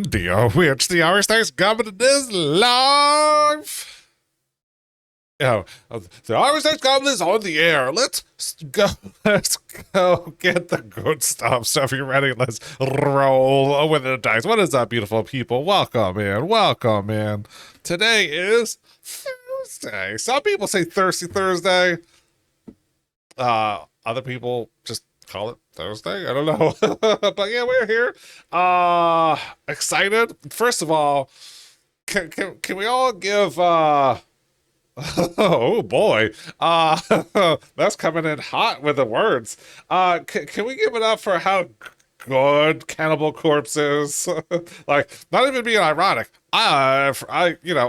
The Witch, the Hour Stays coming is live. Yeah, the Hour Stays coming is on the air. Go. Let's go get the good stuff. So if you're ready, let's roll with the dice. What is up, beautiful people? Welcome in. Welcome in. Today is Thursday. Some people say Thirsty Thursday. Other people just call it Thursday. I don't know. But yeah, we're here. Excited. First of all, can we all give oh boy. That's coming in hot with the words. Can we give it up for how good Cannibal Corpse is? Like, not even being ironic. I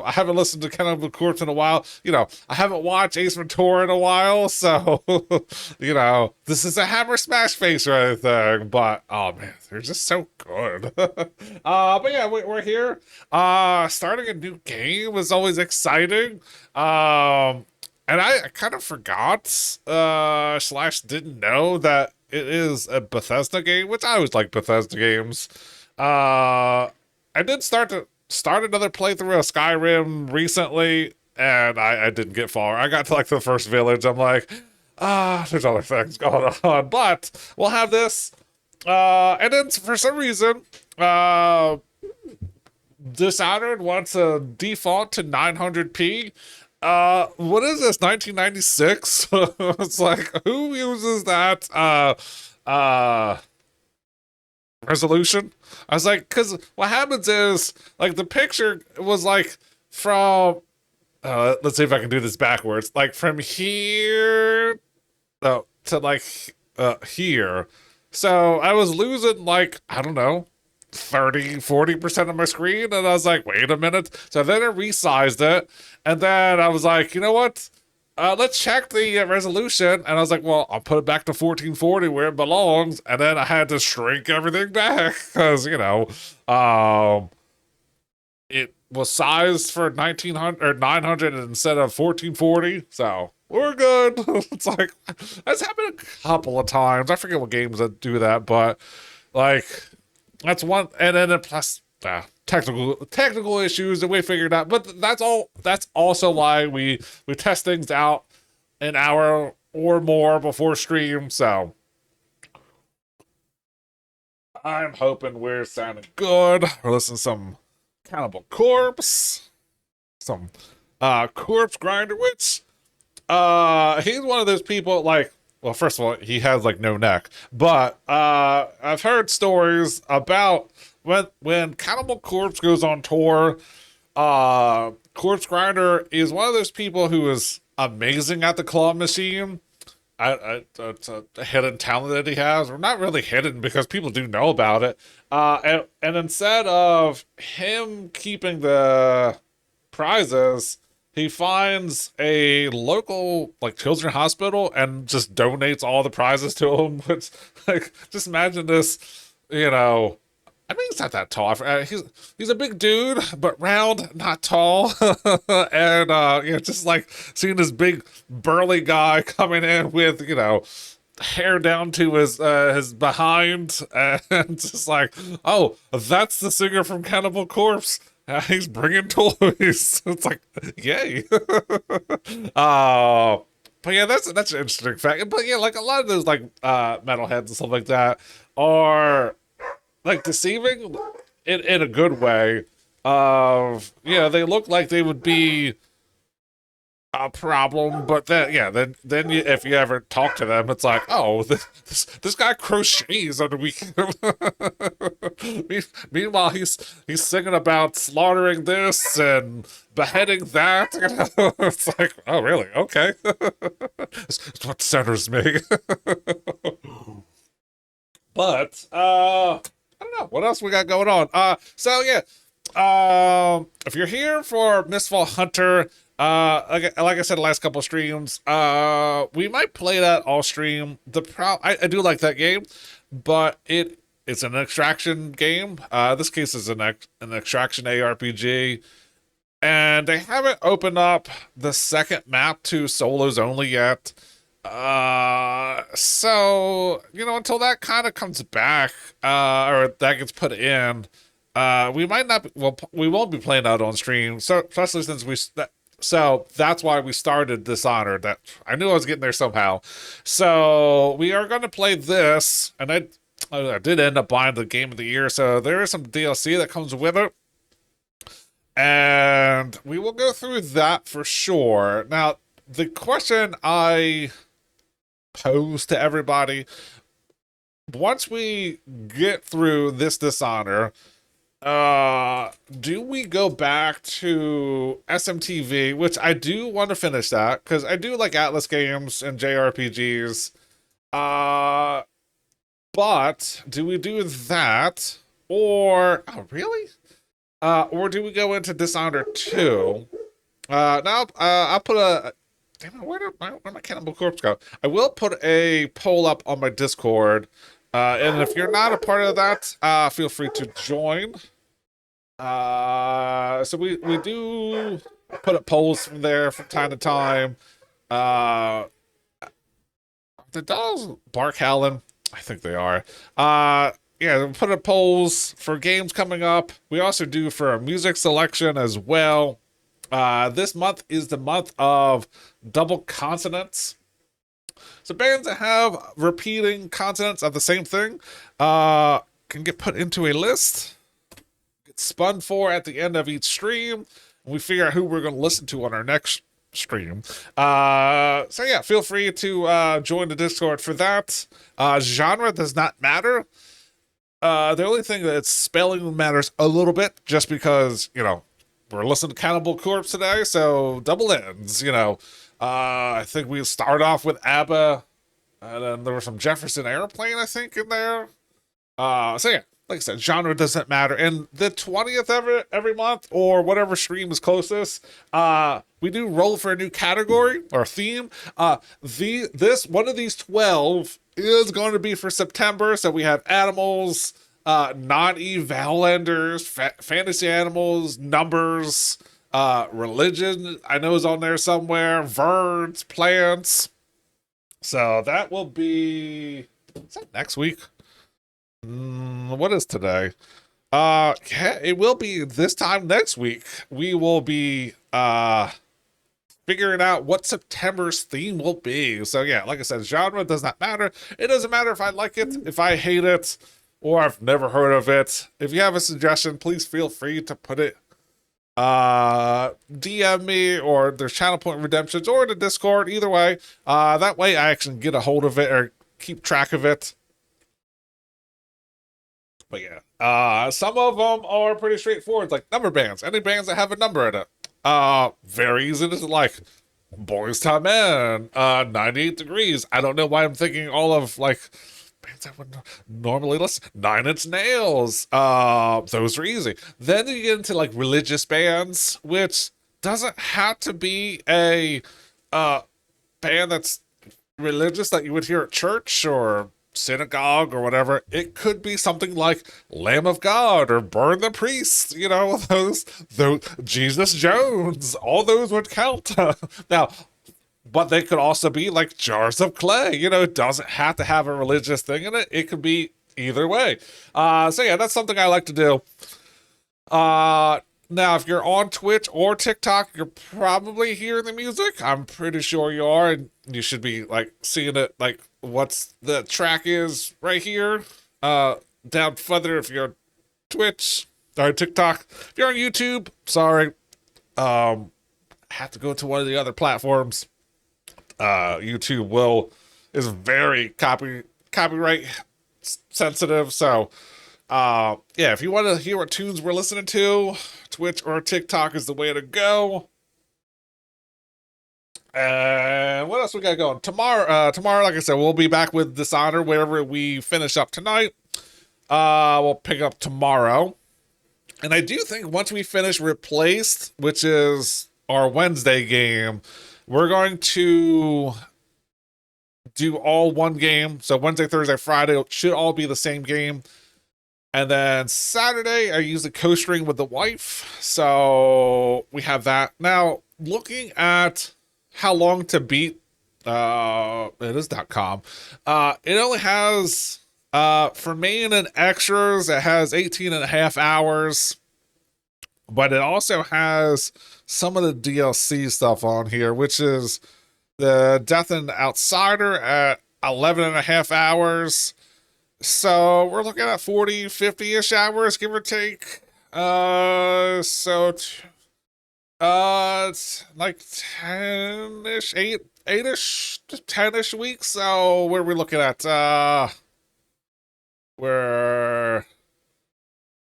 haven't listened to Cannibal Corpse in a while. I haven't watched Ace Ventura in a while, so this is a hammer smash face or anything. But oh man, they're just so good. But yeah, we're here. Starting a new game is always exciting. And I kind of forgot, slash didn't know that it is a Bethesda game, which I always like Bethesda games. I did start another playthrough of Skyrim recently, and I didn't get far. I got to like the first village. I'm like, there's other things going on, but we'll have this. And then for some reason, Dishonored wants a default to 900p. What is this, 1996? It's like, who uses that resolution? I was like, because what happens is, like, the picture was like from let's see if I can do this backwards, like from here to like here. So I was losing, like, I don't know, 30-40% of my screen, and I was like, wait a minute. So then I resized it, and then I was like, you know what, let's check the resolution. And I was like, well, I'll put it back to 1440 where it belongs. And then I had to shrink everything back because it was sized for 1900 or 900 instead of 1440. So we're good. It's like, that's happened a couple of times. I forget what games that do that, but like, that's one. And then plus technical issues that we figured out. But that's all. That's also why we test things out an hour or more before stream. So I'm hoping we're sounding good. We're listening to some Cannibal Corpse, some Corpse Grinder, which he's one of those people, like, well, first of all, he has like no neck, but I've heard stories about when Cannibal Corpse goes on tour. Corpse Grinder is one of those people who is amazing at the claw machine. It's a hidden talent that he has, or not really hidden because people do know about it. And instead of him keeping the prizes, he finds a local like children's hospital and just donates all the prizes to him. Which, like, just imagine this, I mean, he's not that tall. He's a big dude, but round, not tall. And just like seeing this big burly guy coming in with hair down to his behind, and just like, oh, that's the singer from Cannibal Corpse. He's bringing toys. It's like, yay. But yeah, that's an interesting fact. But yeah, like a lot of those like metalheads and stuff like that are like deceiving in a good way. They look like they would be a problem, but then if you ever talk to them, it's like, oh, this guy crochets on the weekend. Meanwhile, he's singing about slaughtering this and beheading that. It's like, oh, really? Okay. It's what centers me. But I don't know what else we got going on. So yeah, if you're here for Mistfall Hunter, like I said, the last couple of streams, we might play that all stream. I do like that game, but it's an extraction game. This case is an extraction ARPG, and they haven't opened up the second map to solos only yet. So until that kind of comes back, or that gets put in, We might not be, well, we won't be playing out on stream, so especially since so that's why we started Dishonored. That I knew I was getting there somehow. So we are going to play this, and I did end up buying the game of the year, so there is some DLC that comes with it, and we will go through that for sure. Now, the question I pose to everybody: once we get through this Dishonor, do we go back to SMTV, which I do want to finish that because I do like Atlas games and JRPGs. Uh, but do we do that, or oh really? Or do we go into Dishonored 2? Now I'll put a damn it, where my Cannibal Corpse go? I will put a poll up on my Discord. And if you're not a part of that, feel free to join. So we do put up polls from there from time to time. Uh, the dolls bark howling. I think they are. Yeah, we put up polls for games coming up. We also do for a music selection as well. This month is the month of double consonants. So bands that have repeating consonants of the same thing can get put into a list, get spun for at the end of each stream, and we figure out who we're going to listen to on our next stream. So yeah, feel free to join the Discord for that. Genre does not matter. The only thing that spelling matters a little bit, just because, you know, we're listening to Cannibal Corpse today, so double ends, you know. I think we start off with ABBA, and then there was some Jefferson Airplane, I think, in there. So yeah, like I said, genre doesn't matter. And the 20th every month, or whatever stream is closest, we do roll for a new category or theme. This one of these 12 is going to be for September. So we have animals, non-eval enders, fantasy animals, numbers, religion, I know is on there somewhere, verbs, plants. So that will be, is that next week? What is today? Yeah, it will be this time next week. We will be figuring out what September's theme will be. So yeah, like I said, genre does not matter. It doesn't matter if I like it, if I hate it, or I've never heard of it. If you have a suggestion, please feel free to put it DM me, or there's Channel Point Redemptions, or the Discord. Either way, that way I can get a hold of it or keep track of it. But yeah, some of them are pretty straightforward, like number bands. Any bands that have a number in it. Very easy to like. Boys to Men, 98 Degrees. I don't know why I'm thinking all of like bands I would normally listen. Nine Inch Nails. Those are easy. Then you get into like religious bands, which doesn't have to be a band that's religious that you would hear at church or synagogue or whatever. It could be something like Lamb of God or Burn the Priest, you know, those Jesus Jones, all those would count. Now, but they could also be like Jars of Clay, you know. It doesn't have to have a religious thing in it. It could be either way. So yeah, that's something I like to do. Now, if you're on Twitch or TikTok, you're probably hearing the music. I'm pretty sure you are, and you should be like seeing it, like what's the track is right here. Down further if you're on Twitch or TikTok. If you're on YouTube, sorry. Have to go to one of the other platforms. YouTube is very copyright sensitive, so yeah, if you want to hear what tunes we're listening to, Twitch or TikTok is the way to go. And what else we got going? Tomorrow, like I said, we'll be back with Dishonor wherever we finish up tonight. We'll pick up tomorrow. And I do think once we finish Replaced, which is our Wednesday game, we're going to do all one game. So Wednesday, Thursday, Friday should all be the same game. And then Saturday, I use the co-string with the wife. So we have that. Now, looking at how long to beat, it is .com. It only has For main and extras, it has 18 and a half hours, but it also has some of the DLC stuff on here, which is the Death and Outsider at 11 and a half hours. So we're looking at 40, 50-ish hours, give or take. It's like 10-ish, 8-ish, 10-ish weeks. So what are we looking at? We're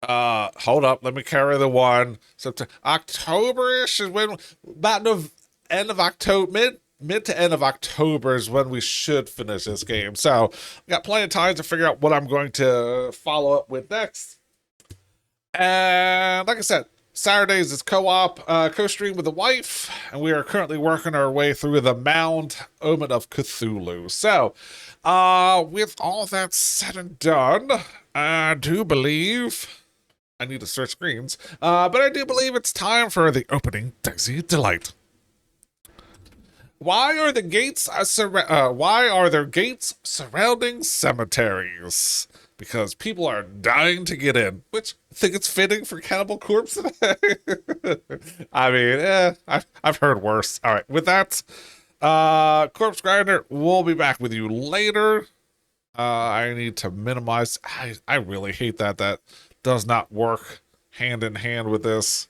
hold up, let me carry the one. So October-ish is when, about the end of October, mid to end of October is when we should finish this game. So I got plenty of time to figure out what I'm going to follow up with next. And like I said, Saturdays is co-op, co-stream with the wife, and we are currently working our way through the Mound Omen of Cthulhu. So, with all that said and done, I do believe I need to search screens, but I do believe it's time for the opening Dicey Delight. Why are there gates surrounding cemeteries? Because people are dying to get in, which I think it's fitting for Cannibal Corpse today. I mean, I've heard worse. All right, with that, Corpse Grinder, we'll be back with you later. I need to minimize. I really hate that does not work hand in hand with this.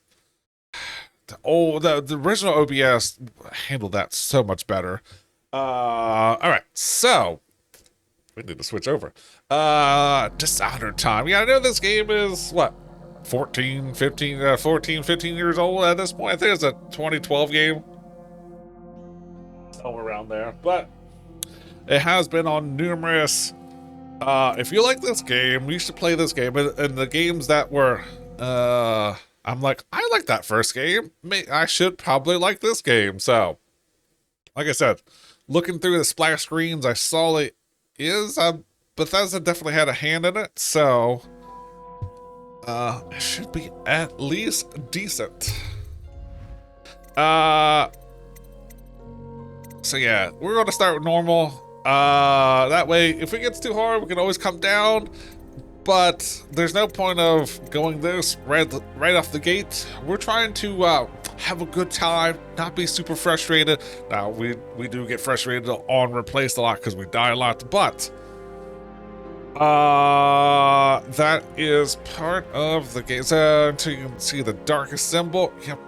The original OBS handled that so much better. All right, so we need to switch over. Dishonored time. Yeah, I know this game is, what, 14, 15 years old at this point. I think it's a 2012 game. Somewhere around there. But it has been on numerous... if you like this game, you should play this game. And the games that were... I'm like, I like that first game. I should probably like this game. So, like I said, looking through the splash screens, I saw it is Bethesda definitely had a hand in it, so it should be at least decent. So yeah, we're going to start with normal. That way, if it gets too hard, we can always come down. But there's no point of going this right off the gate. We're trying to have a good time, not be super frustrated. Now, we do get frustrated on Replaced a lot because we die a lot, but that is part of the game. So until you can see the darkest symbol. Yep.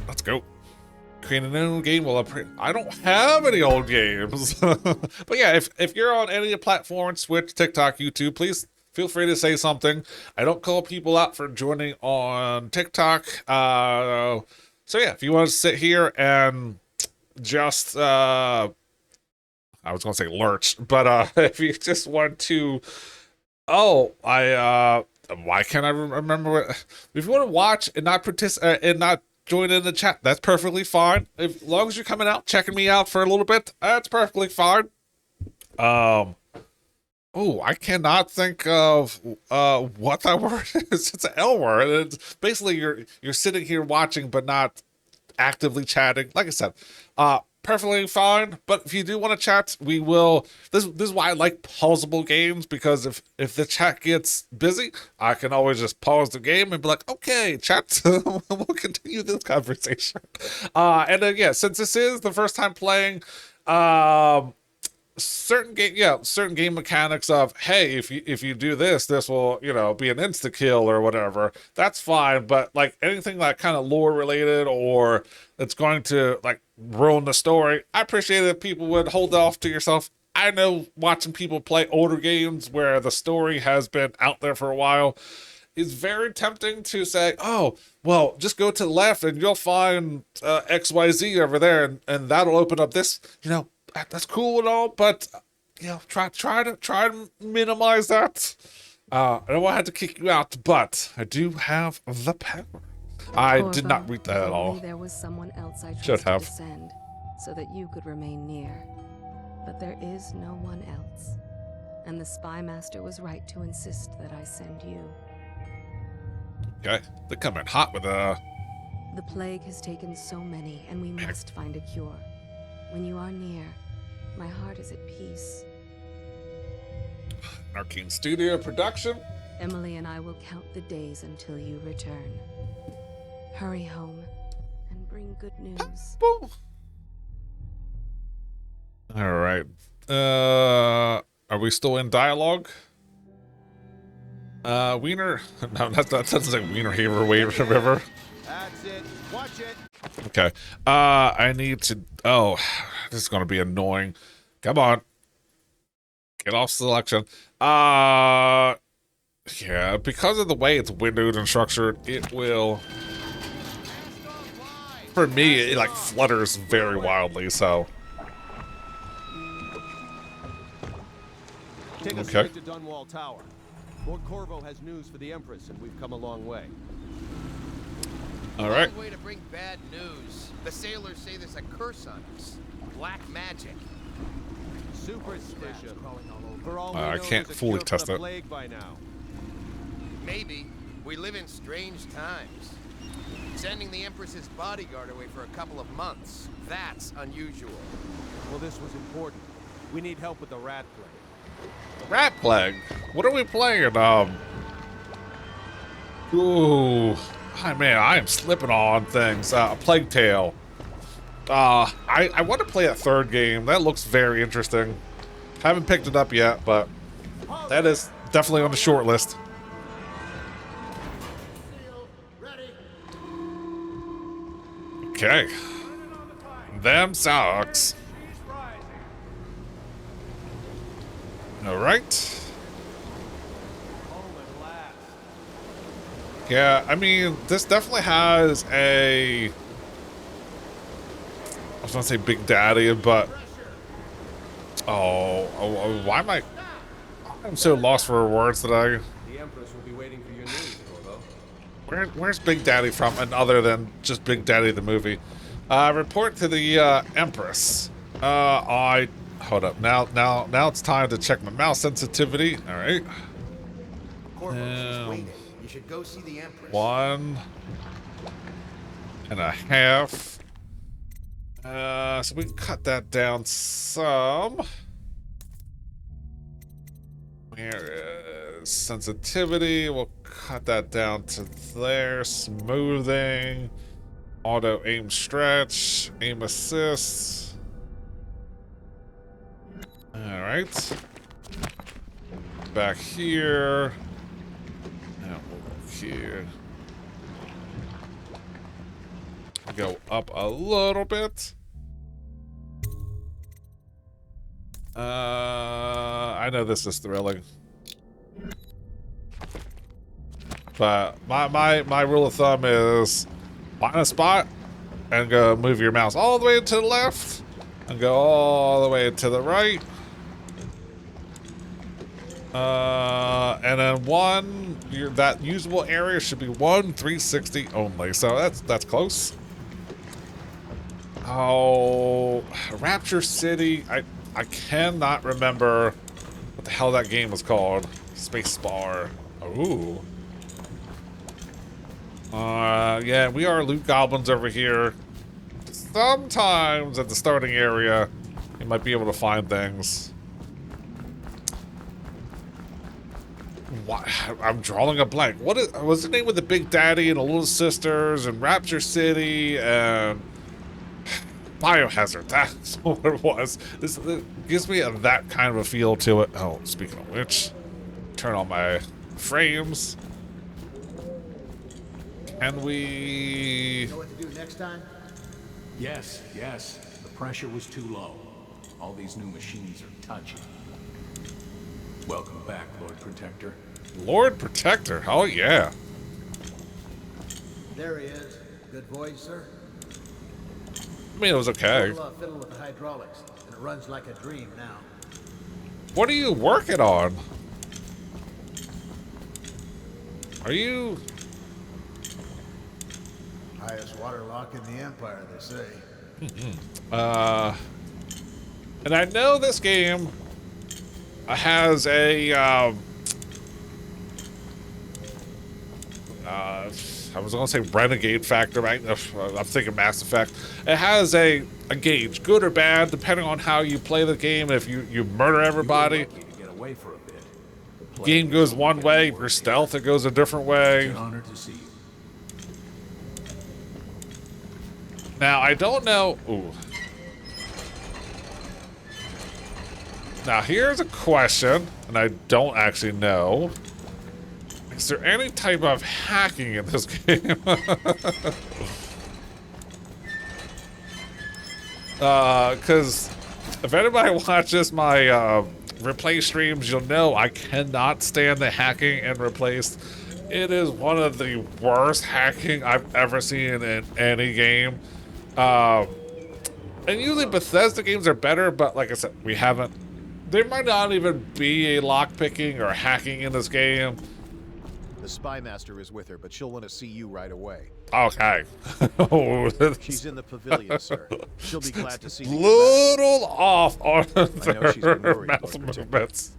Let's go. Create a new game. Well, I don't have any old games. But yeah, if you're on any platform, Switch, TikTok, YouTube, please feel free to say something. I don't call people out for joining on TikTok. So yeah, if you want to sit here and just, I was going to say lurch, but if you just want to, why can't I remember what, if you want to watch and not participate and not join in the chat, that's perfectly fine. As long as you're coming out, checking me out for a little bit, that's perfectly fine. I cannot think of what that word is. It's an L word. It's basically you're sitting here watching but not actively chatting. Like I said, perfectly fine. But if you do want to chat, we will. This is why I like pausable games, because if the chat gets busy, I can always just pause the game and be like, okay, chat, we'll continue this conversation. And then yeah, since this is the first time playing, certain game mechanics of, hey, if you do this will, be an insta kill or whatever, that's fine. But like anything that kind of lore related or it's going to like ruin the story, I appreciate that people would hold off to yourself. I know watching people play older games where the story has been out there for a while is very tempting to say, oh, well, just go to the left and you'll find XYZ over there, and that'll open up this, that's cool and all, but try to minimize that. I don't want to have to kick you out, but I do have the power. I did not read that at all. There was someone else I should have to send so that you could remain near, but there is no one else, and the Spy Master was right to insist that I send you. Okay, they're coming hot with The plague has taken so many, and we must find a cure. When you are near, my heart is at peace. Arcane Studio production. Emily and I will count the days until you return. Hurry home and bring good news. Boom. All right. Are we still in dialogue? Wiener. No, that doesn't say Wiener Haver River. That's it. Watch it. Okay. I need to. Oh, this is gonna be annoying. Come on. Get off selection. Yeah, because of the way it's windowed and structured, it will. For me, it like flutters very wildly. So. Take us Okay. straight to Dunwall Tower. Lord Corvo has news for the Empress, and we've come a long way. All right. Long way to bring bad news. The sailors say there's a curse on us. Black magic. Superstition. For all we I know, can't there's a fully cure for test the it. plague by now. Maybe. We live in strange times. Sending the Empress's bodyguard away for a couple of months. That's unusual. Well, this was important. We need help with the rat plague. Rat Plague. What are we playing? Ooh. Oh, man, I am slipping on things. A Plague Tale. I want to play a third game. That looks very interesting. Haven't picked it up yet, but that is definitely on the short list. Okay. Them socks. All right. Yeah, I mean, this definitely has a. I was gonna say Big Daddy, but why am I? I'm so lost for words today. The Empress will be waiting for your news, Corvo. Where's Big Daddy from, and other than just Big Daddy the movie? Report to the Empress. Hold up. Now it's time to check my mouse sensitivity. All right. Corvo's waiting. You should go see the Empress. 1.5. So we can cut that down some. Where is sensitivity? We'll cut that down to there. Smoothing. Auto aim stretch. Aim assist. Alright. Back here. Now we'll here. Go up a little bit. I know this is thrilling. But my rule of thumb is find a spot and go move your mouse all the way to the left and go all the way to the right. And then that usable area should be 360 only. So that's close. Oh, Rapture City. I cannot remember what the hell that game was called. Spacebar. Ooh. Yeah, we are loot goblins over here. Sometimes at the starting area, you might be able to find things. What? I'm drawing a blank. What's the name of the Big Daddy and the Little Sisters and Rapture City and Biohazard? That's what it was. This gives me that kind of a feel to it. Oh, speaking of which, turn on my frames. Can we? Know what to do next time? Yes. The pressure was too low. All these new machines are touchy. Welcome back, Lord Protector. Lord Protector. Oh yeah. There he is. Good voice, sir. I mean, it was okay. Still fiddle with the hydraulics, and it runs like a dream now. What are you working on? Are you? Highest water lock in the Empire, they say. And I know this game has a I was gonna say renegade factor. I'm thinking Mass Effect. It has a gauge, good or bad, depending on how you play the game. If you murder everybody, You were lucky to get away for a bit. game goes one way, for stealth it goes a different way. It's an honor to see you. Now, I don't know. Ooh. Now, here's a question, and I don't actually know. Is there any type of hacking in this game? Because if anybody watches my replay streams, you'll know I cannot stand the hacking and replace. It is one of the worst hacking I've ever seen in any game. And usually Bethesda games are better, but like I said, we haven't. There might not even be a lockpicking or hacking in this game. The Spy Master is with her, but she'll want to see you right away. Okay. She's in the pavilion, sir. She'll be glad to see you. Little off on know she's been their worried mouth about her, too. movements.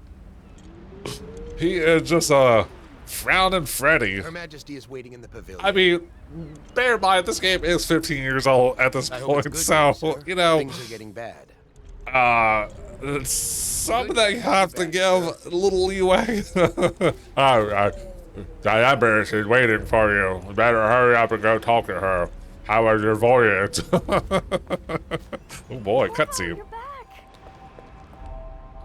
He is just a frowning Freddy. Her Majesty is waiting in the pavilion. I mean, bear in mind, this game is 15 years old at this I hope it's point, good so, news, sir. you know, Things are getting bad. some of that you have to give a little leeway. Diana is waiting for you. You better hurry up and go talk to her. How was your voyage? Oh boy, cutscene. You're back.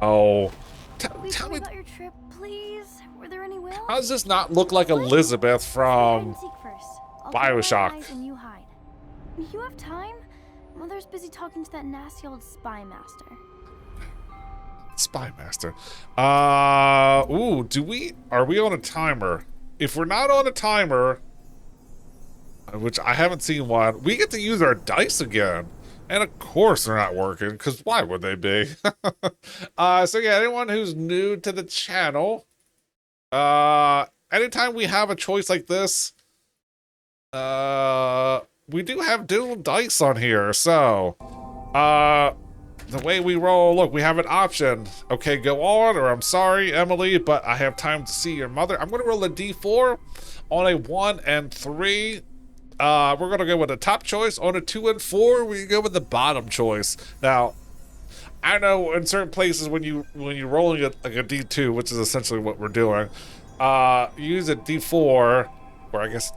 Oh, Please tell tell me, about your trip, please. Were there any whales? how does this not look like Elizabeth Hide from and seek first. I'll Bioshock? cover my eyes and you hide. You have time? Mother's busy talking to that nasty old spy master. Spy Master? Ooh, are we on a timer? If we're not on a timer, which I haven't seen one, we get to use our dice again. And of course they're not working, because why would they be? So yeah, anyone who's new to the channel, anytime we have a choice like this, we do have digital dice on here, so, the way we roll, look, we have an option. Okay, go on, or I'm sorry, Emily, but I have time to see your mother. I'm going to roll a d4 on a 1 and 3. We're going to go with the top choice. On a 2 and 4, we go with the bottom choice. Now, I know in certain places when you're rolling it like a d2, which is essentially what we're doing, you use a d4, or I guess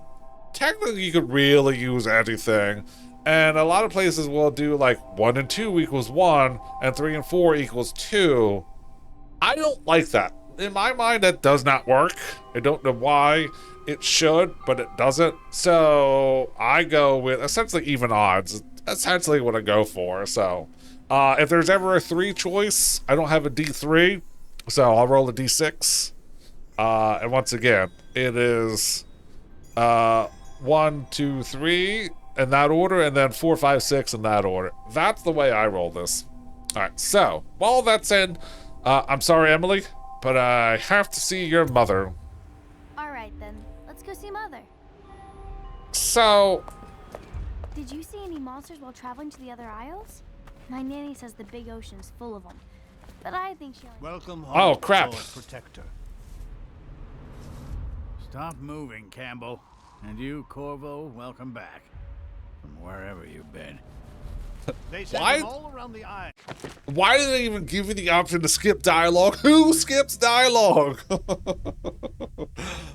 technically you could really use anything. And a lot of places will do like 1 and 2 equals 1, and 3 and 4 equals 2. I don't like that. In my mind, that does not work. I don't know why. It should, but it doesn't. So I go with essentially even odds. Essentially what I go for. So if there's ever a 3 choice, I don't have a D3, so I'll roll a D6. And once again, it is 1, 2, 3 in that order, and then 4, 5, 6 in that order. That's the way I roll this. All right, so while that's in, I'm sorry, Emily, but I have to see your mother. All right, then. Let's go see Mother. So, Did you see any monsters while traveling to the other isles? My nanny says the big ocean's full of them. But I think she only... Welcome home, oh crap. Lord Protector. Stop moving, Campbell. And you, Corvo, welcome back. From wherever you've been. They sent Why? them all around the island. Why did they even give you the option to skip dialogue? Who skips dialogue?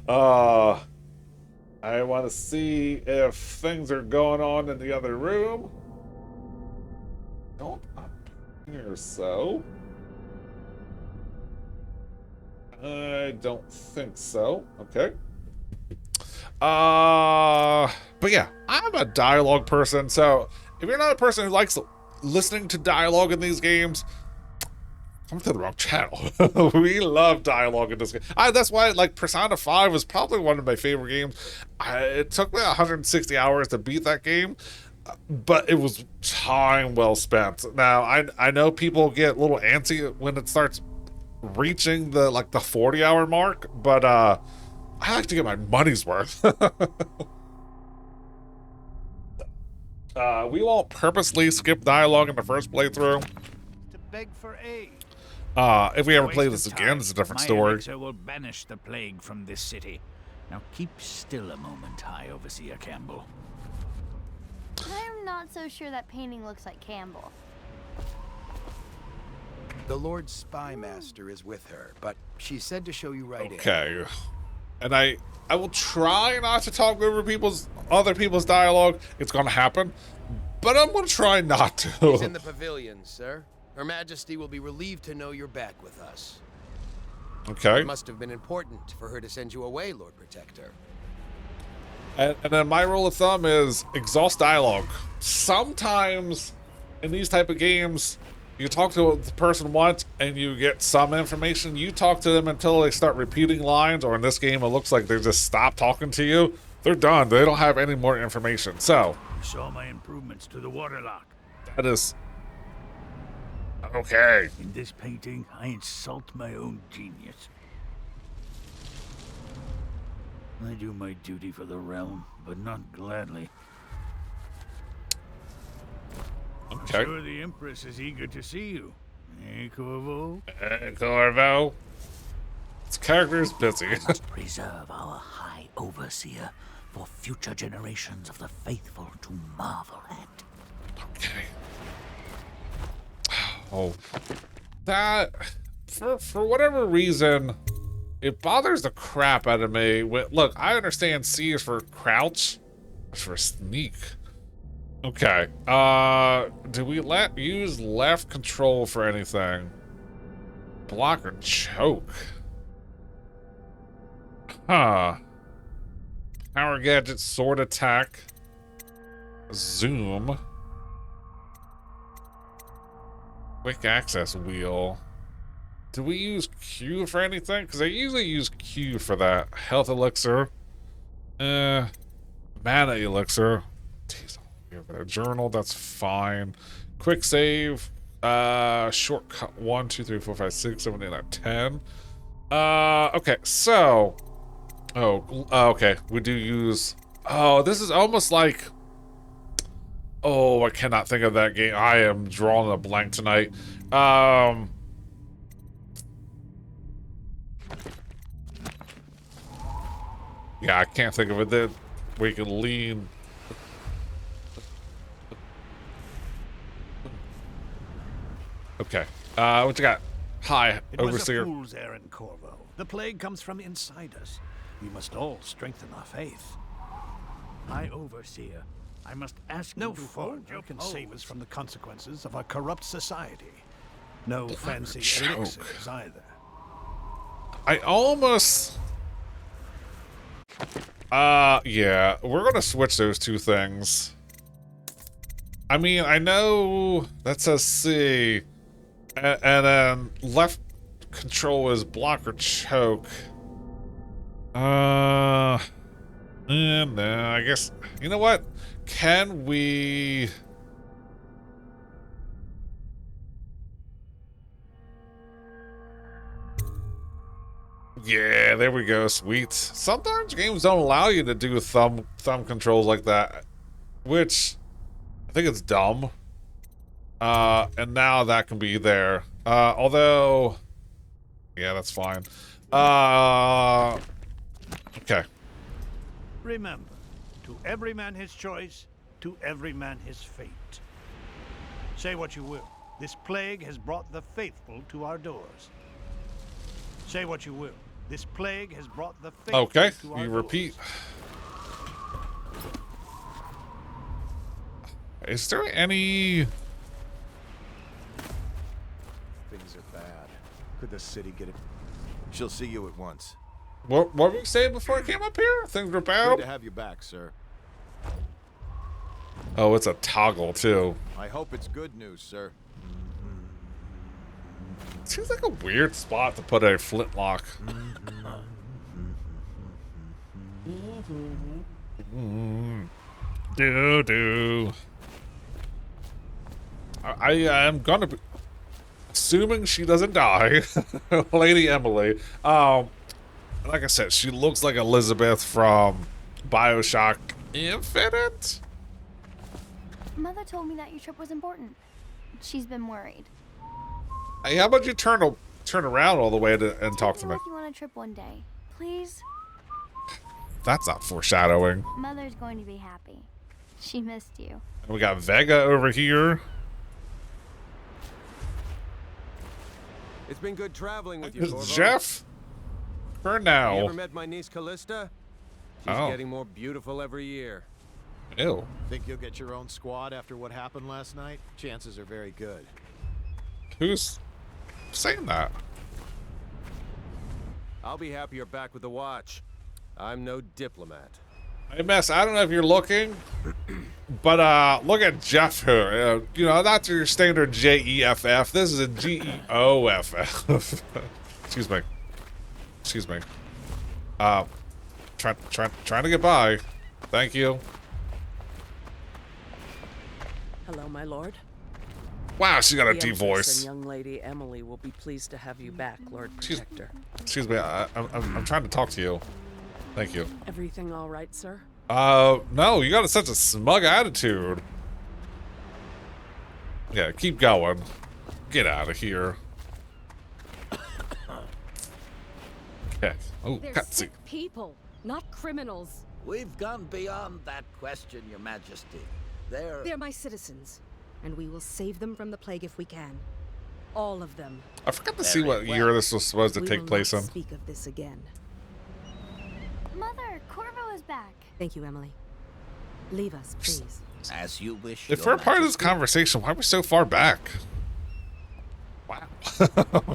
I want to see if things are going on in the other room. Don't appear so. I don't think so. Okay. But yeah, I'm a dialogue person, so if you're not a person who likes listening to dialogue in these games, I'm to the wrong channel. We love dialogue in this game. That's why, like, Persona 5 was probably one of my favorite games. It took me 160 hours to beat that game, but it was time well spent. Now, I know people get a little antsy when it starts reaching the 40-hour mark, but I like to get my money's worth. We won't purposely skip dialogue in the first playthrough. To beg for aid. If we ever Waste play of this time. again, it's a different My story. elixir will banish the plague from this city. Now keep still a moment, High Overseer Campbell. I'm not so sure that painting looks like Campbell. The Lord Spymaster is with her, but she said to show you right in. Okay. And I will try not to talk over other people's dialogue. It's gonna happen. But I'm gonna try not to. She's in the pavilion, sir. Her Majesty will be relieved to know you're back with us. Okay. It must have been important for her to send you away, Lord Protector. And then my rule of thumb is exhaust dialogue. Sometimes in these type of games, you talk to the person once and you get some information. You talk to them until they start repeating lines, or in this game, it looks like they just stop talking to you. They're done. They don't have any more information. So, You saw my improvements to the waterlock. that is okay. In this painting, I insult my own genius. I do my duty for the realm, but not gladly. Okay. Sure, the Empress is eager to see you. Eh, Corvo? Corvo. This character is busy. Must preserve our High Overseer for future generations of the faithful to marvel at. Okay. Oh, that for whatever reason, it bothers the crap out of me. Look, I understand C is for crouch, for sneak. Okay. Do we use left control for anything? Block or choke? Huh. Power gadget, sword attack, zoom. Quick access wheel. Do we use Q for anything? Because I usually use Q for that. Health elixir. Mana elixir. Jeez, journal, that's fine. Quick save. Shortcut 1, 2, 3, 4, 5, 6, 7, 8, 9, 10. Okay, so. Okay. We do use. Oh, this is almost like. Oh, I cannot think of that game. I am drawing a blank tonight. Yeah, I can't think of it. That we can lean. Okay. What you got? Hi, It was a Overseer. fool's errand, Corvo. The plague comes from inside us. We must all strengthen our faith. High Overseer, I must ask No you to forger hold your can pose. save us from the consequences of our corrupt society. No fancy choke. elixirs either. I almost. Yeah, we're gonna switch those two things. I mean, I know that says C, and then left control is block or choke. No, I guess, you know what? Can we... Yeah, there we go, sweet. Sometimes games don't allow you to do thumb controls like that, which I think it's dumb. And now that can be there. Although, yeah, that's fine. Okay. Remember, to every man his choice, to every man his fate. Say what you will, this plague has brought the faithful to our doors. Say what you will, this plague has brought the faithful Okay, to our you doors. repeat. Is there any... Things are bad. Could the city get it? She'll see you at once. What were we saying before I came up here? Things were Good bad? to have you back, sir. Oh, it's a toggle, too. I hope it's good news, sir. Seems like a weird spot to put a flintlock. Do. I am gonna be assuming she doesn't die, Lady Emily. Like I said, she looks like Elizabeth from BioShock Infinite. Mother told me that your trip was important. She's been worried. Hey, how about you turn around all the way and talk to Take me? me with you on a trip one day, please. That's not foreshadowing. Mother's going to be happy. She missed you. And we got Vega over here. It's been good traveling with you, Corvo. Jeff? For You now. ever met my niece Callista? She's Oh. getting more beautiful every year. Ew. Think you'll get your own squad after what happened last night? Chances are very good. Who's saying that? I'll be happy you're back with the watch. I'm no diplomat. Hey, Mess, I don't know if you're looking, but look at Jeff here. You know, not your standard Jeff. This is a Geoff. Excuse me. Excuse me. Trying to get by. Thank you. Hello, my lord. Wow, she got a The deep Empress voice. and young lady Emily will be pleased to have you back, Lord Protector. Excuse me. I'm trying to talk to you. Thank you. Everything all right, sir? No, you got such a smug attitude. Yeah, keep going. Get out of here. Okay. Oh, They're cutscene. sick people, not criminals. We've gone beyond that question, Your Majesty. They're my citizens, and we will save them from the plague if we can. All of them. I forgot to see what year this was supposed to We take will place not in. speak of this again. Mother, Corvo is back. Thank you, Emily. Leave us, please. As you wish. If Your we're part of this Majesty. conversation, why are we so far back? Wow.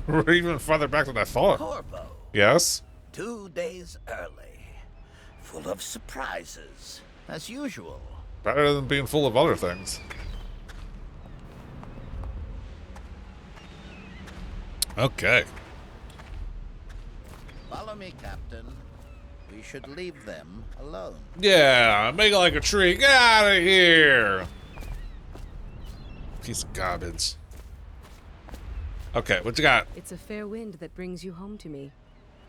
We're even farther back than I thought. Corvo, Yes? 2 days early. Full of surprises, as usual. Better than being full of other things. Okay. Follow me, Captain. We should leave them alone. Yeah, make it like a tree. Get out of here! Piece of garbage. Okay, what you got? It's a fair wind that brings you home to me.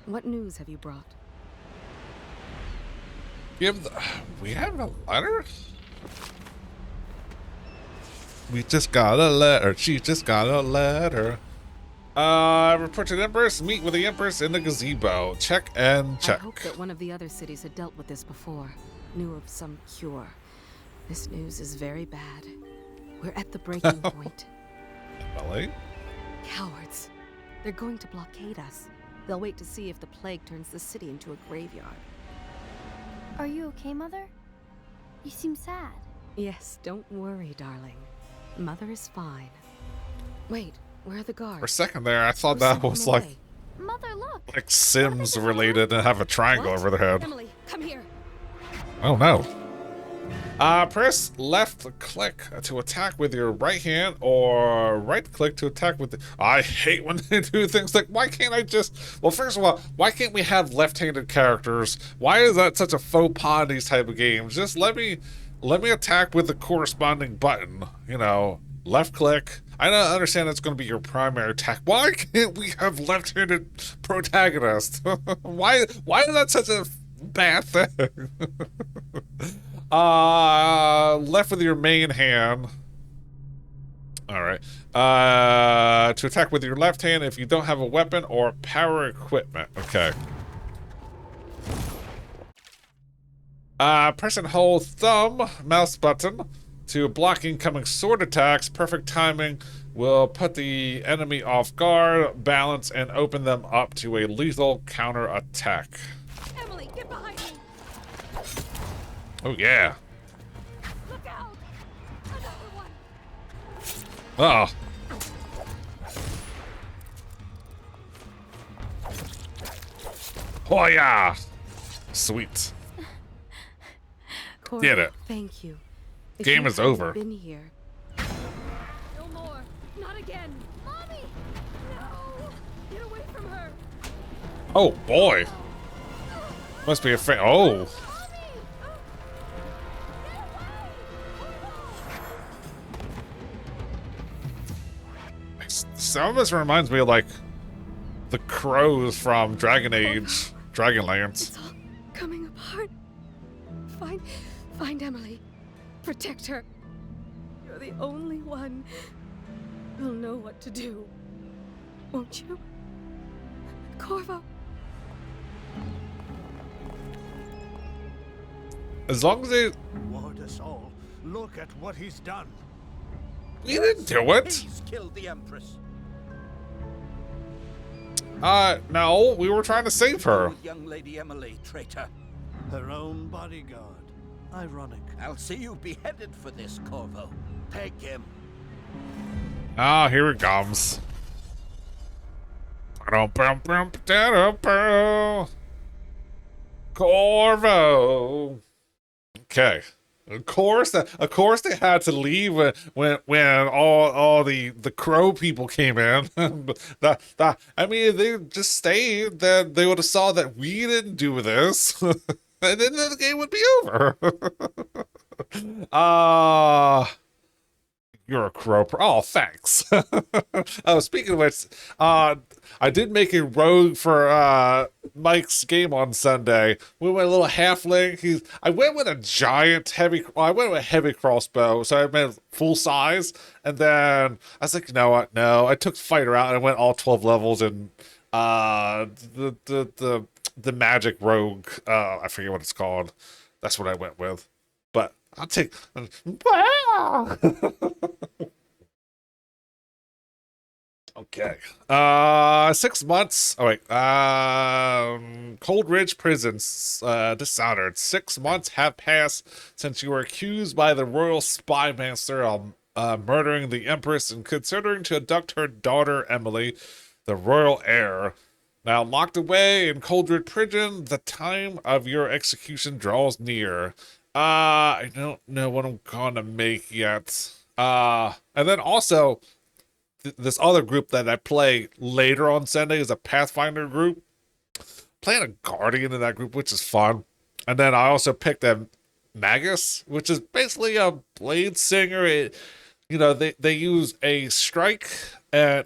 What news have you brought? We have a letter? We just got a letter. She just got a letter. Report to the Empress. Meet with the Empress in the gazebo. Check and check. I hope that one of the other cities had dealt with this before. Knew of some cure. This news is very bad. We're at the breaking point. Emily? Cowards. They're going to blockade us. They'll wait to see if the plague turns the city into a graveyard. Are you okay, Mother? You seem sad. Yes, don't worry, darling. Mother is fine. Wait, where are the guards? For a second there, I thought Who that sent them was like away? Mother, look. Sims related and have a triangle What? over their head. Emily, come here. Oh no. Press left click to attack with your right hand or right click to attack with the... I hate when they do things like, why can't I just... Well, first of all, why can't we have left-handed characters? Why is that such a faux pas in these type of games? Just let me attack with the corresponding button. You know, left click. I don't understand that's going to be your primary attack. Why can't we have left-handed protagonists? Why is that such a bad thing? Left with your main hand. All right. To attack with your left hand if you don't have a weapon or power equipment. Okay. Press and hold thumb mouse button to block incoming sword attacks. Perfect timing will put the enemy off guard, balance, and open them up to a lethal counter attack. Emily, get behind me. Oh yeah. Look out. Another one. Oh. Oh yeah. Sweet. Corvo, Did it. Thank you. If Game you is hadn't over. Been here. No more. Not again. Mommy. No. Get away from her. Oh boy. Must be a fan. Oh. Some of this reminds me of like the crows from Dragon Age, Dragonlance. It's all coming apart. Find Emily. Protect her. You're the only one who'll know what to do. Won't you? Corvo. As long as they... Ward us all. Look at what he's done. We didn't do it. He's killed the Empress. No, we were trying to save her. With young Lady Emily, traitor. Her own bodyguard. Ironic. I'll see you beheaded for this, Corvo. Take him. Ah, here it comes. Corvo. Okay. Of course they had to leave when all the crow people came in. I mean, if they just stayed, then they would have saw that we didn't do this, and then the game would be over. You're a crow. Oh, thanks. Oh, speaking of which, I did make a rogue for Mike's game on Sunday. We went a little halfling. I went with a giant heavy. Well, I went with a heavy crossbow, so I went full size. And then I was like, you know what? No, I took fighter out and I went all 12 levels and the magic rogue. I forget what it's called. That's what I went with. But I'll take. Okay. 6 months. Oh wait. Cold Ridge Prisons. Dishonored. 6 months have passed since you were accused by the royal spy master of murdering the Empress and considering to abduct her daughter Emily, the royal heir. Now locked away in Cold Ridge Prison, the time of your execution draws near. I don't know what I'm gonna make yet. And then also, this other group that I play later on Sunday is a Pathfinder group. Playing a Guardian in that group, which is fun. And then I also picked a Magus, which is basically a Blade Singer. They use a strike and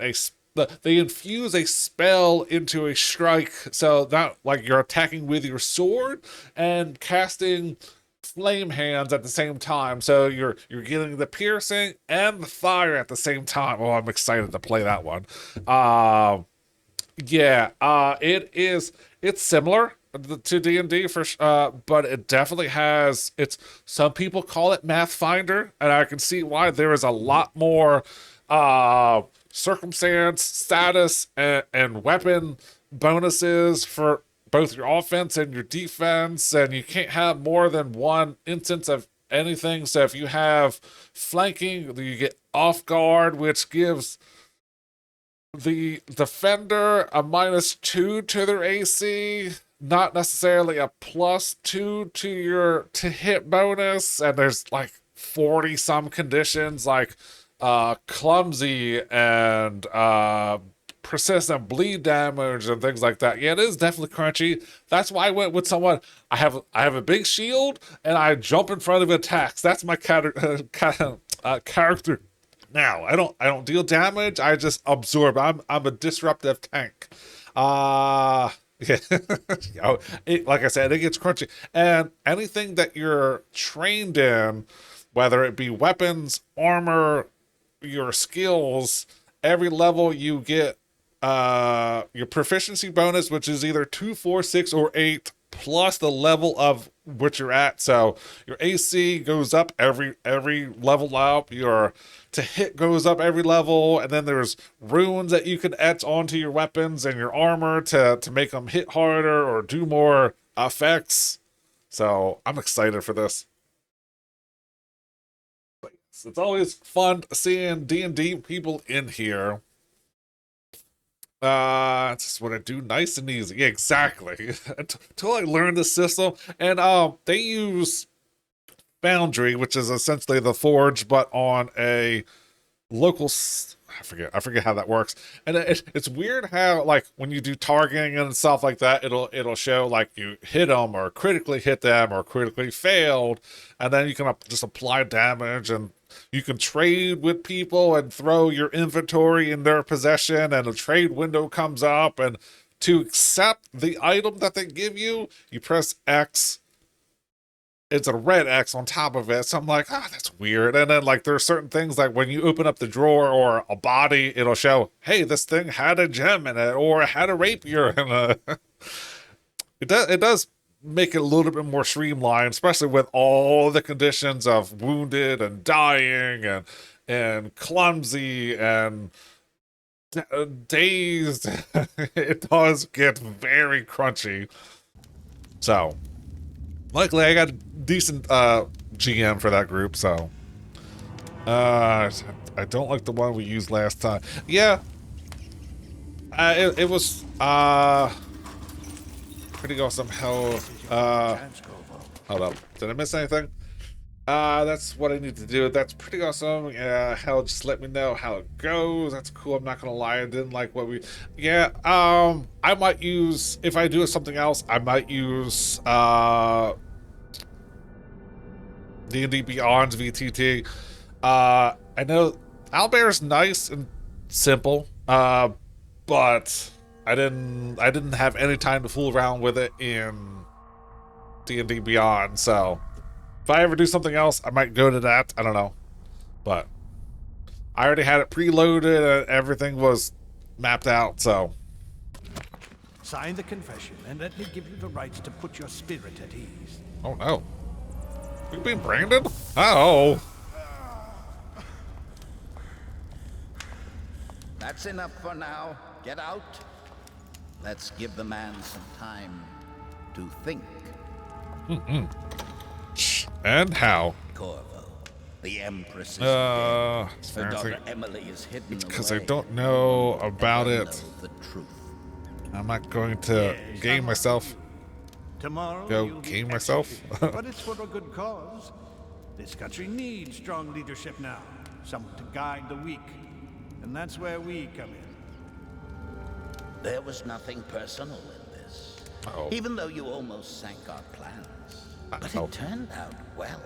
they infuse a spell into a strike, so that like you're attacking with your sword and casting flame hands at the same time, so you're getting the piercing and the fire at the same time. Oh, I'm excited to play that one. It's similar to D&D but it definitely has some people call it Mathfinder, and I can see why. There is a lot more circumstance, status, and weapon bonuses for both your offense and your defense, and you can't have more than one instance of anything. So if you have flanking, you get off guard, which gives the defender a -2 to their AC, not necessarily a +2 to your hit bonus. And there's like 40 some conditions like clumsy and persistent bleed damage and things like that. Yeah, it is definitely crunchy. That's why I went with someone. I have a big shield and I jump in front of attacks. That's my character now. I don't deal damage. I just absorb. I'm a disruptive tank. Yeah. Like I said, it gets crunchy. And anything that you're trained in, whether it be weapons, armor, your skills, every level you get your proficiency bonus, which is either 2, 4, 6, or 8, plus the level of which you're at. So your AC goes up every level up. Your to hit goes up every level, and then there's runes that you can etch onto your weapons and your armor to make them hit harder or do more effects. So I'm excited for this. It's always fun seeing D&D people in here. It's just what I do, nice and easy. Yeah, exactly. Until I learned the system. And they use Foundry, which is essentially the Forge, but on a local I forget how that works. And it's weird how, like, when you do targeting and stuff like that, it'll show like you hit them or critically hit them or critically failed, and then you can just apply damage, and you can trade with people and throw your inventory in their possession, and a trade window comes up, and to accept the item that they give you, you press X. It's a red X on top of it. So I'm like, that's weird. And then like there are certain things like when you open up the drawer or a body, it'll show, hey, this thing had a gem in it or it had a rapier in it. It does make it a little bit more streamlined, especially with all the conditions of wounded and dying and clumsy and Dazed, it does get very crunchy. So, luckily I got a decent GM for that group, so. I don't like the one we used last time. Yeah. It was, pretty awesome. Hell, hold up. Did I miss anything? That's what I need to do. That's pretty awesome. Yeah, hell, just let me know how it goes. That's cool. I'm not gonna lie. I didn't like what we... Yeah, I might use... If I do something else, I might use, D&D Beyond's VTT. I know Owlbear's nice and simple, but I didn't have any time to fool around with it in D&D Beyond, so if I ever do something else, I might go to that. I don't know, but I already had it preloaded and everything was mapped out, so. Sign the confession and let me give you the rights to put your spirit at ease. Oh no. We've been branded? Oh. That's enough for now. Get out. Let's give the man some time to think. And how? Corvo, the Empress is dead. Her daughter think, Emily is hidden because away. I don't know about it. Know the truth. I'm not going to game myself. Tomorrow Go you'll be game myself. executed, but it's for a good cause. This country needs strong leadership now. Someone to guide the weak. And that's where we come in. There was nothing personal in this. Uh-oh. Even though you almost sank our plans. But Uh-oh. it turned out well.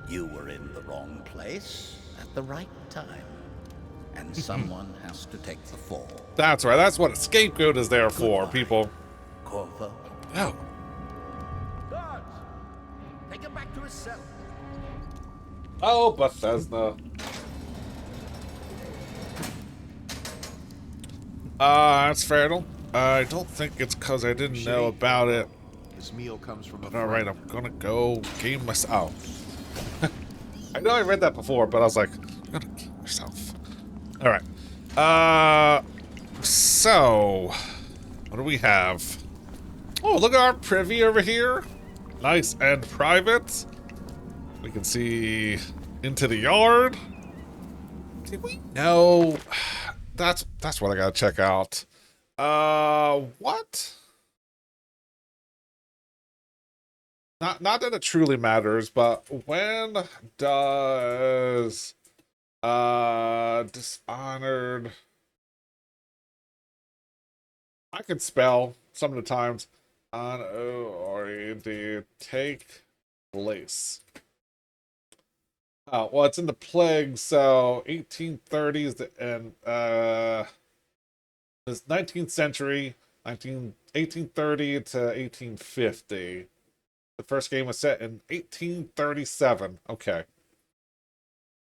You were in the wrong place at the right time. And someone has to take the fall. That's right. That's what a scapegoat is there for, people. Corvo. Oh. Guards! Take him back to his cell. Oh, Bethesda. That's fatal. I don't think it's because I didn't know about it. This meal comes from a All right, I'm gonna go game myself. I know I read that before, but I was like, you're gonna game yourself. All right. So what do we have? Oh, look at our privy over here. Nice and private. We can see into the yard. Did we know? That's what I gotta check out. What? Not that it truly matters, but when does Dishonored... I can spell some of the times on O-R-E-D take place. Oh, well, it's in the plague, so 1830s and this 19th century, 1830 to 1850. The first game was set in 1837. Okay.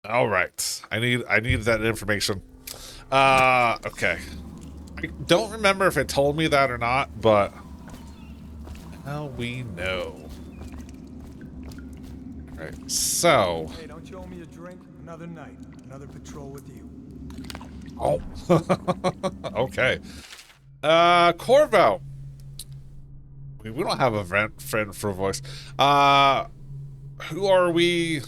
All right. I need that information. Okay. I don't remember if it told me that or not, but now we know. All right. So. Hey, don't you owe me a drink? Another night, another patrol with you. Oh. Okay. Corvo. We don't have a friend for a voice. Who are we?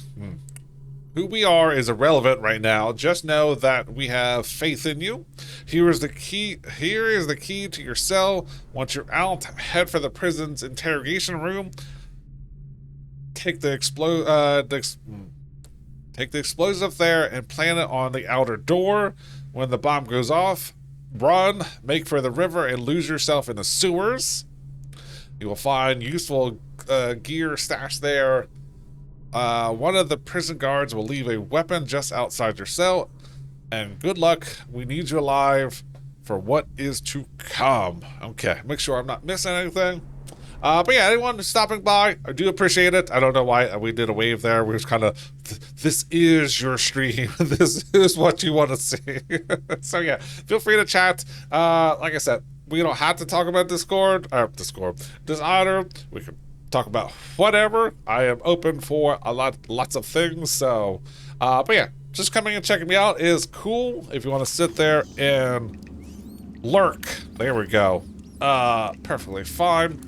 Who we are is irrelevant right now. Just know that we have faith in you. Here is the key. Here is the key to your cell. Once you're out, head for the prison's interrogation room. Take the explosive there and plant it on the outer door. When the bomb goes off, run, make for the river, and lose yourself in the sewers. You will find useful gear stashed there. One of the prison guards will leave a weapon just outside your cell. And good luck. We need you alive for what is to come. Okay, make sure I'm not missing anything. But yeah, anyone who's stopping by, I do appreciate it. I don't know why we did a wave there. We was kind of, this is your stream. This is what you want to see. So yeah, feel free to chat. Like I said, we don't have to talk about Dishonored. We can talk about whatever. I am open for lots of things. So, but yeah, just coming and checking me out is cool. If you want to sit there and lurk, there we go. Perfectly fine.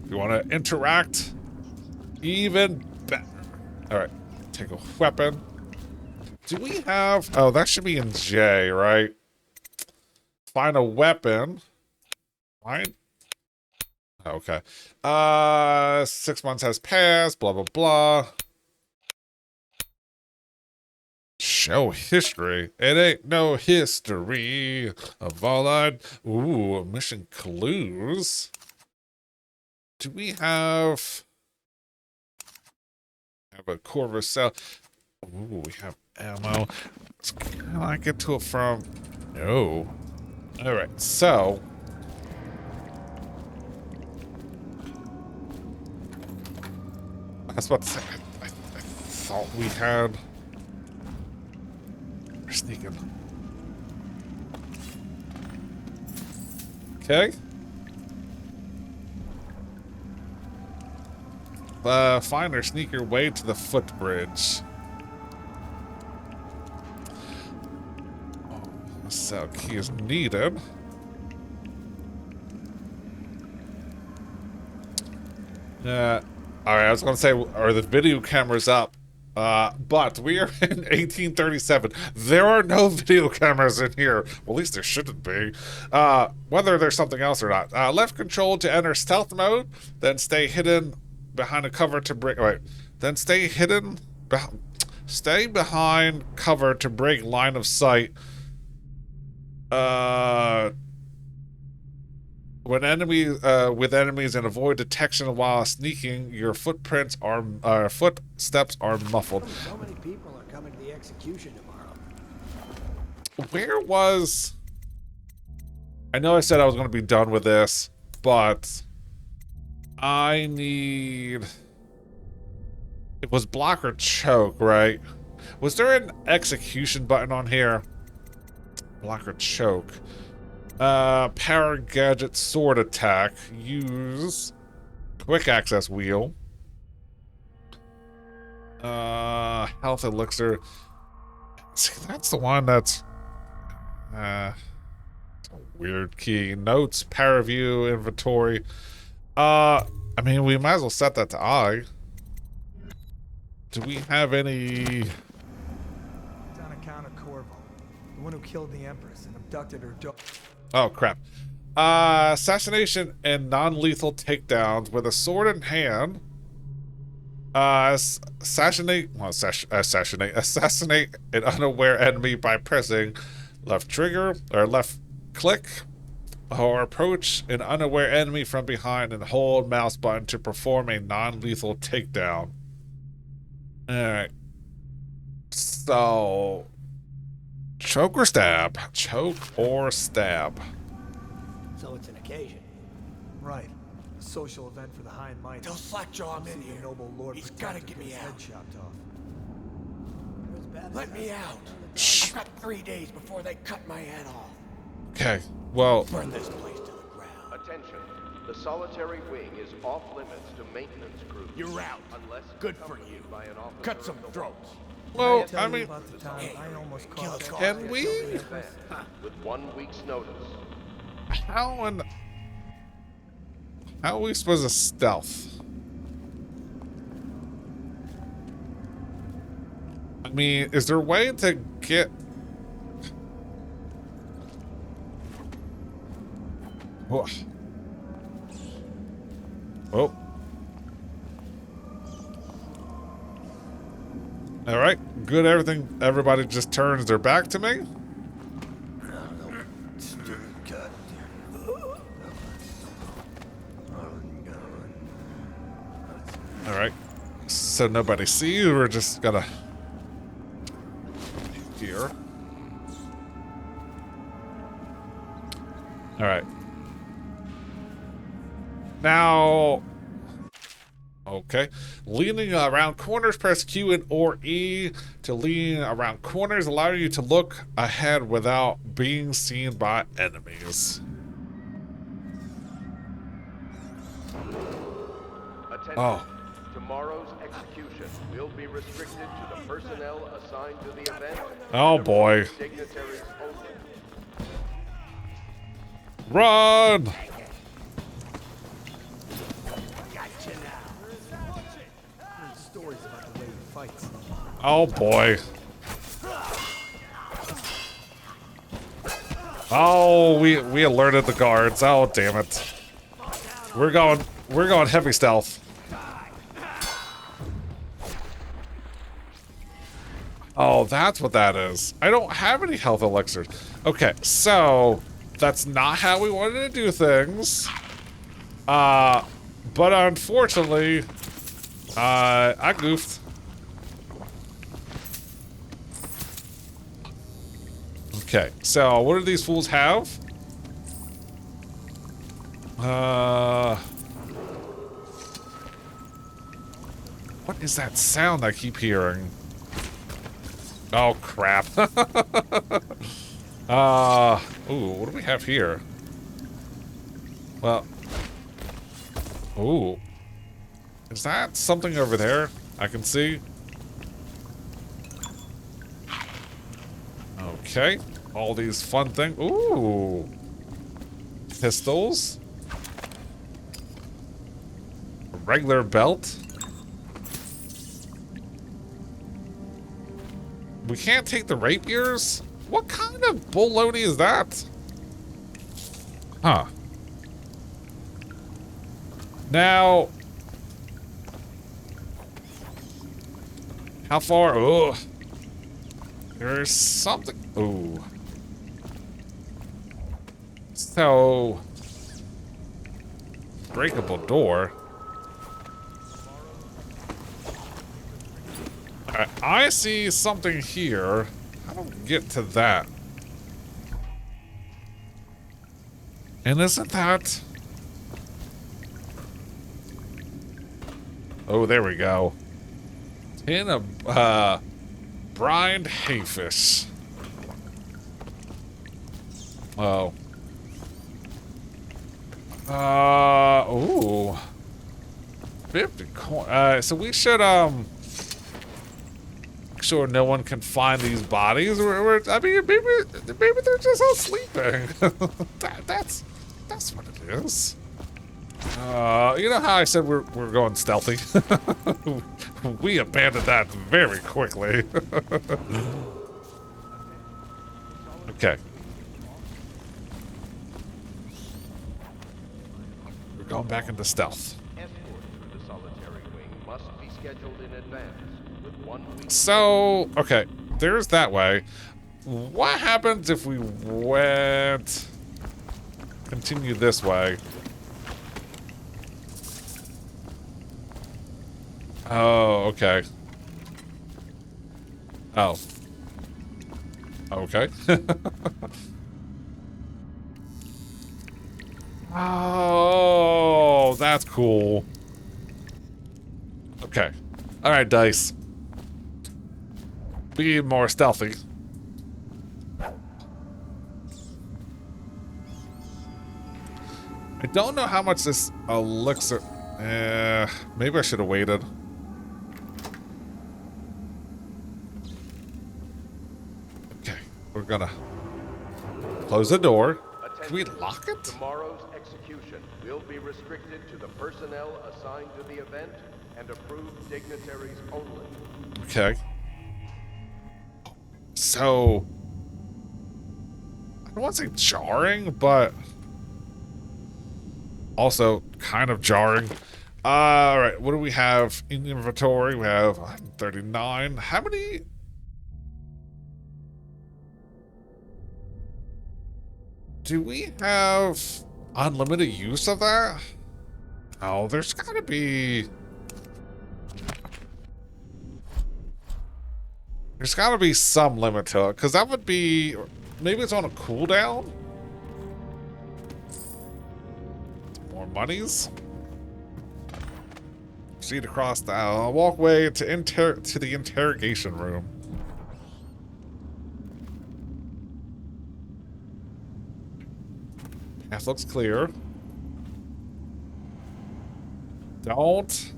If you want to interact, even better. All right, take a weapon. Do we have, oh, that should be in J, right? Find a weapon. Fine. Okay. 6 months has passed, blah, blah, blah. Show history. It ain't no history of all I'd... Ooh, mission clues. Do we have a Corvus cell? Ooh, we have ammo. Can I get to it from... No. Alright, so... I was about to say, I thought we had... We're sneaking. Okay. Find or sneak your way to the footbridge. Oh, cell key is needed. Alright, I was gonna say, are the video cameras up? But we are in 1837. There are no video cameras in here. Well, at least there shouldn't be. Whether there's something else or not. Left control to enter stealth mode, then stay hidden behind a cover to break. Wait, then stay hidden. Stay behind cover to break line of sight. When with enemies and avoid detection while sneaking, your footsteps are muffled. So many people are coming to the execution tomorrow. Where was... I know I said I was going to be done with this, but I need... It was block or choke, right? Was there an execution button on here? Block or choke. Power gadget sword attack. Use quick access wheel. Health elixir. See, that's the one that's a weird key. Notes, power view, inventory. I mean, we might as well set that to I. Do we have any... It's on account of Corvo, the one who killed the Empress and abducted her daughter. Oh, crap. Assassination and non-lethal takedowns with a sword in hand. Assassinate an unaware enemy by pressing left trigger or left click, or approach an unaware enemy from behind and hold mouse button to perform a non-lethal takedown. Alright. So... choke or stab? Choke or stab? So it's an occasion. Right. A social event for the high and mighty. Tell Slackjaw I'm in here. Noble Lord He's gotta get me out. Head chopped off. Let me out. I've got 3 days before they cut my head off. Okay, well... Burn this place to the ground. Attention. The solitary wing is off limits to maintenance crews. You're out. Unless good for you. by an officer Cut some of the throats. Well, I mean... Can we? With 1 week's notice. How are we supposed to stealth? I mean, is there a way to get... Oh. Oh. Alright, good, everybody just turns their back to me. Alright, so nobody sees, we're just gonna... here. Alright. Now... okay. Leaning around corners, press Q and or E to lean around corners, allowing you to look ahead without being seen by enemies. Attention. Oh. Tomorrow's execution will be restricted to the personnel assigned to the event. Oh boy. Dignitaries only. Run! Stories about the way he fights. Oh boy. Oh, we alerted the guards. Oh, damn it. We're going heavy stealth. Oh, that's what that is. I don't have any health elixirs. Okay, so that's not how we wanted to do things. But unfortunately, I goofed. Okay, so what do these fools have? What is that sound I keep hearing? Oh, crap. Ooh, what do we have here? Well, ooh. Is that something over there I can see? Okay. All these fun things. Ooh. Pistols. A regular belt. We can't take the rapiers? What kind of baloney is that? Huh. Now, how far? Ugh. There's something. Ooh. So, breakable door. I see something here. I don't get to that. And isn't that? Oh, there we go. Tin of brined hayfish. Oh. Ooh. 50 coin. So we should make sure no one can find these bodies. I mean, maybe they're just all sleeping. That's what it is. You know how I said we're going stealthy? We abandoned that very quickly. Okay. We're going back into stealth. So, okay, there's that way. What happens if we went... continue this way? Oh, okay. Oh. Okay. Oh, that's cool. Okay. Alright, Dice. Be more stealthy. I don't know how much this elixir... maybe I should have waited. Okay, we're gonna close the door. Can we lock it? Tomorrow's execution will be restricted to the personnel assigned to the event and approved dignitaries only. Okay. So, I don't want to say jarring, but also kind of jarring. All right, what do we have in inventory? We have 139. How many? Do we have unlimited use of that? Oh, there's gotta be... There's gotta be some limit to it, because that would be... Maybe it's on a cooldown? More monies? Proceed across the walkway to the interrogation room. Path looks clear. Don't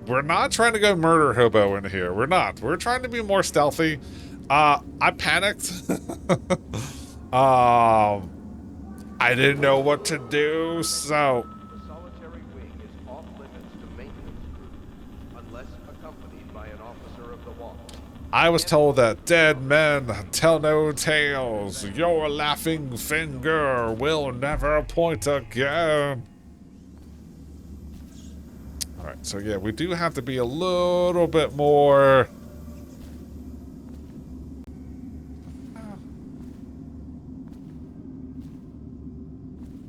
we're not trying to go murder hobo in here. We're not. We're trying to be more stealthy. I panicked. I didn't know what to do, so The solitary wing is off limits to maintenance crew, unless accompanied by an officer of the watch. I was told that dead men tell no tales. Your laughing finger will never point again. Alright, so yeah, we do have to be a little bit more...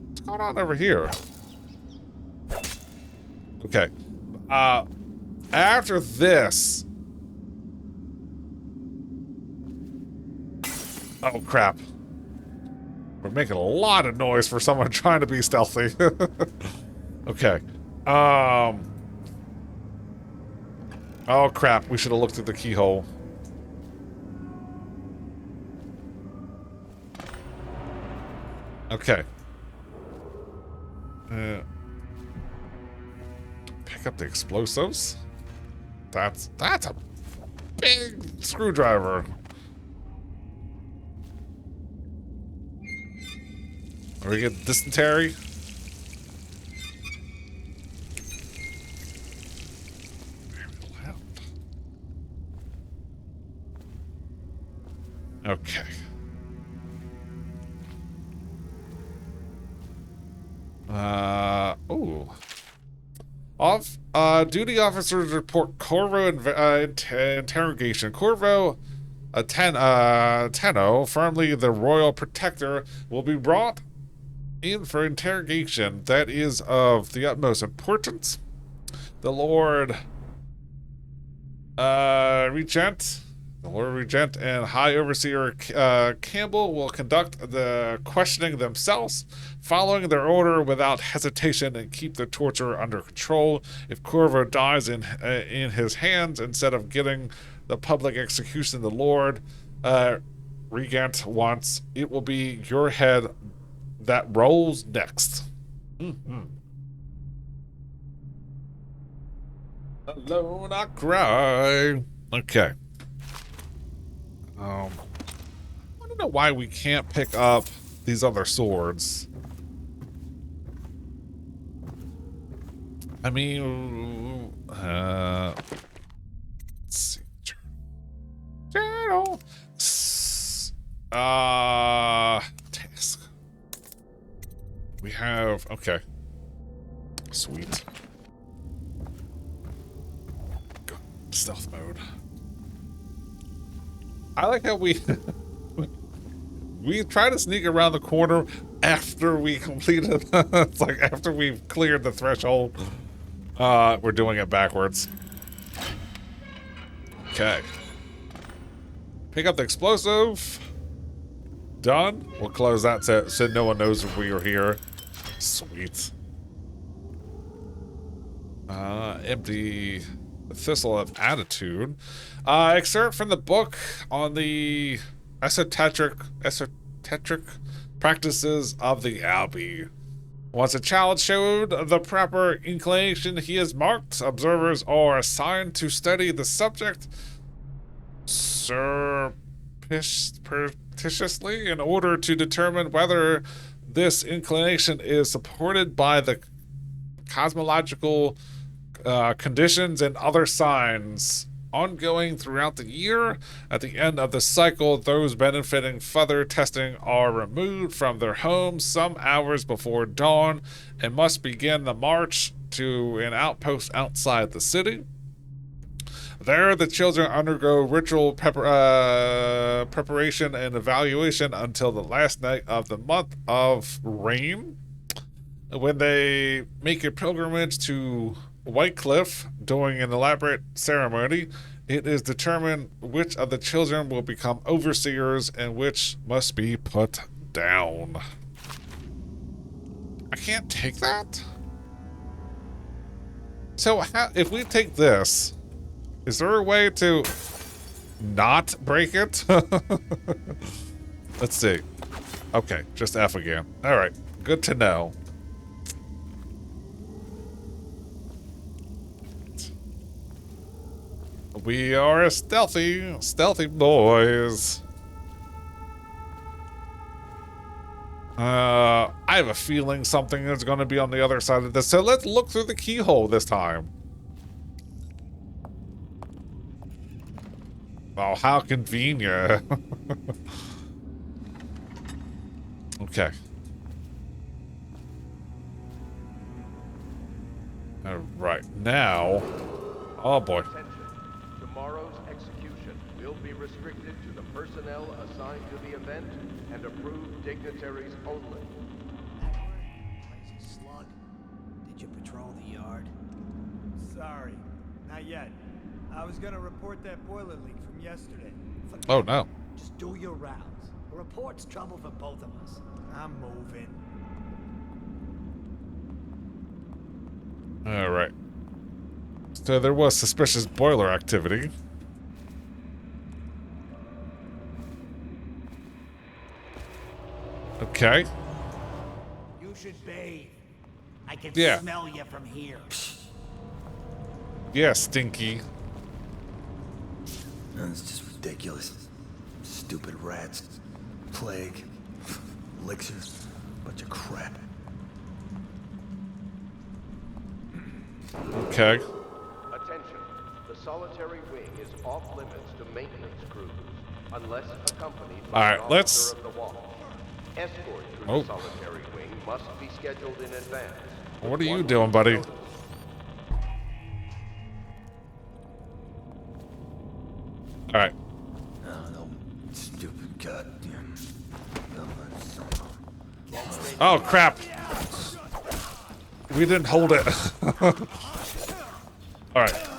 What's going on over here? Okay. After this... Oh, crap. We're making a lot of noise for someone trying to be stealthy. Okay. Oh, crap. We should have looked at the keyhole. Okay. Pick up the explosives? That's a big screwdriver. Are we get dysentery? Okay. Ooh. Duty officers report Corvo interrogation. Corvo Tenno, firmly the royal protector, will be brought in for interrogation that is of the utmost importance. The Lord Regent and High Overseer Campbell will conduct the questioning themselves, following their order without hesitation, and keep the torture under control. If Corvo dies in his hands instead of getting the public execution the Lord Regent wants, it will be your head that rolls next. Alone I cry. Okay. I don't know why we can't pick up these other swords. I mean, let's see. Journal. Task. We have, okay. Sweet. Go. Stealth mode. I like how we try to sneak around the corner after we completed. It's like after we've cleared the threshold. We're doing it backwards. Okay. Pick up the explosive. Done. We'll close that so no one knows if we are here. Sweet. Empty Thistle of Attitude. Excerpt from the book on the esoteric practices of the Abbey. Once a child showed the proper inclination, he is marked. Observers are assigned to study the subject surreptitiously in order to determine whether this inclination is supported by the cosmological conditions and other signs ongoing throughout the year. At the end of the cycle, those benefiting further testing are removed from their homes some hours before dawn and must begin the march to an outpost outside the city. There, the children undergo ritual preparation and evaluation until the last night of the month of rain, when they make a pilgrimage to Whitecliff during an elaborate ceremony. It is determined which of the children will become overseers and which must be put down. I can't take that? So if we take this, is there a way to not break it? Let's see. Okay, just F again. All right, good to know. We are stealthy boys. I have a feeling something is going to be on the other side of this, so let's look through the keyhole this time. Oh, how convenient. Okay. All right, now... Oh, boy. Attention. Tomorrow's execution will be restricted to the personnel assigned to the event and approved dignitaries only. Lazy slug. Did you patrol the yard? Sorry, not yet. I was gonna report that boiler leak from yesterday. Oh, no. Just do your rounds. A report's trouble for both of us. I'm moving. All right. So there was suspicious boiler activity. Okay. You should bathe. I can Yeah. smell you from here. Yeah, Stinky. It's just ridiculous. Stupid rats. Plague. Elixirs. Bunch of crap. Okay. Attention. The solitary wing is off limits to maintenance crews unless accompanied by All right, an let's- officer of the watch. Escort through Oh. the solitary wing must be scheduled in advance. What are you One doing, week's buddy? notice. All right. Oh, no. Stupid goddamn. Oh, crap. We didn't hold it. All right.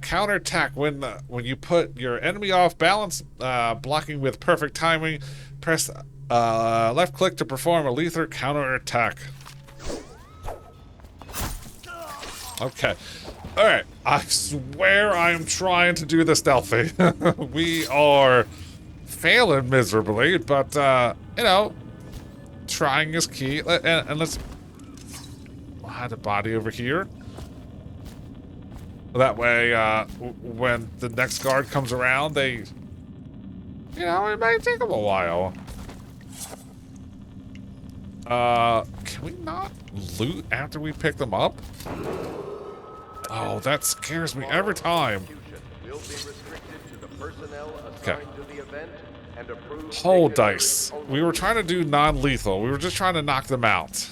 Counterattack when you put your enemy off balance, blocking with perfect timing. Press left click to perform a lethal counterattack. Okay. All right. I swear I am trying to do this stealthy. We are failing miserably, but you know, trying is key. And let's hide the body over here. That way, when the next guard comes around, they, you know, it may take them a while. Can we not loot after we pick them up? Oh, that scares me every time. Will be restricted to the personnel Okay. assigned to the event and approved Hold dignitaries dice. only. We were trying to do non-lethal. We were just trying to knock them out.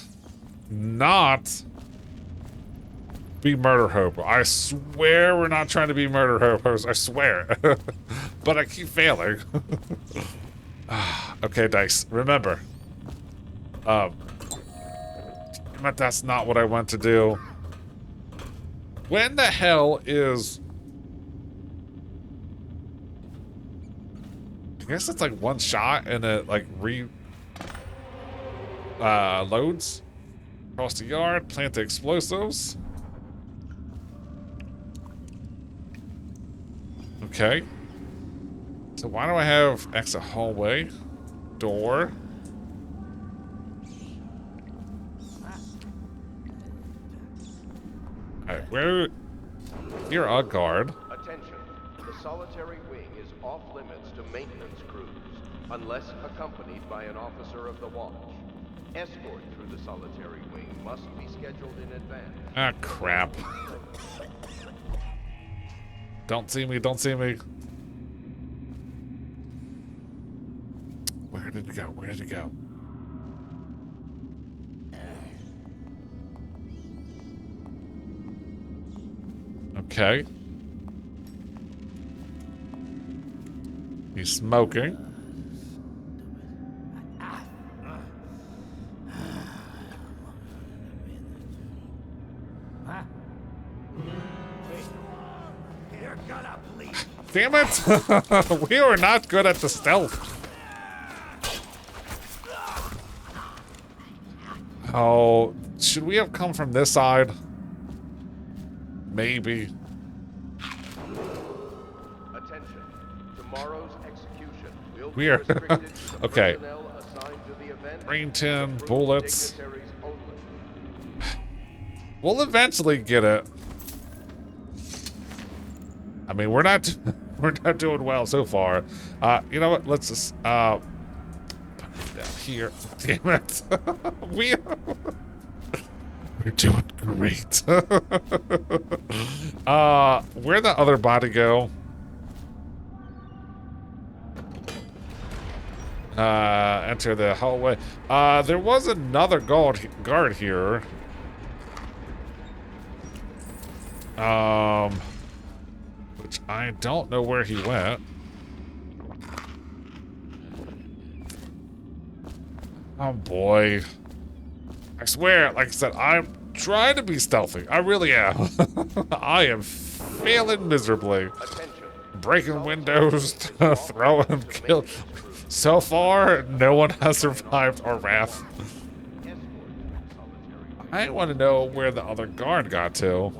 Not be murder hobo. I swear we're not trying to be murder hobos. I swear. But I keep failing. Okay, dice. Remember. But that's not what I want to do. When the hell is... I guess it's like one shot and it like loads. Across the yard, plant the explosives. Okay. So why do I have exit hallway? Door. Alright, where... You're a guard. Attention. The solitary wing is off limits to maintenance crews unless accompanied by an officer of the watch. Escort through the solitary wing must be scheduled in advance. Ah, crap. Don't see me, don't see me. Where did it go? Where did it go? Okay. He's smoking. You're gonna bleed. Damn it! We are not good at the stealth. Oh, should we have come from this side? Maybe. Attention. Tomorrow's execution will We be are restricted to the okay. personnel assigned to the event Green tin, and approved bullets. dignitaries only. We'll eventually get it. I mean, we're not doing well so far. You know what? Let's just put it down here. Damn it. We're doing great. Where'd the other body go? Enter the hallway. There was another guard here. Which I don't know where he went. Oh boy. I swear, like I said, I'm trying to be stealthy. I really am. I am failing miserably. Breaking windows, throwing, kill. So far, no one has survived our wrath. I want to know where the other guard got to.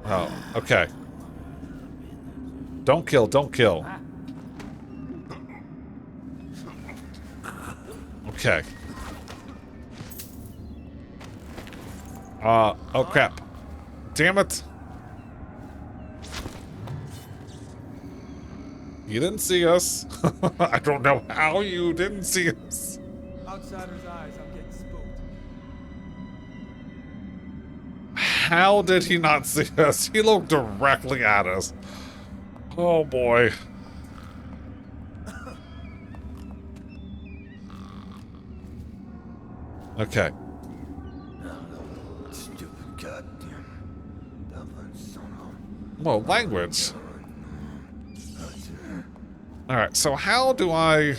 Oh, okay. Don't kill, don't kill. Okay. Oh crap. Damn it. You didn't see us. I don't know how you didn't see us. Outsider's eyes, I'm getting spooked. How did he not see us? He looked directly at us. Oh boy. Okay. Stupid goddamn. Well, language. Alright, so how do I...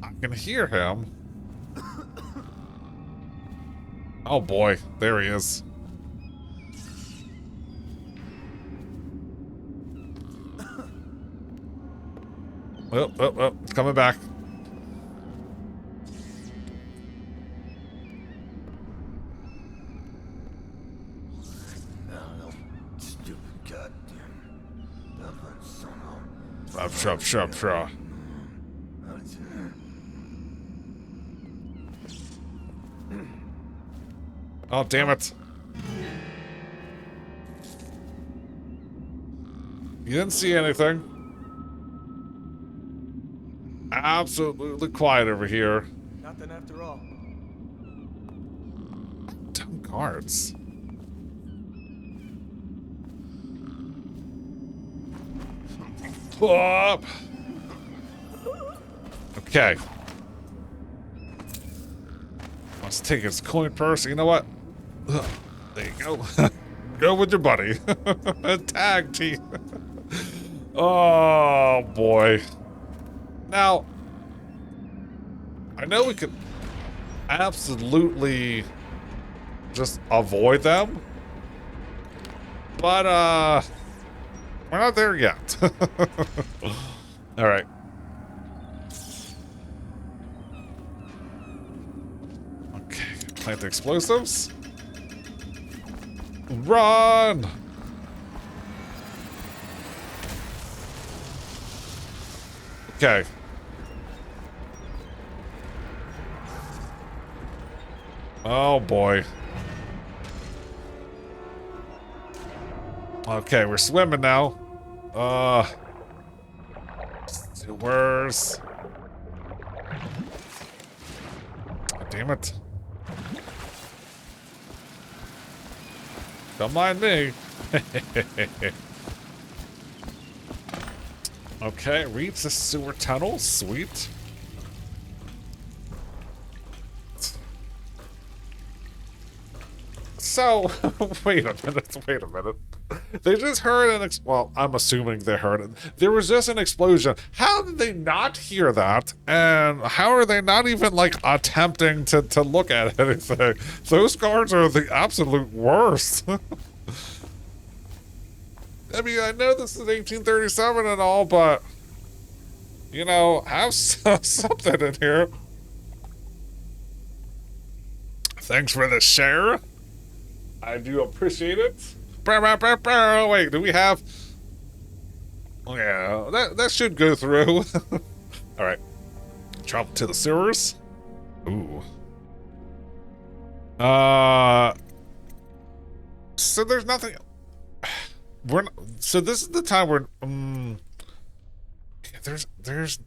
I can hear him. Oh boy, there he is. Oh, it's coming back. Stupid goddamn. Shrub. Oh, damn it. You didn't see anything. Absolutely quiet over here. Nothing after all. Dumb guards. Up. Okay. Let's take his coin purse. You know what? There you go. Go with your buddy. Tag team. Oh boy. Now, I know we could absolutely just avoid them, but we're not there yet. All right. Okay, plant the explosives. Run! Okay. Oh boy. Okay, we're swimming now. Sewers. Damn it. Don't mind me. Okay, reach the sewer tunnel. Sweet. So, wait a minute. They just heard an well, I'm assuming they heard it. There was just an explosion. How did they not hear that? And how are they not even, like, attempting to look at anything? Those guards are the absolute worst. I mean, I know this is 1837 and all, but, you know, have something in here. Thanks for the share. I do appreciate it. Wait, do we have... Yeah, that should go through. Alright. Travel to the sewers. Ooh. So there's nothing... So this is the time where... there's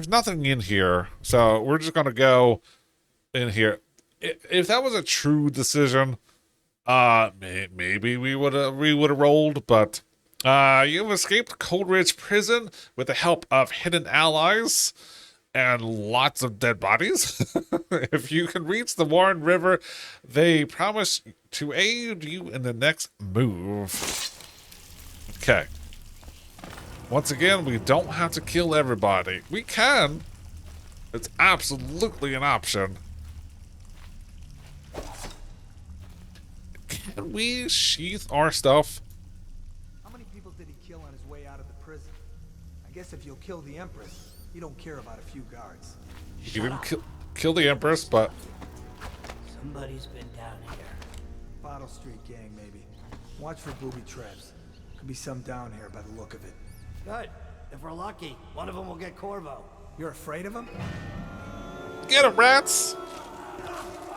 nothing in here. So we're just gonna go in here. If that was a true decision, maybe we would have rolled, but you've escaped Coldridge Prison with the help of hidden allies and lots of dead bodies. If you can reach the Warren River, they promise to aid you in the next move. Okay. Once again, we don't have to kill everybody. We can. It's absolutely an option. Can we sheath our stuff? How many people did he kill on his way out of the prison? I guess if you'll kill the Empress, you don't care about a few guards. He didn't kill the Empress, but... Somebody's been down here. Bottle Street gang, maybe. Watch for booby traps. Could be some down here by the look of it. Good. If we're lucky, one of them will get Corvo. You're afraid of him? Get him, rats!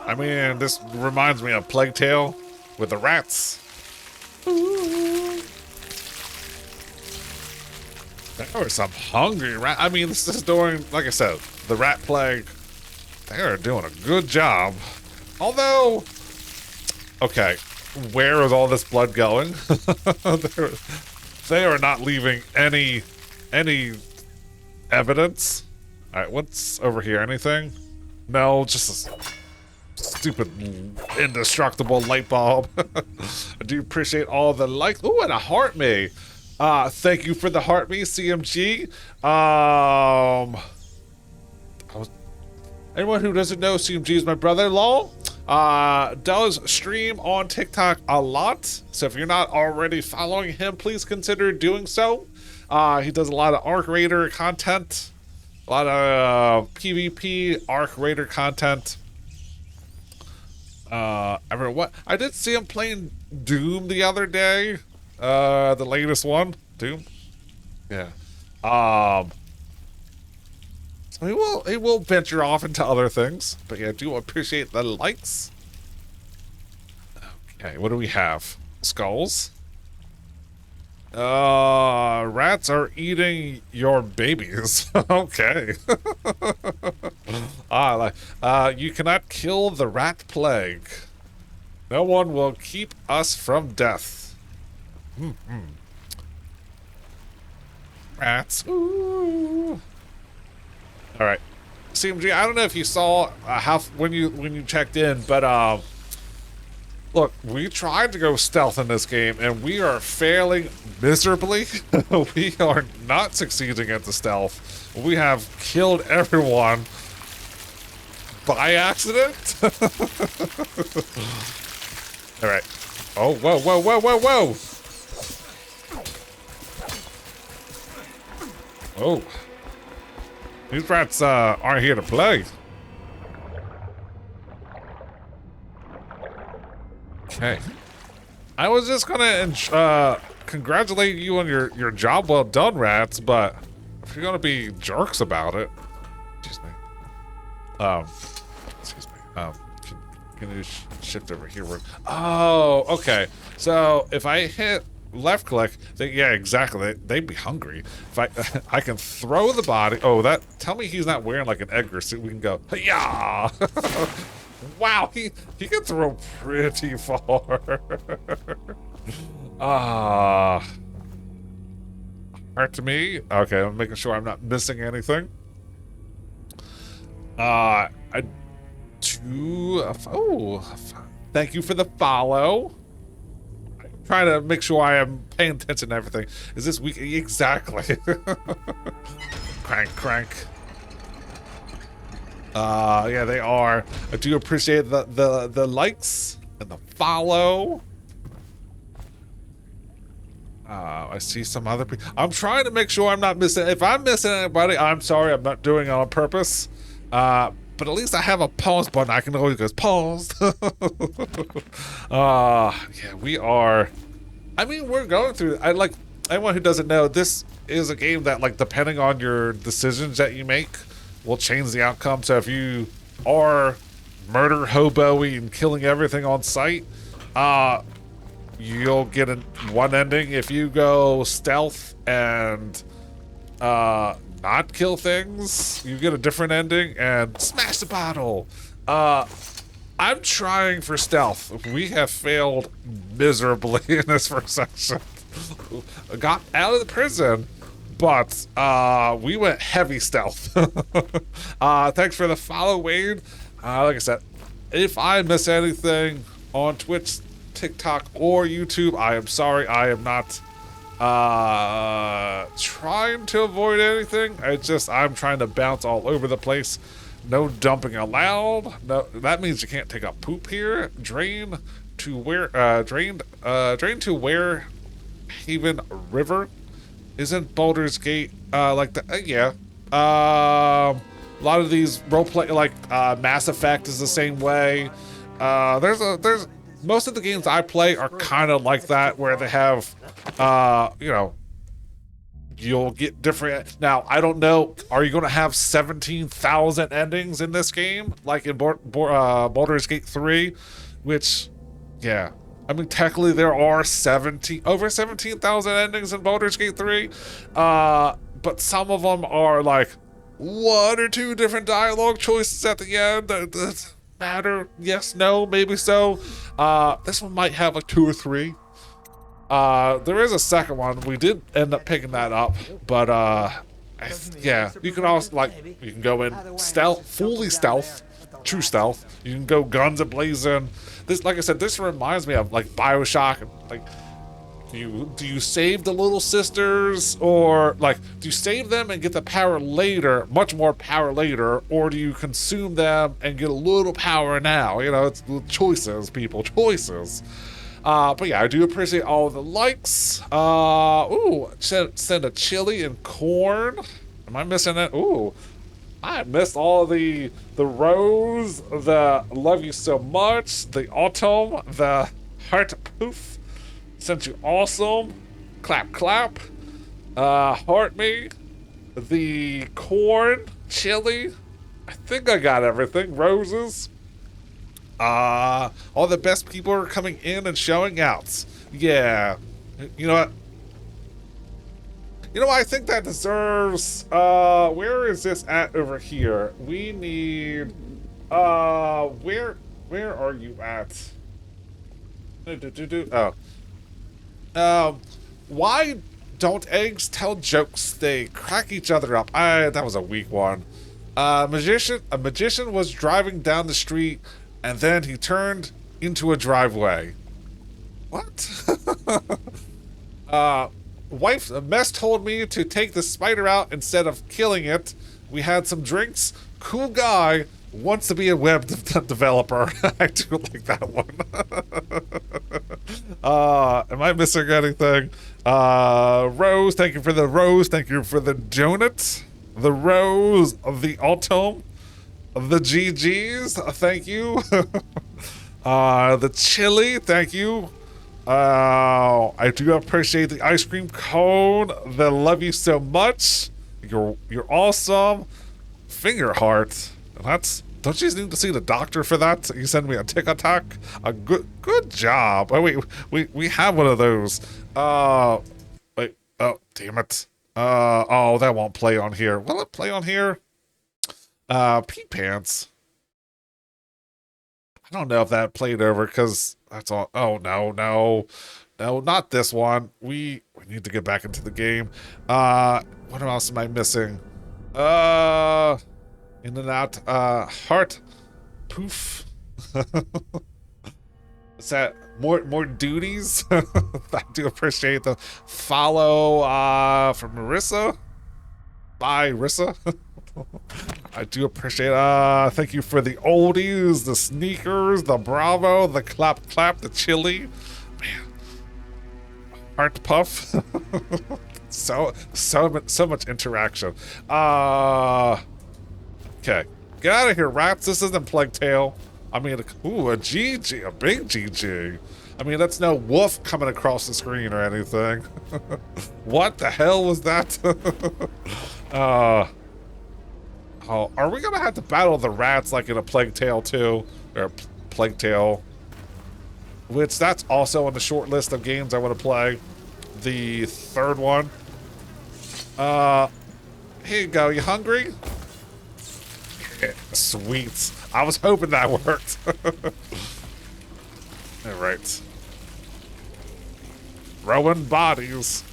I mean, this reminds me of Plague Tale with the rats. There are some hungry rats. I mean, this is during, like I said, the rat plague. They are doing a good job. Although, okay, where is all this blood going? They are not leaving any evidence. All right, what's over here? Anything? No, just a stupid indestructible light bulb. I do appreciate all the likes. Ooh, and a heart me. Thank you for the heart me, CMG. Anyone who doesn't know, CMG is my brother-in-law. Does stream on TikTok a lot. So if you're not already following him, please consider doing so. He does a lot of Arc Raider content. A lot of PvP Arc Raider content. I did see him playing Doom the other day. The latest one, Doom. Yeah. So he will venture off into other things, but yeah, I do appreciate the likes. Okay, what do we have? Skulls. Rats are eating your babies. Okay. You cannot kill the rat plague. No one will keep us from death. Rats. Ooh. All right, CMG. I don't know if you saw when you checked in, but look, we tried to go stealth in this game, and we are failing miserably. We are not succeeding at the stealth. We have killed everyone by accident. All right. Oh, whoa, whoa, whoa, whoa, whoa. Oh. These rats aren't here to play. Okay. I was just gonna congratulate you on your job well done, rats, but if you're gonna be jerks about it, excuse me. Can you shift over here? Oh, okay. So if I hit left click, yeah, exactly. They'd be hungry. If I can throw the body. Oh, tell me he's not wearing like an Edgar suit. We can go, yeah. Wow, he can throw pretty far. Heart to me. Okay, I'm making sure I'm not missing anything. Thank you for the follow. Trying to make sure I am paying attention to everything. Is this week? Exactly. Crank. Yeah, they are. I do appreciate the likes and the follow. I see some other people. I'm trying to make sure I'm not missing. If I'm missing anybody, I'm sorry. I'm not doing it on purpose. But but at least I have a pause button. I can always go pause. Yeah, we are. I mean, we're going through. I like anyone who doesn't know. This is a game that, like, depending on your decisions that you make, will change the outcome. So if you are murder hoboing and killing everything on sight, you'll get one ending. If you go stealth and not kill things, you get a different ending. And smash the bottle. I'm trying for stealth. We have failed miserably in this first section. Got out of the prison, but we went heavy stealth. Thanks for the follow, Wade. Like I said, if I miss anything on Twitch, TikTok, or YouTube, I am sorry. I am not trying to avoid anything. I'm trying to bounce all over the place. No dumping allowed. No, that means you can't take a poop here. Drain to where Haven River. Isn't Baldur's Gate like that? Yeah. A lot of these roleplay, like Mass Effect, is the same way. There's most of the games I play are kind of like that, where they have, you'll get different. Now, I don't know. Are you going to have 17,000 endings in this game, like in Baldur's Gate 3? Which, yeah. I mean, technically there are over 17,000 endings in Baldur's Gate 3. But some of them are like 1 or 2 different dialogue choices at the end that matter. Yes, no, maybe so. This one might have like 2 or 3. There is a second one. We did end up picking that up, but yeah, you can also, like, you can go in stealth, fully stealth, true stealth. You can go guns a-blazing. This, like I said, this reminds me of like BioShock. Like, do you save the little sisters, or like do you save them and get the power later, much more power later, or do you consume them and get a little power now? You know, it's choices, people, choices. But yeah, I do appreciate all the likes. Ooh, send a chili and corn. Am I missing it? Ooh, I missed all the rose, the love you so much, the autumn, the heart poof. Sent you awesome. Clap, clap. Heart me. The corn, chili. I think I got everything. Roses. All the best people are coming in and showing out. Yeah. You know what? I think that deserves, where is this at over here? We need, where are you at? Oh. Why don't eggs tell jokes? They crack each other up. That was a weak one. A magician was driving down the street, and then he turned into a driveway. What? Mess told me to take the spider out instead of killing it. We had some drinks. Cool guy. Wants to be a web developer. I do like that one. Am I missing anything? Rose, thank you for the rose. Thank you for the donut. The rose of the autumn. The GGs, thank you. The chili, thank you. I do appreciate the ice cream cone. They love you so much. You're awesome. Finger heart. Don't you need to see the doctor for that? You send me a tick attack. A good job. Oh wait, we have one of those. Wait. Oh damn it. Oh, that won't play on here. Will it play on here? Pee pants. I don't know if that played over because that's all. Oh no, not this one. We need to get back into the game. What else am I missing? In and out. Heart. Poof. Is that more duties? I do appreciate the follow from Marissa. Bye, Rissa. I do appreciate thank you for the oldies, the sneakers, the bravo, the clap, the chili. Man. Heart puff. so much interaction. Okay. Get out of here, rats. This isn't Plague Tale. I mean, ooh, a GG, a big GG. I mean, that's no wolf coming across the screen or anything. What the hell was that? Oh, are we gonna have to battle the rats like in a Plague Tale 2? Or Plague Tale? Which, that's also on the short list of games I want to play. The third one. Here you go. You hungry? Yeah, sweet. I was hoping that worked. All right. Throwing bodies.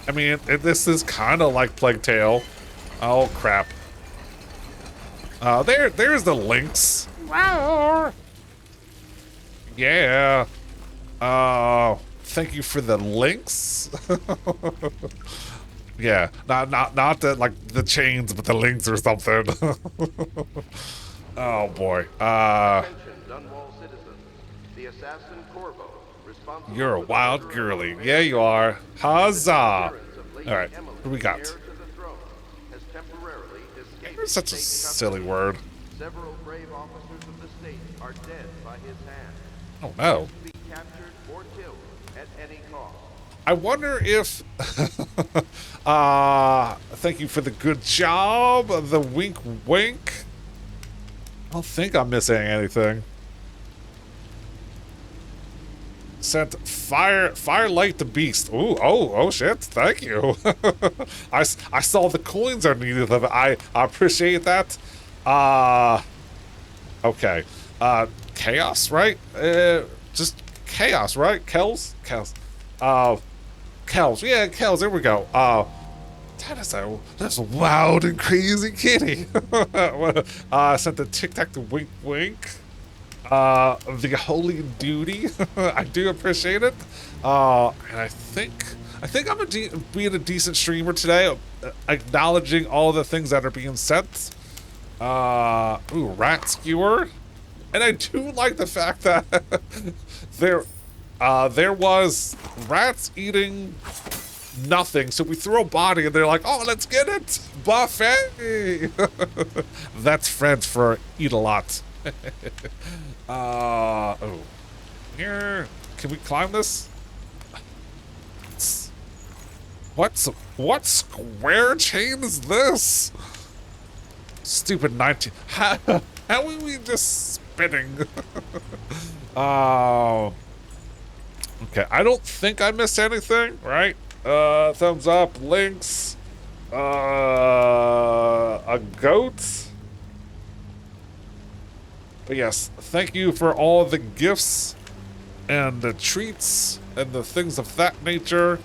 I mean, this is kind of like Plague Tale. Oh, crap. There's the lynx. Wow. Yeah. Thank you for the links. Yeah, not the like the chains, but the links or something. Oh boy. Attention, Dunwall citizens. The assassin Corvo, responsible You're a for the wild murder girly. of Yeah, you are. Huzzah! All parents of Lady right, Emily, what do we got? heir to the throne, has temporarily escaped There's such a state silly custody. word. Several brave officers of the state are dead by his hand. Oh no. To be captured or killed at any cost. I wonder if thank you for the good job, the wink wink. I don't think I'm missing anything. Sent firelight the beast. Ooh, oh shit, thank you. I saw the coins underneath of it. I appreciate that. Okay. Chaos, right? Just chaos, right? Kells? Kells, yeah, Kells, there we go. That's a wild and crazy kitty. Sent the Tic Tac to wink wink. The holy duty. I do appreciate it. And I think I'm being a decent streamer today, acknowledging all the things that are being sent. Ooh, rat skewer. And I do like the fact that there was rats eating nothing, so we throw a body and they're like, oh, let's get it, buffet. That's French for eat a lot. Oh, here, can we climb this? What square chain is this? Stupid 19. How are we just spinning? Okay, I don't think I missed anything, right? Thumbs up, links, a goat. But yes, thank you for all the gifts and the treats and the things of that nature.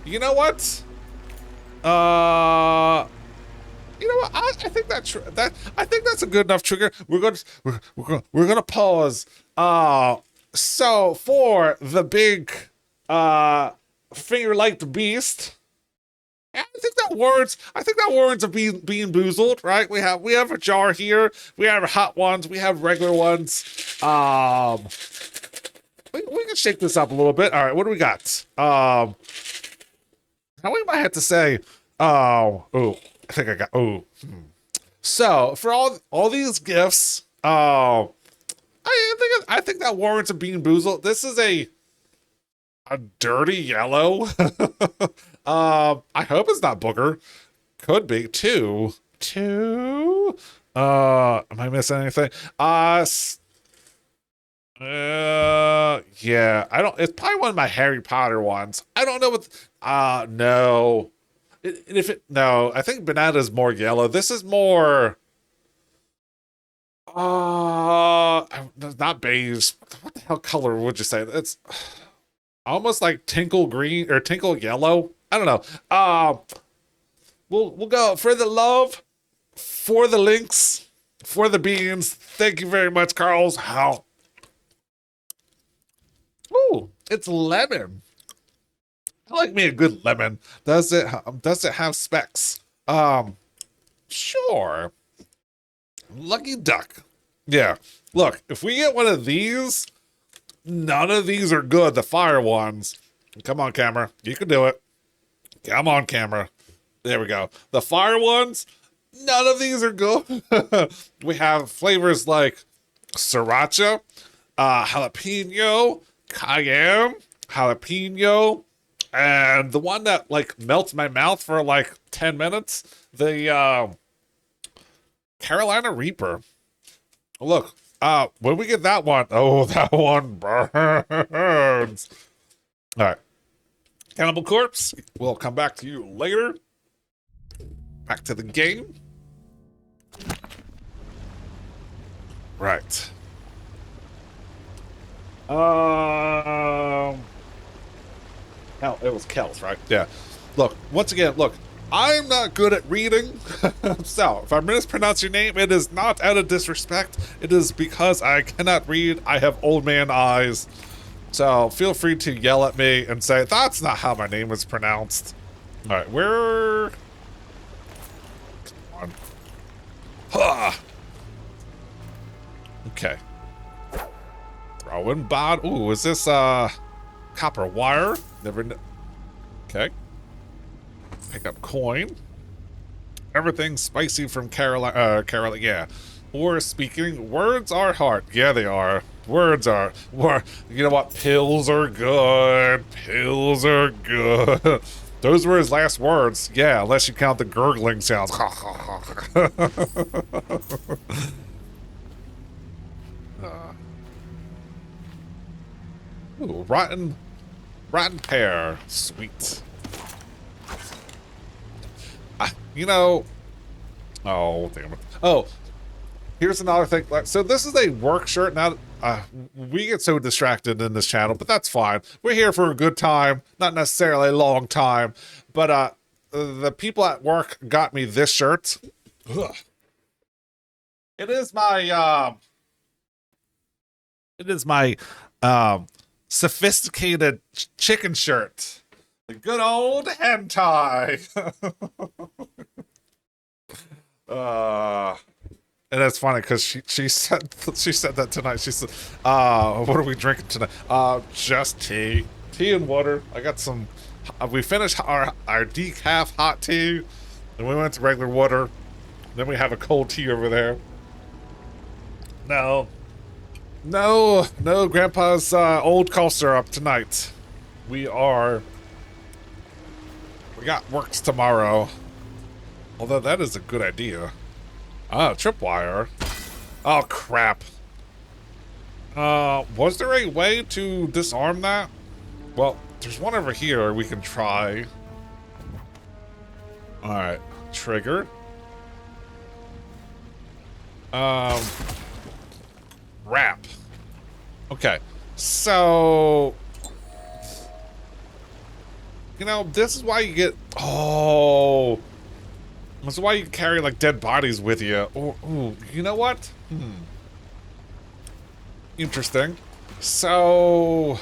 You know what? You know what? I think I think that's a good enough trigger. We're gonna pause. So for the big finger like the beast, I think that warrants a bean boozled, right? We have a jar here. We have hot ones. We have regular ones. We can shake this up a little bit. All right, what do we got? Now we might have to say, I think I got. So for all these gifts, I think that warrants a bean boozle. This is a dirty yellow. I hope it's not booger. Could be two. Am I missing anything? Yeah, I don't. It's probably one of my Harry Potter ones. I don't know what. No. No, I think banana's more yellow. This is more. Not beige. What the hell color would you say? It's almost like tinkle green or tinkle yellow. I don't know. We'll go for the love, for the links, for the beans. Thank you very much, Carls. How? Ooh, it's lemon. I like me a good lemon. Does it have specs? Sure. Lucky duck. Yeah. Look, if we get one of these, none of these are good. The fire ones. Come on, camera. You can do it. Come on, camera. There we go. The fire ones, none of these are good. We have flavors like sriracha, jalapeno, cayenne, jalapeno, and the one that like melts my mouth for like 10 minutes, the Carolina Reaper. Look, when we get that one, oh, that one burns. All right. Cannibal Corpse, we'll come back to you later. Back to the game. Right. Hell, it was Kels, right? Yeah. Look, once again, look, I'm not good at reading. So, if I mispronounce your name, it is not out of disrespect. It is because I cannot read. I have old man eyes. So, feel free to yell at me and say, that's not how my name is pronounced. All right, where... Come on. Ha! Okay. Throwing bod. Ooh, is this copper wire? Never kn. Okay. Pick up coin. Everything spicy from Carolina. Yeah. Or speaking, words are hard. Yeah, they are. Words are. You know what? Pills are good. Pills are good. Those were his last words. Yeah, unless you count the gurgling sounds. Ooh, rotten pear. Sweet. You know, oh, damn it. Oh, here's another thing. So this is a work shirt. Now, we get so distracted in this channel, but that's fine. We're here for a good time, not necessarily a long time. But the people at work got me this shirt. Ugh. It is my sophisticated chicken shirt. The good old hentai. And that's funny because she said that tonight. She said, what are we drinking tonight? Just tea and water. I got some. We finished our decaf hot tea, and we went to regular water. Then we have a cold tea over there. No, Grandpa's old cough syrup tonight. We got works tomorrow. Although that is a good idea. Ah, tripwire. Oh, crap. Was there a way to disarm that? Well, there's one over here we can try. Alright, trigger. Wrap. Okay, so... You know, this is why you get... Oh... This is why you carry, like, dead bodies with you. Or, ooh, you know what? Interesting. So...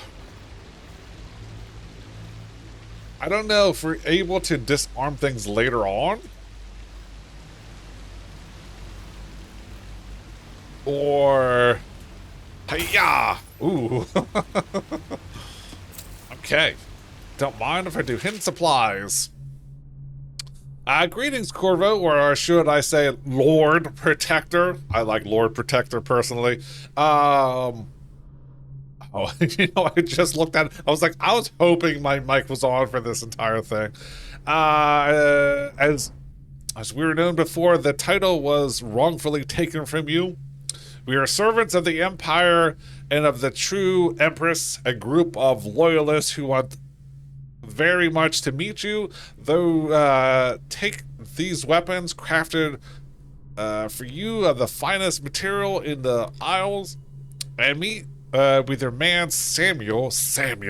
I don't know if we're able to disarm things later on. Or... Hiya! Ooh. Okay. Don't mind if I do hidden supplies. Greetings, Corvo, or should I say Lord Protector? I like Lord Protector personally. Oh, you know, I just looked at it. I was like, I was hoping my mic was on for this entire thing. As we were known before, the title was wrongfully taken from you. We are servants of the Empire and of the true Empress, a group of loyalists who want very much to meet you, though take these weapons crafted for you of the finest material in the Isles and meet with your man Samuel said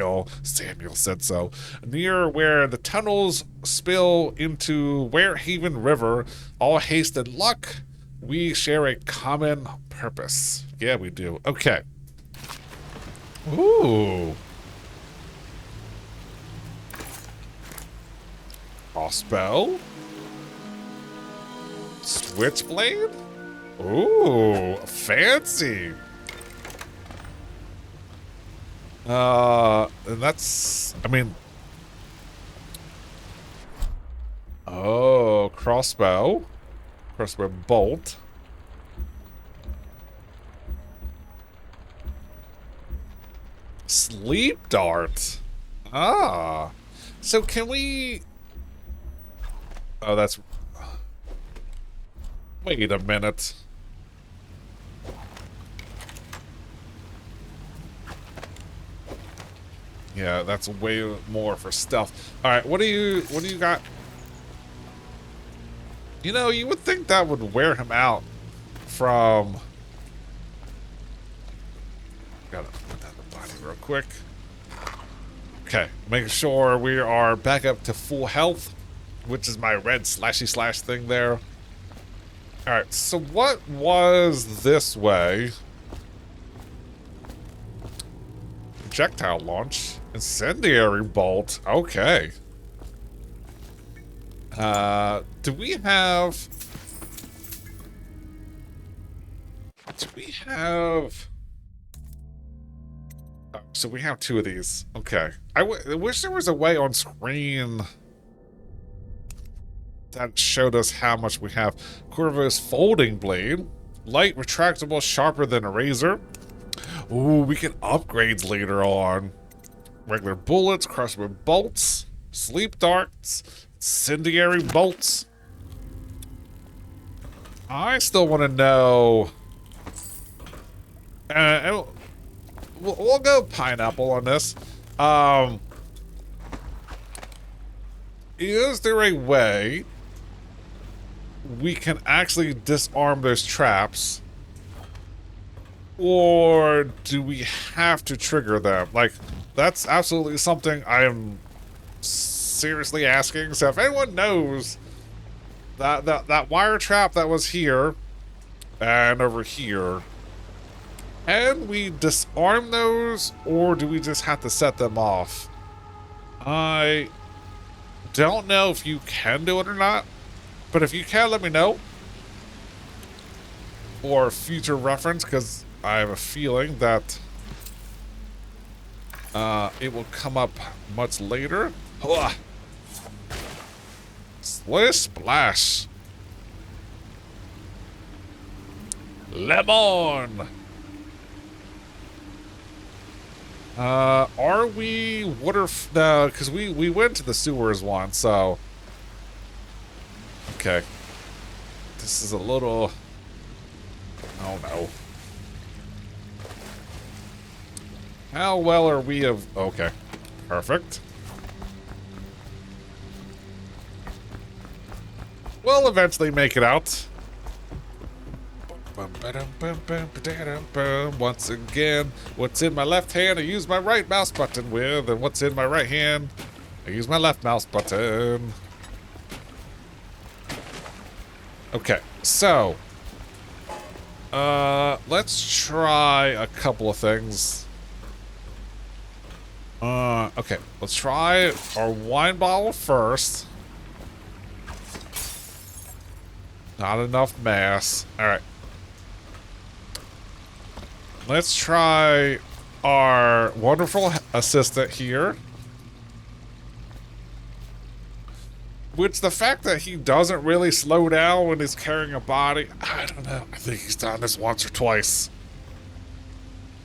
so, near where the tunnels spill into Warehaven River. All haste and luck, we share a common purpose. Yeah, we do. Okay. Ooh. Crossbow. Switchblade. Ooh, fancy. And that's, I mean, Oh, crossbow. Crossbow bolt. Sleep dart. Ah. So can we... Oh, that's... Wait a minute. Yeah, that's way more for stealth. Alright, what do you got? You know, you would think that would wear him out from... Gotta put that in the body real quick. Okay, make sure we are back up to full health, which is my red slashy slash thing there. Alright, so what was this way? Projectile launch. Incendiary bolt. Okay. Do we have... Oh, so we have two of these. Okay. I wish there was a way on screen that showed us how much we have. Corvo's folding blade. Light, retractable, sharper than a razor. Ooh, we can upgrades later on. Regular bullets, crossbow bolts, sleep darts, incendiary bolts. I still want to know... we'll go pineapple on this. Is there a way we can actually disarm those traps? Or do we have to trigger them? Like, that's absolutely something I am seriously asking. So if anyone knows that wire trap that was here and over here, can we disarm those, or do we just have to set them off? I don't know if you can do it or not, but if you can, let me know. For future reference, because I have a feeling that it will come up much later. Splish splash. Lemon. Are we water? No, because we went to the sewers once, so. Okay. This is a little. Oh no. How well are we of... Okay. Perfect. We'll eventually make it out. Once again, what's in my left hand, I use my right mouse button with, and what's in my right hand, I use my left mouse button. Okay, so... let's try a couple of things. Okay, let's try our wine bottle first. Not enough mass. Alright. Let's try our wonderful assistant here. Which, the fact that he doesn't really slow down when he's carrying a body, I don't know. I think he's done this once or twice.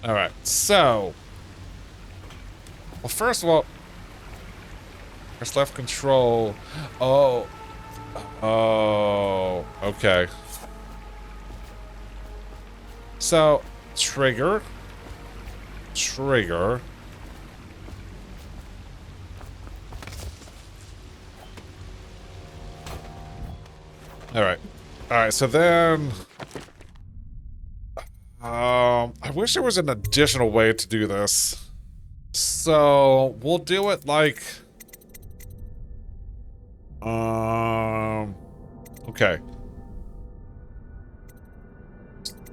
Alright, so... Well, first of all... Press left control. Oh. Oh. Okay. So, trigger. Trigger. Alright. Alright, so then... I wish there was an additional way to do this. So, we'll do it like... Okay.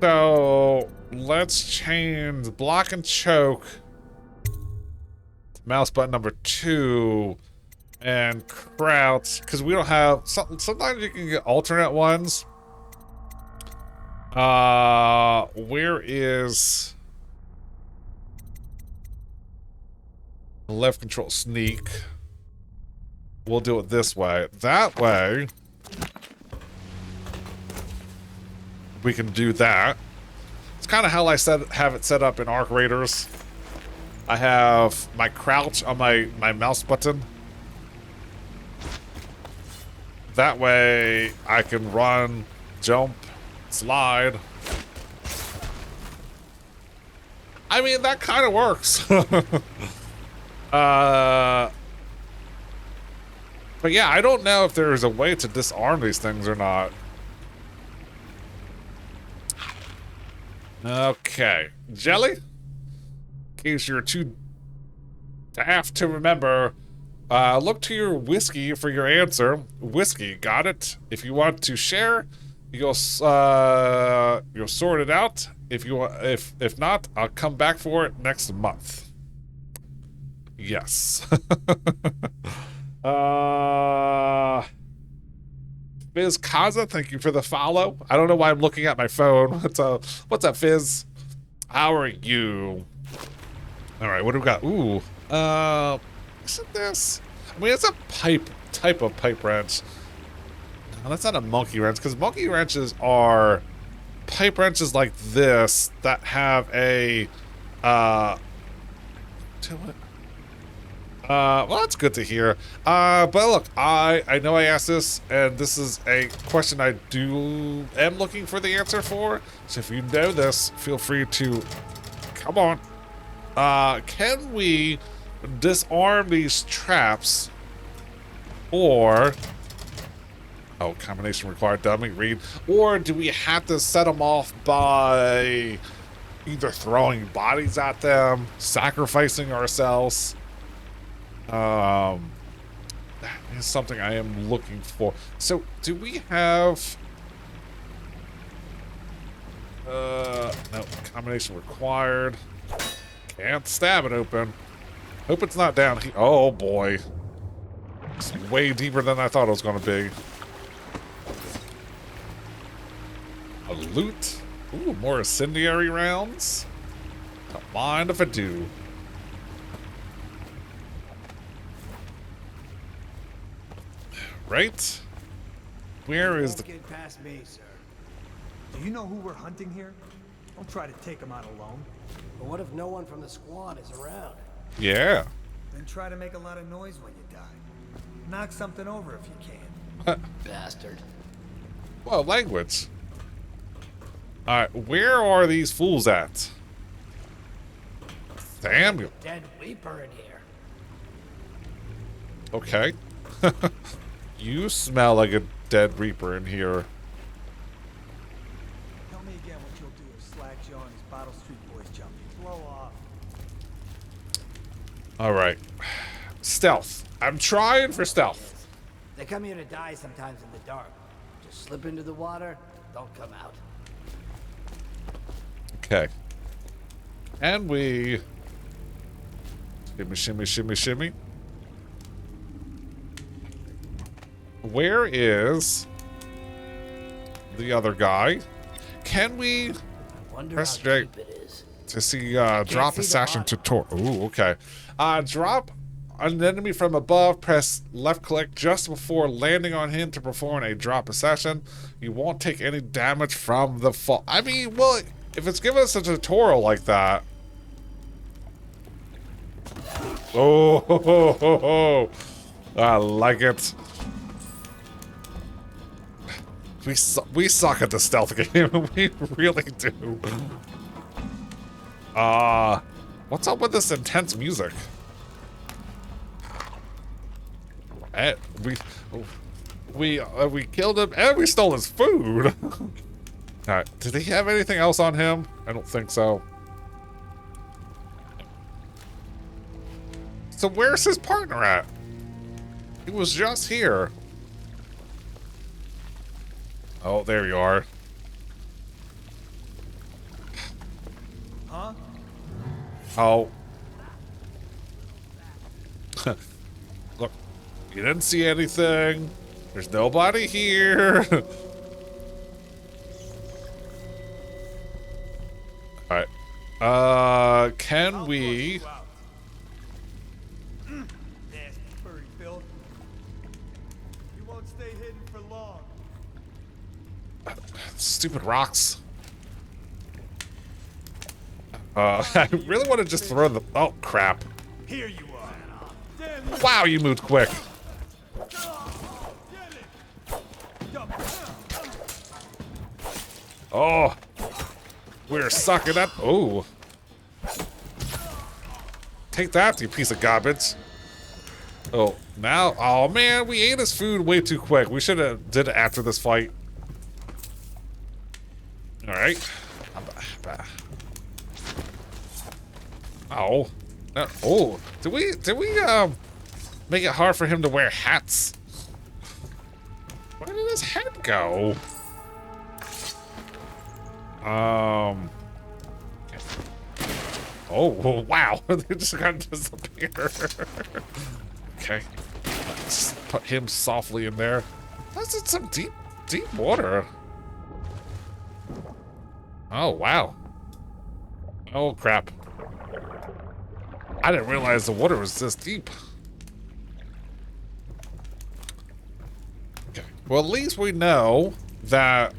So, let's change block and choke. Mouse button number 2. And crouch, because we don't have... Sometimes you can get alternate ones. Where is... Left control sneak. we'll do it this way. That way, we can do that. It's kind of how I have it set up in Arc Raiders. I have my crouch on my mouse button. That way, I can run, jump, slide. I mean, that kind of works. But yeah, I don't know if there's a way to disarm these things or not. Okay. Jelly? In case you're too daft to remember, look to your whiskey for your answer. Whiskey, got it? If you want to share, you'll sort it out. If not, I'll come back for it next month. Yes. Fizz Kaza, thank you for the follow. I don't know why I'm looking at my phone. What's up, Fizz? How are you? All right, what do we got? Ooh, isn't this? I mean, it's a type of pipe wrench. No, that's not a monkey wrench, because monkey wrenches are pipe wrenches like this that have a well, that's good to hear. But look, I know I asked this, and this is a question I am looking for the answer for. So if you know this, feel free to come on. Can we disarm these traps, or combination required, dummy, read, or do we have to set them off by either throwing bodies at them, sacrificing ourselves? That is something I am looking for. So, do we have... no, combination required. Can't stab it open. Hope it's not down here. Oh, boy. It's way deeper than I thought it was going to be. A loot. Ooh, more incendiary rounds. Don't mind if I do. Right? Where is the... Get past me, sir. Do you know who we're hunting here? Don't try to take him out alone. But what if no one from the squad is around? Yeah. Then try to make a lot of noise when you die. Knock something over if you can. Bastard. Well, language. Alright, where are these fools at? Samuel. Dead Reaper in here. Okay. You smell like a dead Reaper in here. Tell me again what you'll do if Slack Joe and his Bottle Street boys jump you. Blow off. Alright. Stealth. I'm trying for stealth. They come here to die sometimes in the dark. Just slip into the water, don't come out. Okay. And we... Shimmy, shimmy, shimmy, shimmy. Where is the other guy? Can we press J to see drop assassin tutorial? Ooh, okay. Drop an enemy from above. Press left click just before landing on him to perform a drop assassin. You won't take any damage from the fall. I mean, well, if it's giving us a tutorial like that. Oh, ho, ho, ho, ho. I like it. We suck at the stealth game. We really do. What's up with this intense music? We killed him and we stole his food. Alright, did he have anything else on him? I don't think so. So where's his partner at? He was just here. Oh, there you are. Huh? Oh. Look, you didn't see anything. There's nobody here. Alright. Can we... stay hidden for long. Stupid rocks. I really want to just throw the... Oh, crap. Here you are. Wow, you moved quick. Oh. We're sucking up. Oh. Take that, you piece of garbage. Oh, now... Oh, man, we ate his food way too quick. We should have did it after this fight. Alright. Oh. Oh. Did we make it hard for him to wear hats? Where did his head go? Okay. Oh, wow. They just got to disappear. Okay. Let's put him softly in there. That's in some deep water. Oh, wow. Oh, crap. I didn't realize the water was this deep. Okay. Well, at least we know that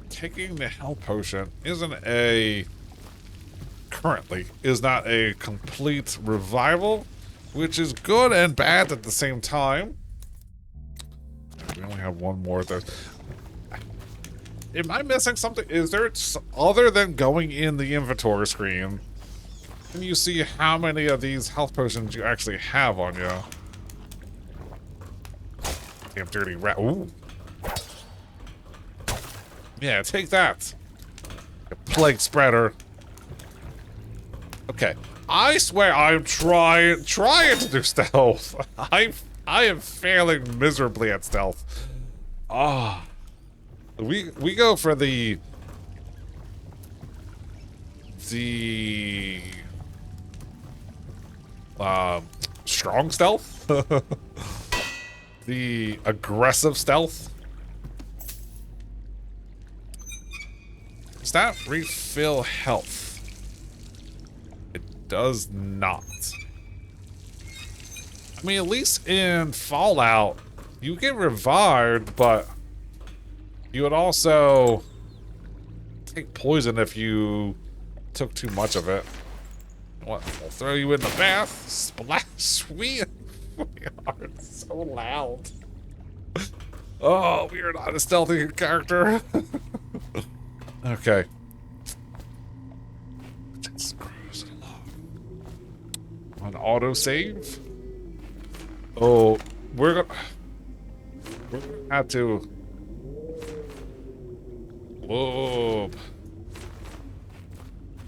taking the health potion currently is not a complete revival, which is good and bad at the same time. We only have one more of those. Am I missing something? Is there, other than going in the inventory screen, can you see how many of these health potions you actually have on you? Damn dirty rat. Ooh. Yeah, take that. You plague spreader. Okay. I swear I'm trying to do stealth. I am failing miserably at stealth. Ah. We go for the strong stealth. The aggressive stealth. Does that refill health? It does not. I mean, at least in Fallout, you get revived, but you would also take poison if you took too much of it. What? I'll throw you in the bath. Splash. We are so loud. Oh, we are not a stealthy character. Okay. Just cruise along. On autosave. Oh, we're gonna have to. Whoa.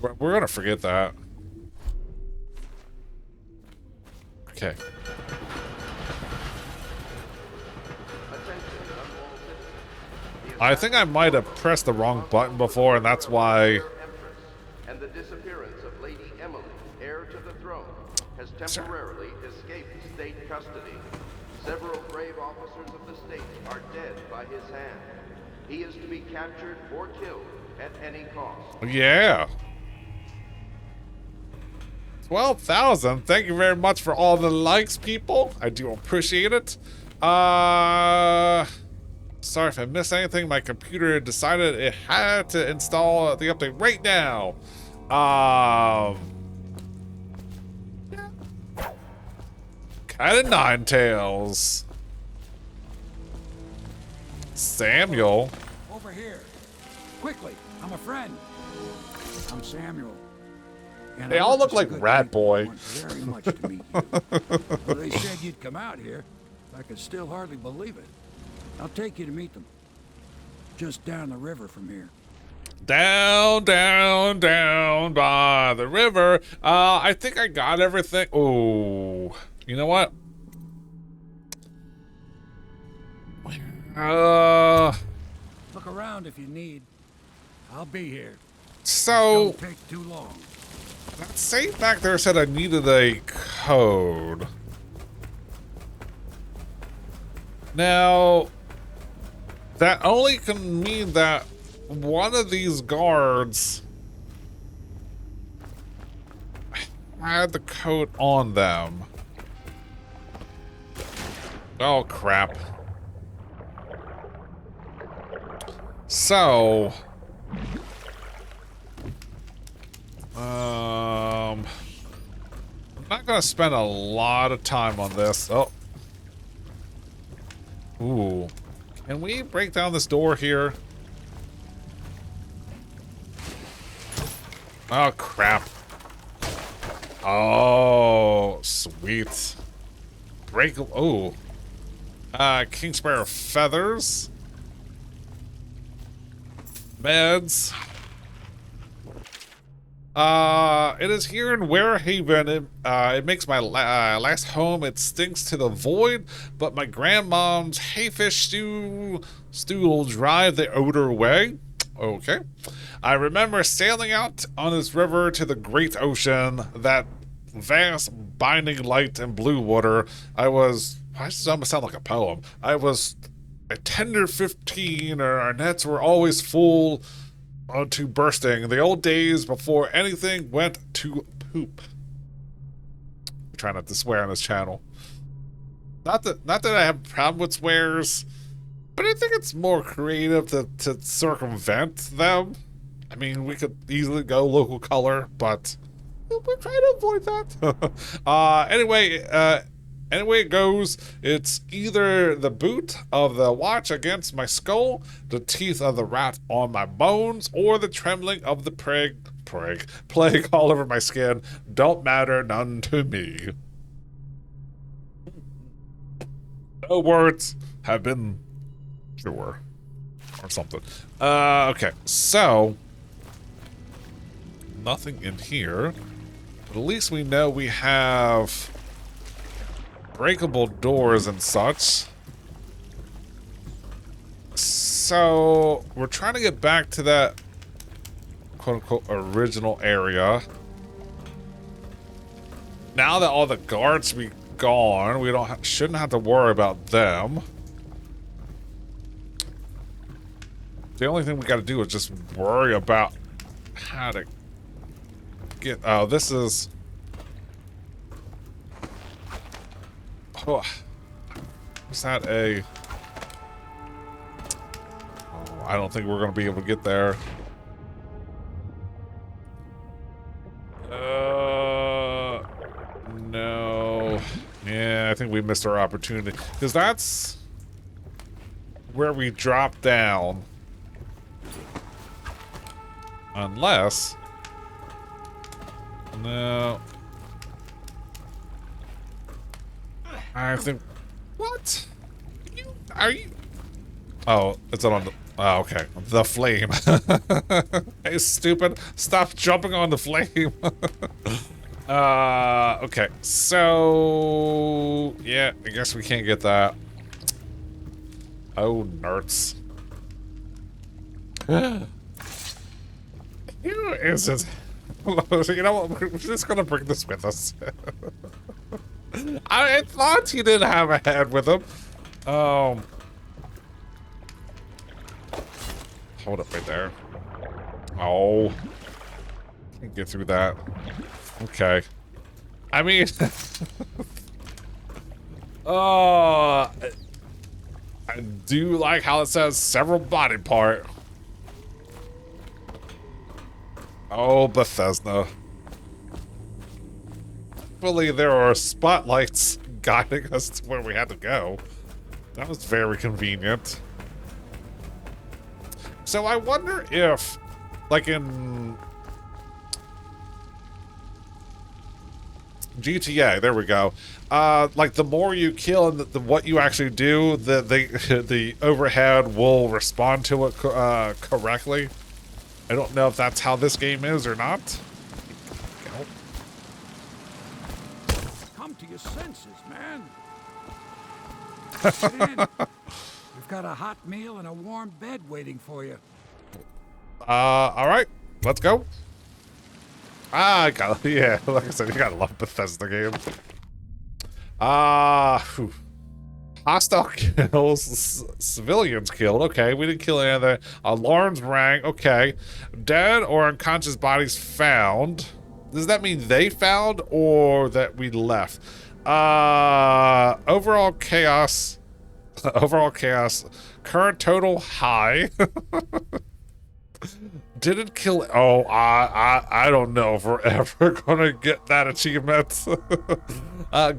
We're gonna forget that. Okay. I think I might have pressed the wrong button before, and that's why. And the disappearance of Lady Emily, heir to the throne, has temporarily escaped state custody. Several brave officers of the state are dead by his hand. He is to be captured or killed at any cost. Yeah. 12,000. Thank you very much for all the likes, people. I do appreciate it. Sorry if I missed anything. My computer decided it had to install the update right now. Kind of Ninetales. Samuel. Over here. Quickly. I'm a friend. I'm Samuel. And they all look like Rat Boy. Very much to meet you. Well, they said you'd come out here. I could still hardly believe it. I'll take you to meet them. Just down the river from here. Down, down, down by the river. I think I got everything. Oh, you know what? Look around if you need. I'll be here. So don't take too long. That safe back there said I needed a code. Now, that only can mean that one of these guards had the code on them. Oh, crap. So... I'm not gonna spend a lot of time on this. Oh. Ooh. Can we break down this door here? Oh, crap. Oh, sweet. Break. Oh. King Sparrow feathers. Meds. It is here in Warehaven. It makes my last home. It stinks to the void, but my grandmom's hayfish stew will drive the odor away. Okay. I remember sailing out on this river to the great ocean, that vast binding light and blue water. Why does this almost sound like a poem? I was a tender 15, our nets were always full to bursting. The old days before anything went to poop. I'm trying not to swear on this channel. Not that I have a problem with swears, but I think it's more creative to circumvent them. I mean, we could easily go local color, but we're trying to avoid that. Anyway it goes, it's either the boot of the watch against my skull, the teeth of the rat on my bones, or the trembling of the plague all over my skin. Don't matter none to me. No words have been sure. Or something. Okay, so nothing in here. But at least we know we have breakable doors and such. So we're trying to get back to that quote-unquote original area. Now that all the guards be gone, we shouldn't have to worry about them. The only thing we got to do is just worry about how to get... Oh, this is... Oh, is that a... Oh, I don't think we're going to be able to get there. No. Yeah, I think we missed our opportunity. Because that's where we drop down. Unless... No. I think... What? Are you... Oh, it's on the... Oh, okay. The flame. Hey, stupid. Stop jumping on the flame. Okay. So... Yeah, I guess we can't get that. Oh, nerds. Who is it? You know what? We're just gonna bring this with us. I thought he didn't have a head with him. Hold up right there. Oh. Can't get through that. Okay. I mean... I do like how it says several body part. Oh, Bethesda. Hopefully there are spotlights guiding us to where we had to go. That was very convenient. So I wonder if, like in GTA, there we go. Like the more you kill and what you actually do, the overhead will respond to it correctly. I don't know if that's how this game is or not. Come to your senses, man. Get in. We've got a hot meal and a warm bed waiting for you. All right, let's go. Yeah, like I said, you gotta love Bethesda games. Hostile kills, civilians killed. Okay, we didn't kill any of that. Alarms rang. Okay. Dead or unconscious bodies found. Does that mean they found or that we left? overall chaos. Overall chaos. Current total high. Didn't kill. Oh, I don't know if we're ever gonna get that achievement.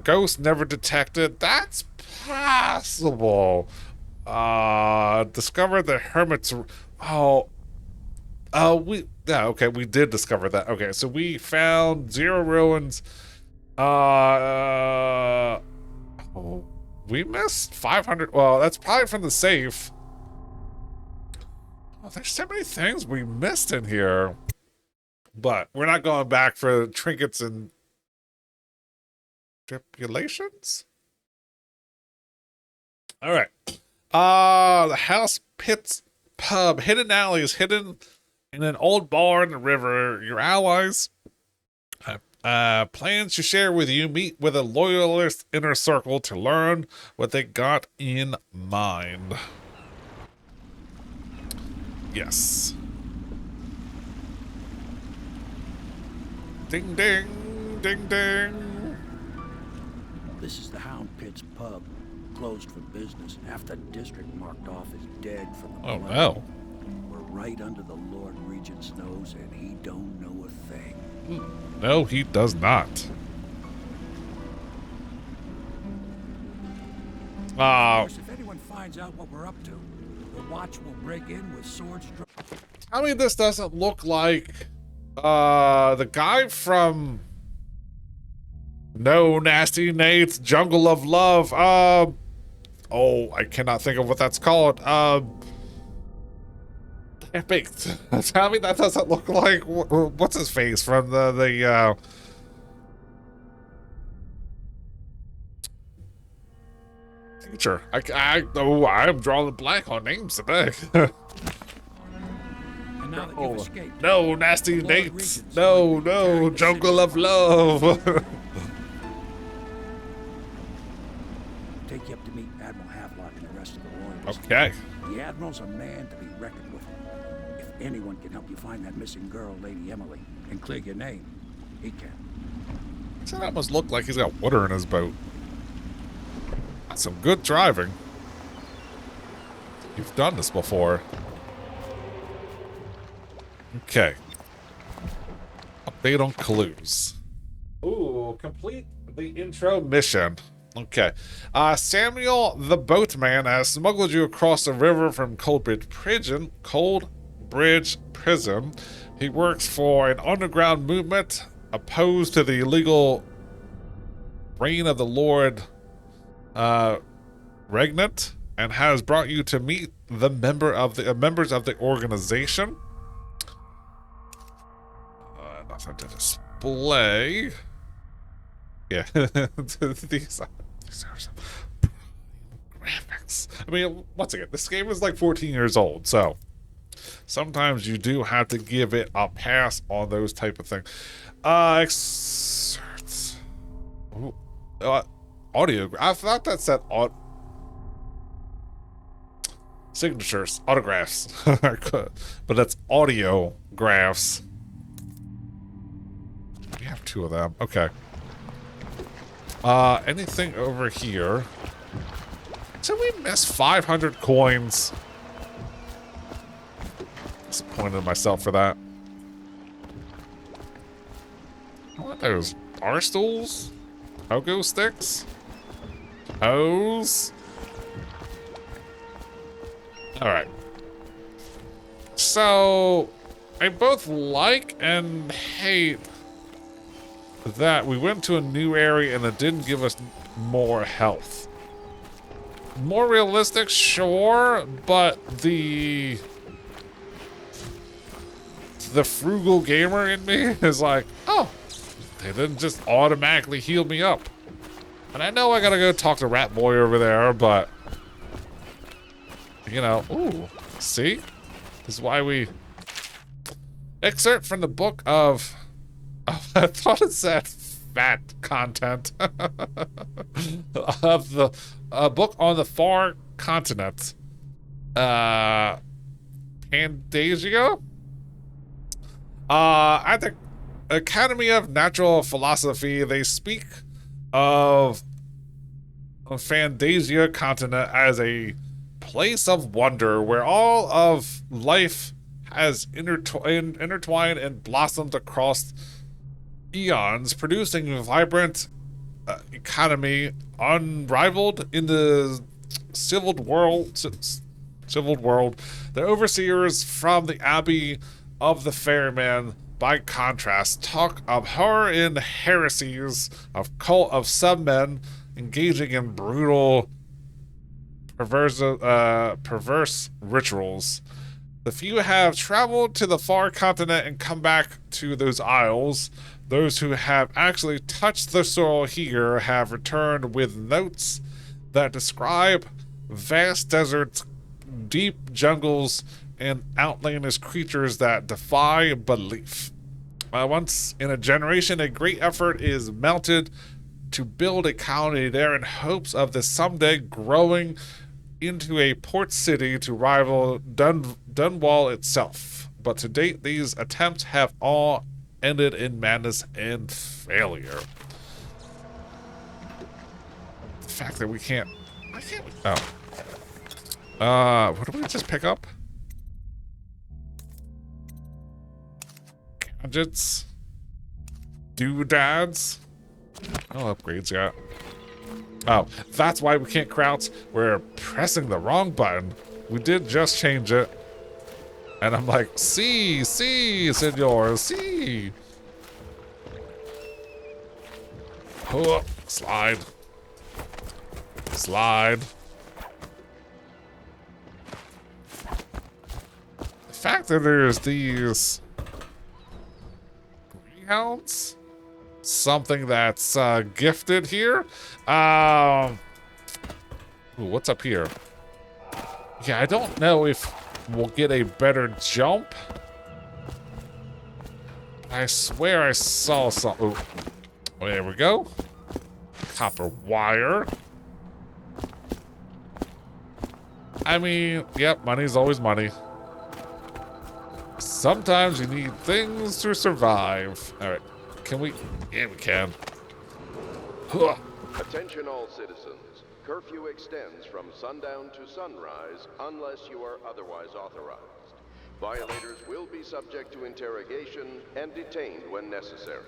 Ghost never detected. That's possible. Discover the hermit's. Okay, we did discover that. Okay, so we found 0 ruins. We missed 500. Well, that's probably from the safe. Oh, there's so many things we missed in here. But we're not going back for trinkets and stipulations. All right. The House Pits Pub. Hidden alleys, hidden in an old bar in the river. Your allies plans to share with you. Meet with a loyalist inner circle to learn what they got in mind. Yes. Ding ding, ding ding. This is the Hound Pits Pub. Closed for business. Half the district marked off as dead from the Oh blood. no. We're right under the Lord Regent's nose, and he don't know a thing. No, he does not. Of course, if anyone finds out what we're up to, the Watch will break in with swords drawn. Tell me this doesn't look like the guy from No Nasty Nate's Jungle of Love. Oh, I cannot think of what that's called. Baked. Tell me that doesn't look like what's his face from the teacher. I'm drawing a blank on names today. And now that you've escaped, No, Nasty Nates. No, Jungle of Love. take you up to meet Admiral Havelock and the rest of the Royals. Okay. The Admiral's a man to be reckoned with. If anyone can help you find that missing girl, Lady Emily, and clear your name, he can. So that must look like he's got water in his boat. That's some good driving. You've done this before. Okay. Update on clues. Ooh, complete the intro mission. Okay. Samuel the boatman has smuggled you across the river from Coldbridge Prison. He works for an underground movement opposed to the illegal reign of the Lord Regnant, and has brought you to meet the members of the organization. Nothing to display. Yeah, these are some graphics. I mean, once again, this game is like 14 years old, so sometimes you do have to give it a pass on those type of things. Excerpts. Ooh, audio. I thought that said signatures, autographs, but that's audio graphs. We have 2 of them. Okay. Anything over here? Did we miss 500 coins? Disappointed in myself for that. What are those? Bar stools? Pogo sticks? Hose? Alright. So, I both like and hate that we went to a new area and it didn't give us more health. More realistic, sure, but the frugal gamer in me is like, oh, they didn't just automatically heal me up. And I know I gotta go talk to Rat Boy over there, but you know, ooh, see? This is why we excerpt from the book of I thought it said fat content of the book on the far continent. Pandasia? At the Academy of Natural Philosophy, they speak of Fantasia continent as a place of wonder where all of life has intertwined and blossomed across eons, producing a vibrant economy unrivaled in the civiled world. The overseers from the Abbey of the Ferryman, by contrast, talk of horror and heresies of cult of some men engaging in brutal, perverse rituals. The few have traveled to the far continent and come back to those isles. Those who have actually touched the soil here have returned with notes that describe vast deserts, deep jungles, and outlandish creatures that defy belief. Once in a generation, a great effort is mounted to build a colony there in hopes of this someday growing into a port city to rival Dunwall itself. But to date, these attempts have all ended in madness and failure. The fact that we can't... Why can't we... Oh. What did we just pick up? Gadgets. Doodads. Oh, upgrades, yeah. Oh, that's why we can't crouch. We're pressing the wrong button. We did just change it. And I'm like, see, senor, see. Oh, slide. Slide. The fact that there's these greyhounds, something that's gifted here. Ooh, what's up here? Yeah, I don't know if we'll get a better jump. I swear I saw something. Oh, there we go. Copper wire. I mean, yep, money's always money. Sometimes you need things to survive. All right, can we? Yeah, we can. Huh. Attention all citizens. Curfew extends from sundown to sunrise unless you are otherwise authorized. Violators will be subject to interrogation and detained when necessary.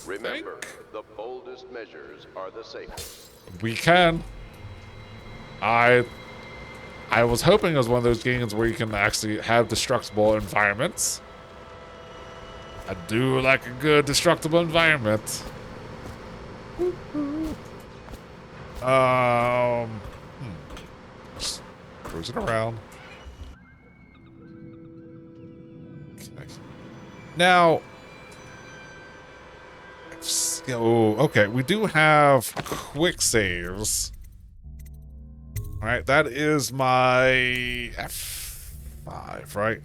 Remember, the boldest measures are the safest. We can. I was hoping it was one of those games where you can actually have destructible environments. I do like a good destructible environment. Just cruising around. Okay. Now, oh, okay, we do have quick saves. All right, that is my F5, right?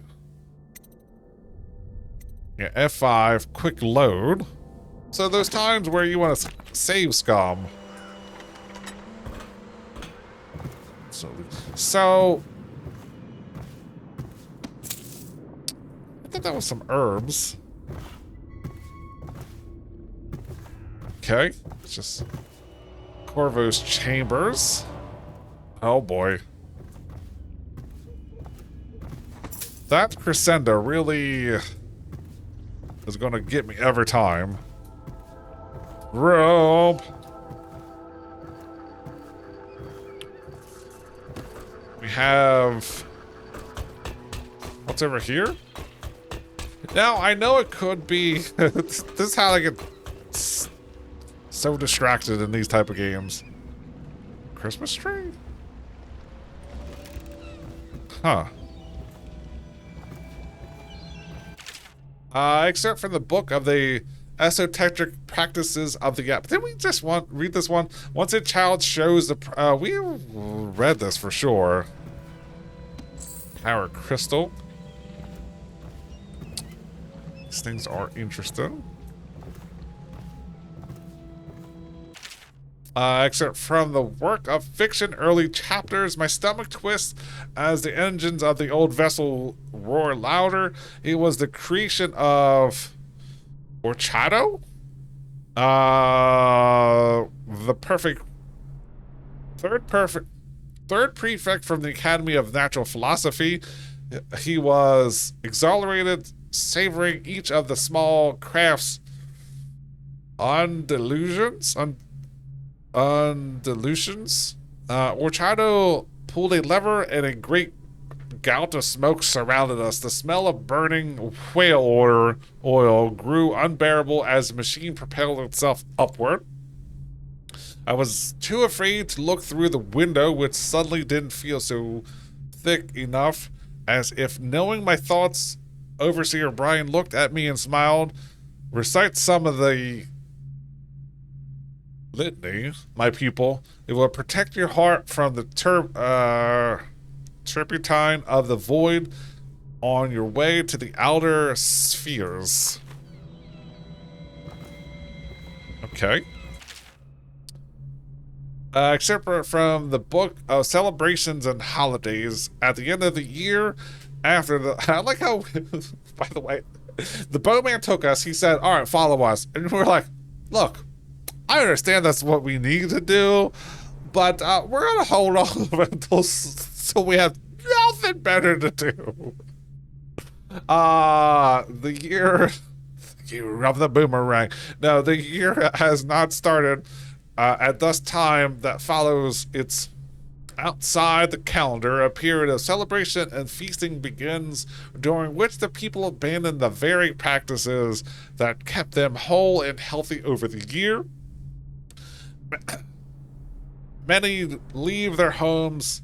Yeah, F5, quick load. So those times where you want to save scum. So I thought that was some herbs. Okay, it's just Corvo's chambers. Oh boy. That crescendo really is gonna get me every time. Rope. We have... What's over here? Now, I know it could be... this is how I get so distracted in these type of games. Christmas tree? Huh. Except for the book of the esoteric practices of the app. Didn't we just read this one? Once a child shows the... we read this for sure. Power crystal. These things are interesting. Except from the work of fiction early chapters, my stomach twists as the engines of the old vessel roar louder. It was the creation of Orchado? The perfect Third prefect from the Academy of Natural Philosophy. He was exhilarated, savoring each of the small crafts Undulations. Orchado pulled a lever and a great gout of smoke surrounded us. The smell of burning whale oil grew unbearable as the machine propelled itself upward. I was too afraid to look through the window, which suddenly didn't feel so thick enough, as if knowing my thoughts. Overseer Brian looked at me and smiled. Recite some of the litany, my pupil. It will protect your heart from the turpentine of the void on your way to the outer spheres. Okay. Except from the book of celebrations and holidays at the end of the year after the... I like how, by the way, the bowman took us. He said, all right, follow us. And we're like, look, I understand that's what we need to do, but we're going to hold on until so we have nothing better to do. The year of the boomerang. No, the year has not started. At this time that follows, it's outside the calendar. A period of celebration and feasting begins, during which the people abandon the very practices that kept them whole and healthy over the year. Many leave their homes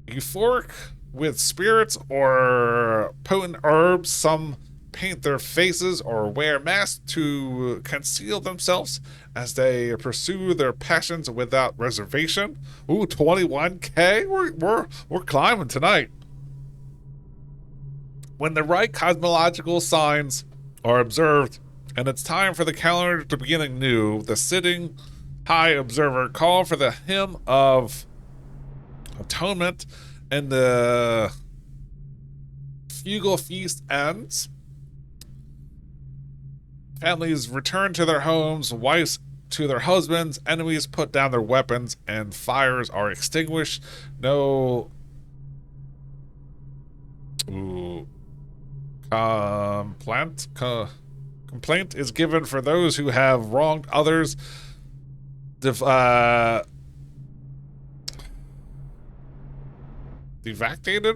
euphoric with spirits or potent herbs. Some paint their faces or wear masks to conceal themselves as they pursue their passions without reservation. Ooh, 21K? We're climbing tonight. When the right cosmological signs are observed and it's time for the calendar to begin anew, the sitting high observer call for the hymn of atonement and the fugal feast ends. Families return to their homes, wives to their husbands, enemies put down their weapons, and fires are extinguished. No complaint is given for those who have wronged others. Devactated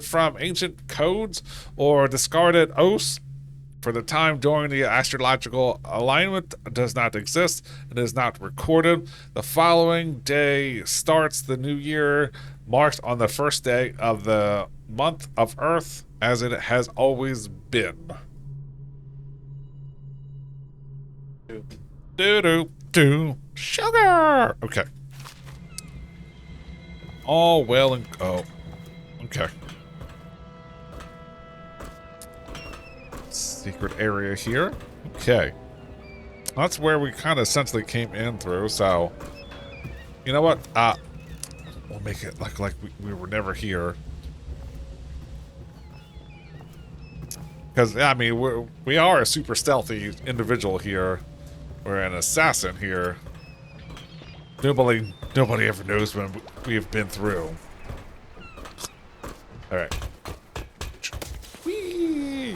from ancient codes or discarded oaths for the time during the astrological alignment does not exist and is not recorded. The following day starts the new year, marked on the first day of the month of Earth, as it has always been. Do sugar. Okay. All well and okay. Secret area here. Okay. That's where we kind of essentially came in through, so you know what? We'll make it like we were never here. Because I mean we are a super stealthy individual here. We're an assassin here. Nobody ever knows when we've been through. Alright. Whee!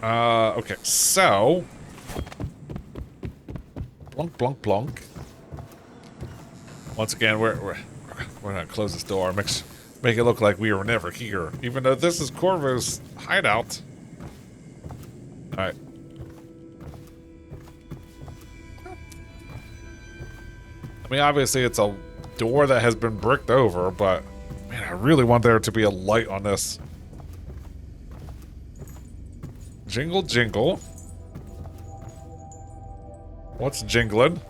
Okay, so blunk blunk. Once again, we're gonna close this door. Make it look like we were never here, even though this is Corvo's hideout. All right. I mean, obviously it's a door that has been bricked over, but man, I really want there to be a light on this. Jingle, jingle. What's jingling?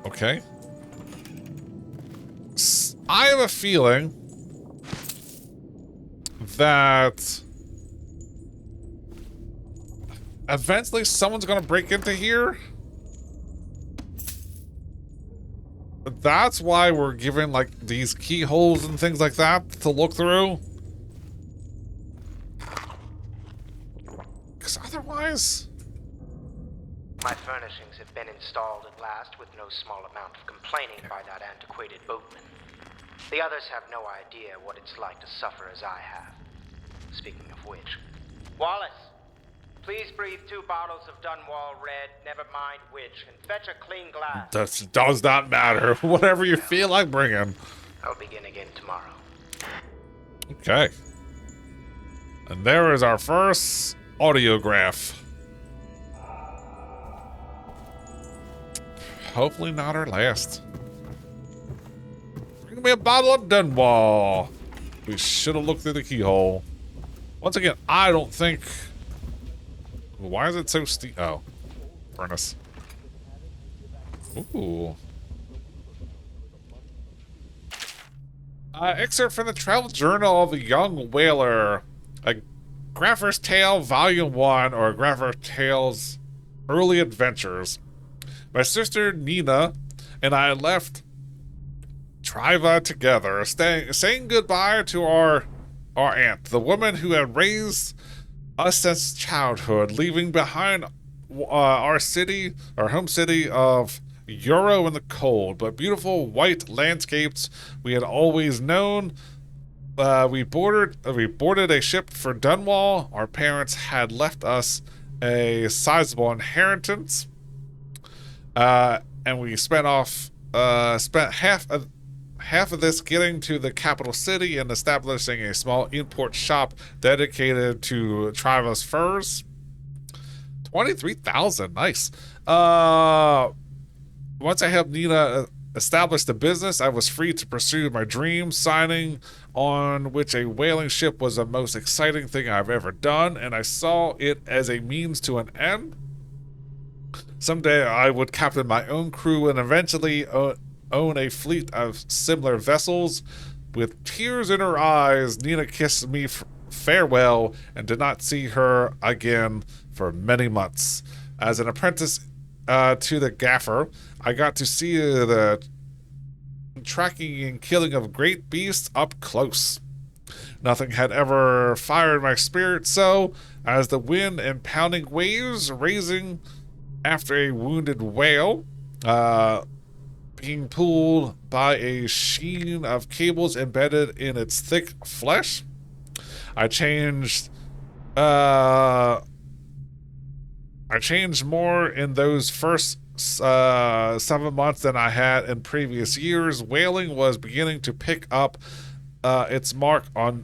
Okay. I have a feeling that eventually someone's gonna break into here. that's why we're given like these keyholes and things like that to look through. Because otherwise... My furnishings have been installed at last with no small amount of complaining by that antiquated boatman. The others have no idea what it's like to suffer as I have. Speaking of which... Wallace! Please breathe 2 bottles of Dunwall Red, never mind which, and fetch a clean glass. That does not matter. Whatever you feel like bringing. I'll begin again tomorrow. Okay. And there is our first audiograph. Hopefully not our last. Bring me a bottle of Dunwall. We should have looked through the keyhole. Once again, I don't think... Why is it so steep? Oh. Furnace. Ooh. Excerpt from the Travel Journal of the Young Whaler. A Grapher's Tale Volume 1, or Grapher's Tale's Early Adventures. My sister Nina and I left Triva together, saying goodbye to our aunt, the woman who had raised us since childhood, leaving behind our city, our home city of Euro in the cold, but beautiful white landscapes we had always known. We boarded a ship for Dunwall. Our parents had left us a sizable inheritance, and we spent half of this getting to the capital city and establishing a small import shop dedicated to Triva's furs. 23,000, nice. Once I helped Nina establish the business, I was free to pursue my dream, signing on which a whaling ship was the most exciting thing I've ever done, and I saw it as a means to an end. Someday I would captain my own crew and eventually own a fleet of similar vessels. With tears in her eyes, Nina kissed me farewell and did not see her again for many months. As an apprentice to the gaffer, I got to see the tracking and killing of great beasts up close. Nothing had ever fired my spirit so as the wind and pounding waves raising after a wounded whale, being pulled by a sheen of cables embedded in its thick flesh. I changed more in those first 7 months than I had in previous years. Whaling was beginning to pick up its mark on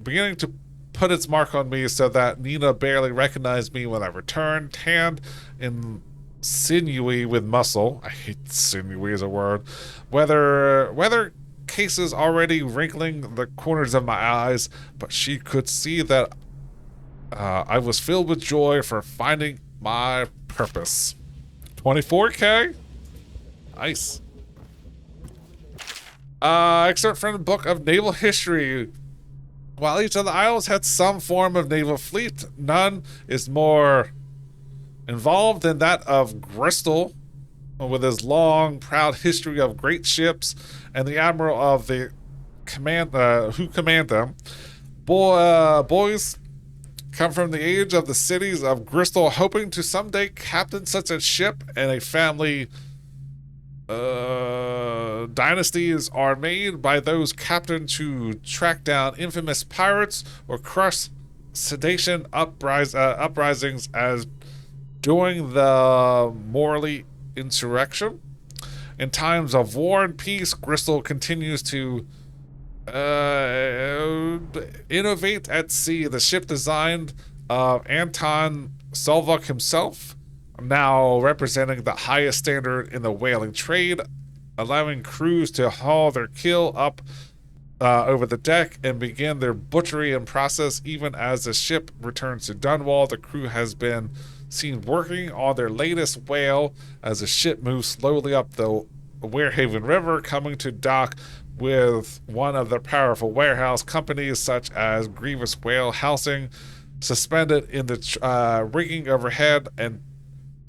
beginning to put its mark on me, so that Nina barely recognized me when I returned, tanned and sinewy with muscle. I hate sinewy as a word. Weather cases already wrinkling the corners of my eyes, but she could see that I was filled with joy for finding my purpose. 24K? Nice. Excerpt from the book of naval history. While each of the isles had some form of naval fleet, none is more involved than that of Bristol, with his long, proud history of great ships and the admiral of the who command them. Boys come from the age of the cities of Bristol, hoping to someday captain such a ship, and a family dynasties are made by those captained to track down infamous pirates or crush sedation uprisings as during the Morley insurrection. In times of war and peace, Bristol continues to innovate at sea. The ship designed of Anton Solvok himself, now representing the highest standard in the whaling trade, allowing crews to haul their kill up over the deck and begin their butchery and process. Even as the ship returns to Dunwall, the crew has been seen working on their latest whale as the ship moves slowly up the Warehaven River, coming to dock with one of the powerful warehouse companies such as Grievous Whale Housing, suspended in the rigging overhead and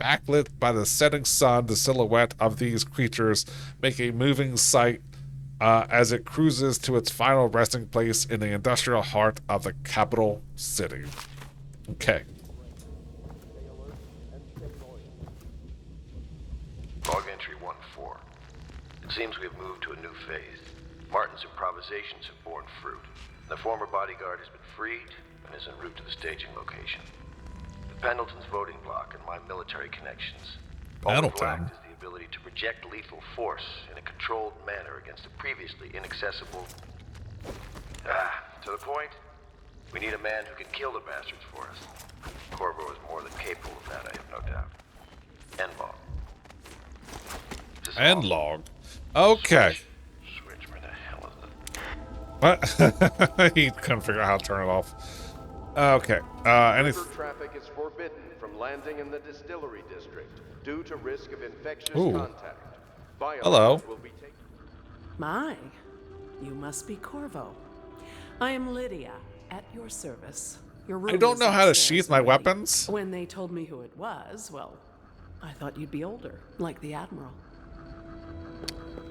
backlit by the setting sun, the silhouette of these creatures make a moving sight as it cruises to its final resting place in the industrial heart of the capital city. Okay. Log entry 1-4. It seems we have moved to a new phase. Martin's improvisations have borne fruit. The former bodyguard has been freed and is en route to the staging location. With Pendleton's voting block and my military connections, all that will act is the ability to project lethal force in a controlled manner against a previously inaccessible... to the point, we need a man who can kill the bastards for us. Corvo is more than capable of that, I have no doubt. End log. End log. Okay. Switch, where the hell is it? What? He couldn't figure out how to turn it off. Okay. River traffic is forbidden from landing in the distillery district due to risk of infectious contact. Hello. Will be taken. My, you must be Corvo. I am Lydia, at your service. Your room I don't is know how to upstairs sheath my with me. weapons. When they told me who it was, well, I thought you'd be older, like the Admiral.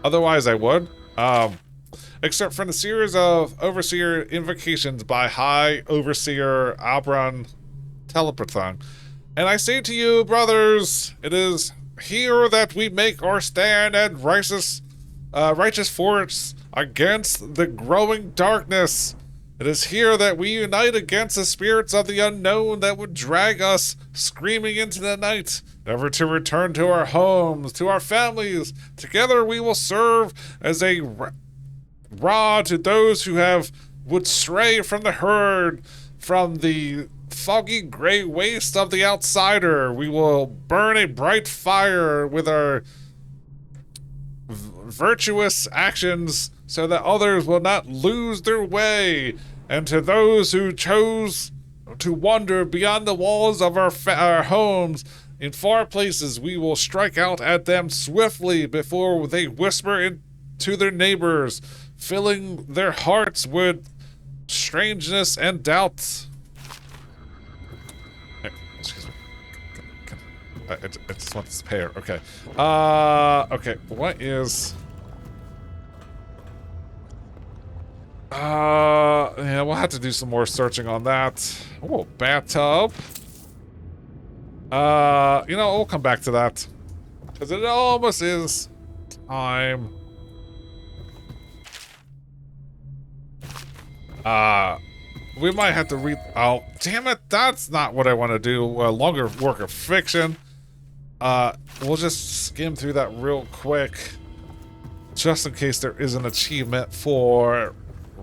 Otherwise, I would. Except for the series of Overseer invocations by High Overseer Albron Telepathon. And I say to you, brothers, it is here that we make our stand and righteous force against the growing darkness. It is here that we unite against the spirits of the unknown that would drag us screaming into the night, never to return to our homes, to our families. Together we will serve as a rod to those who would stray from the herd, from the foggy gray waste of the outsider. We will burn a bright fire with our virtuous actions so that others will not lose their way. And to those who chose to wander beyond the walls of our homes in far places, we will strike out at them swiftly before they whisper into their neighbors, filling their hearts with strangeness and doubt. Excuse me. I just want this pair. Okay. Okay. What is... yeah, we'll have to do some more searching on that. Oh, bathtub. You know, we'll come back to that. Because it almost is time. We might have to oh, damn it, that's not what I want to do. A longer work of fiction. We'll just skim through that real quick. Just in case there is an achievement for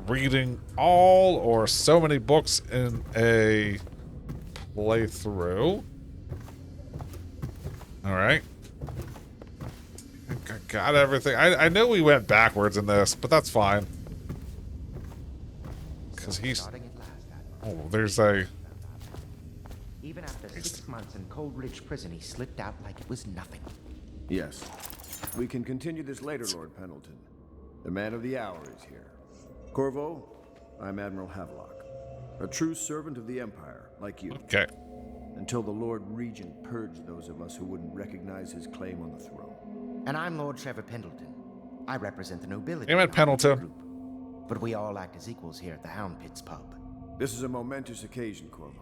reading all or so many books in a playthrough. Alright. I think I got everything. I know we went backwards in this, but that's fine. Because he's... Oh, there's a... Even after 6 months in Coldridge Prison, he slipped out like it was nothing. Yes. We can continue this later, Lord Pendleton. The man of the hour is here. Corvo, I'm Admiral Havelock. A true servant of the Empire, like you. Okay. Until the Lord Regent purged those of us who wouldn't recognize his claim on the throne. And I'm Lord Trevor Pendleton. I represent the nobility. Damn it, Pendleton. Group. But we all act as equals here at the Hound Pits pub. This is a momentous occasion, Corvo.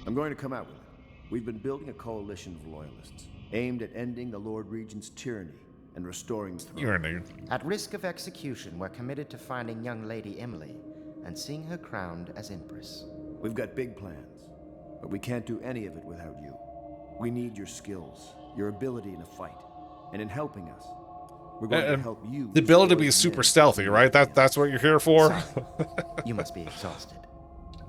I'm going to come out with it. We've been building a coalition of loyalists, aimed at ending the Lord Regent's tyranny and restoring the throne. Tyranny. At risk of execution, we're committed to finding young Lady Emily and seeing her crowned as Empress. We've got big plans, but we can't do any of it without you. We need your skills, your ability in a fight, and in helping us. We're going to help you. The ability to be super stealthy, right? That's what you're here for? You must be exhausted.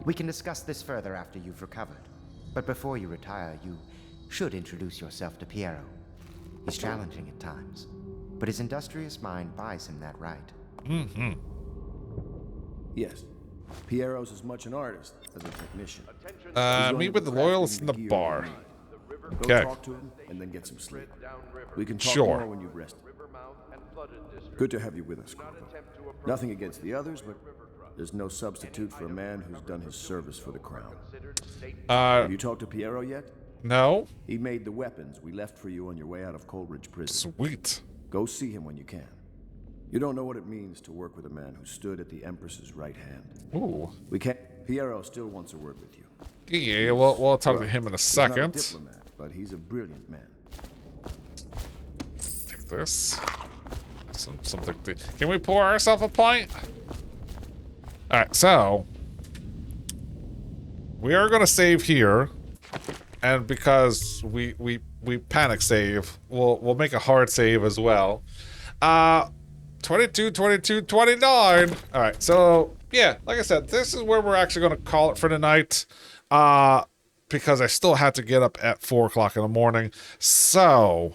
We can discuss this further after you've recovered. But before you retire, you should introduce yourself to Piero. He's challenging at times, but his industrious mind buys him that right. Mm-hmm. Yes. Piero's as much an artist as a technician. Meet with the loyalists in the bar. Go Okay. talk to him and then get some sleep. We can talk Sure. more when you've rested. Good to have you with us, Corvo. Nothing against the others, but there's no substitute for a man who's done his service for the crown. Have you talked to Piero yet? No. He made the weapons we left for you on your way out of Coleridge Prison. Sweet. Go see him when you can. You don't know what it means to work with a man who stood at the Empress's right hand. Ooh. We can't. Piero still wants a word with you. Yeah, we'll talk to him in a He's not a second. diplomat, but he's a brilliant man. Take this. Something. Can we pour ourselves a pint? All right, so we are gonna save here, and because we panic save, we'll make a hard save as well. 22, 22, 29. All right, so yeah, like I said, this is where we're actually gonna call it for tonight. Because I still had to get up at 4 o'clock in the morning. So,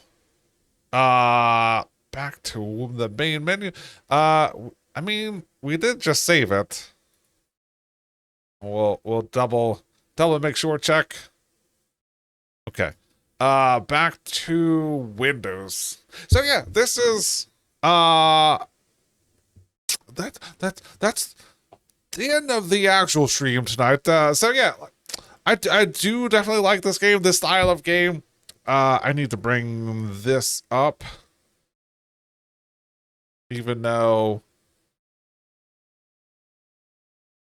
back to the main menu. I mean, we did just save it. We'll double make sure check. Okay. Back to Windows. So yeah, this is that's the end of the actual stream tonight. So yeah, I do definitely like this game, this style of game. I need to bring this up. Even though...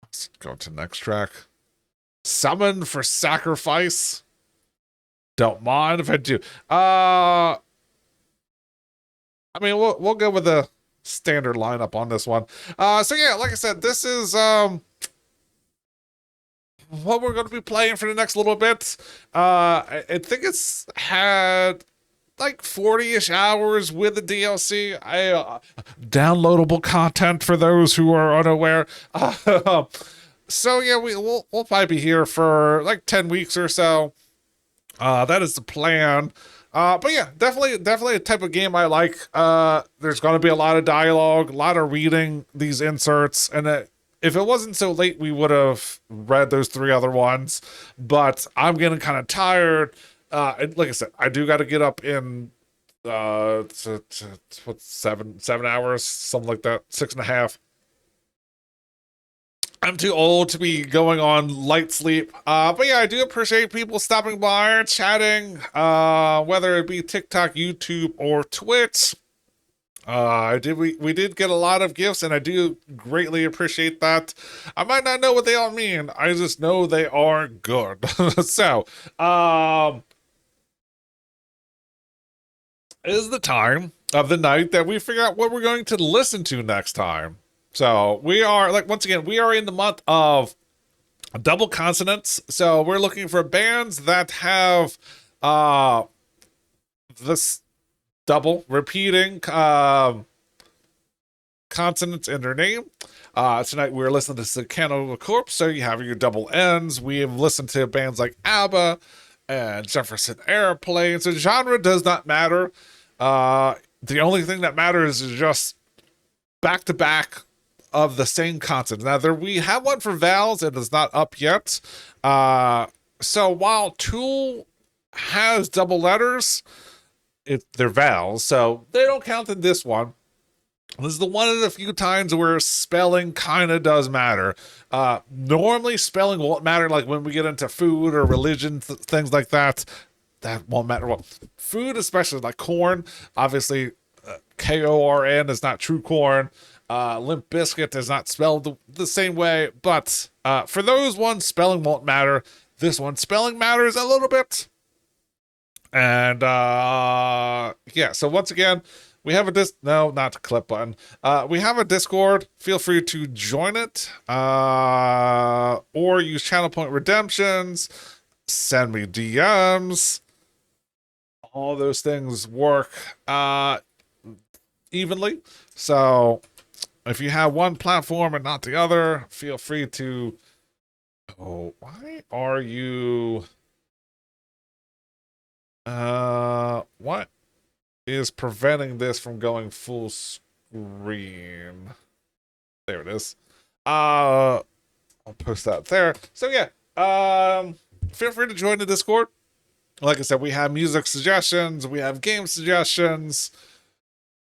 Let's go to next track. Summon for Sacrifice. Don't mind if I do. I mean, we'll go with the standard lineup on this one. So yeah, like I said, this is... what we're going to be playing for the next little bit. I think it's had like 40-ish hours with the DLC. Downloadable content for those who are unaware. So yeah, we'll probably be here for like 10 weeks or so. That is the plan. But yeah, definitely a type of game I like. There's going to be a lot of dialogue, a lot of reading these inserts, and if it wasn't so late, we would have read those 3 other ones, but I'm getting kind of tired. And like I said, I do got to get up in, what, 7 hours, something like that, 6.5. I'm too old to be going on light sleep. But yeah, I do appreciate people stopping by, chatting, whether it be TikTok, YouTube, or Twitch. We did get a lot of gifts, and I do greatly appreciate that. I might not know what they all mean. I just know they are good. So, is the time of the night that we figure out what we're going to listen to next time. So we are, like, once again, we are in the month of double consonants. So we're looking for bands that have this double repeating consonants in their name. Tonight we're listening to Cannibal Corpse, so you have your double N's. We have listened to bands like ABBA and Jefferson Airplane. So genre does not matter. The only thing that matters is just back to back of the same consonant. Now we have one for vowels. It is not up yet. So while Tool has double letters, they're vowels, so they don't count in this one. This is the one of the few times where spelling kind of does matter. Normally spelling won't matter, like when we get into food or religion, things like that. That won't matter. Well, food, especially like corn, obviously Korn is not true corn. Limp Bizkit is not spelled the same way, but for those ones, spelling won't matter. This one, spelling matters a little bit. And yeah, so once again, we have a not the clip button. We have a Discord. Feel free to join it, or use Channel Point Redemptions. Send me DMs. All those things work evenly. So if you have one platform and not the other, feel free to. Oh, why are you? What is preventing this from going full screen? There it is. I'll post that there. So yeah, feel free to join the Discord. Like I said, we have music suggestions, we have game suggestions,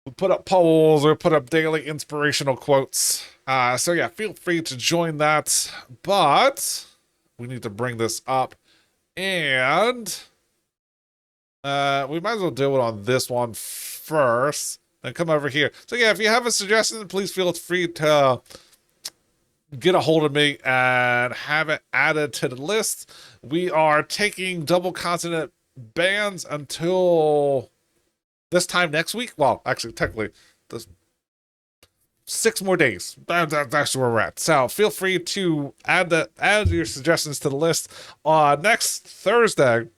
we put up polls, or put up daily inspirational quotes. So yeah, feel free to join that. But we need to bring this up and We might as well do it on this one first, then come over here. So yeah, if you have a suggestion, please feel free to get a hold of me and have it added to the list. We are taking double consonant bans until this time next week. Well, actually, technically, this 6 more days. That's where we're at. So feel free to add your suggestions to the list. Next Thursday,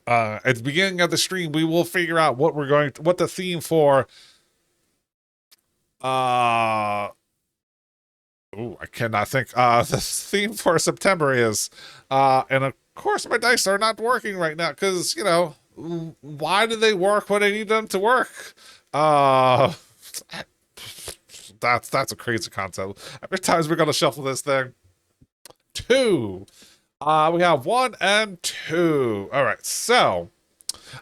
at the beginning of the stream, we will figure out what the theme for. I cannot think. The theme for September is, and of course my dice are not working right now because why do they work when I need them to work? That's a crazy concept. How many times we're gonna shuffle this thing? 2. We have 1 and 2. All right, so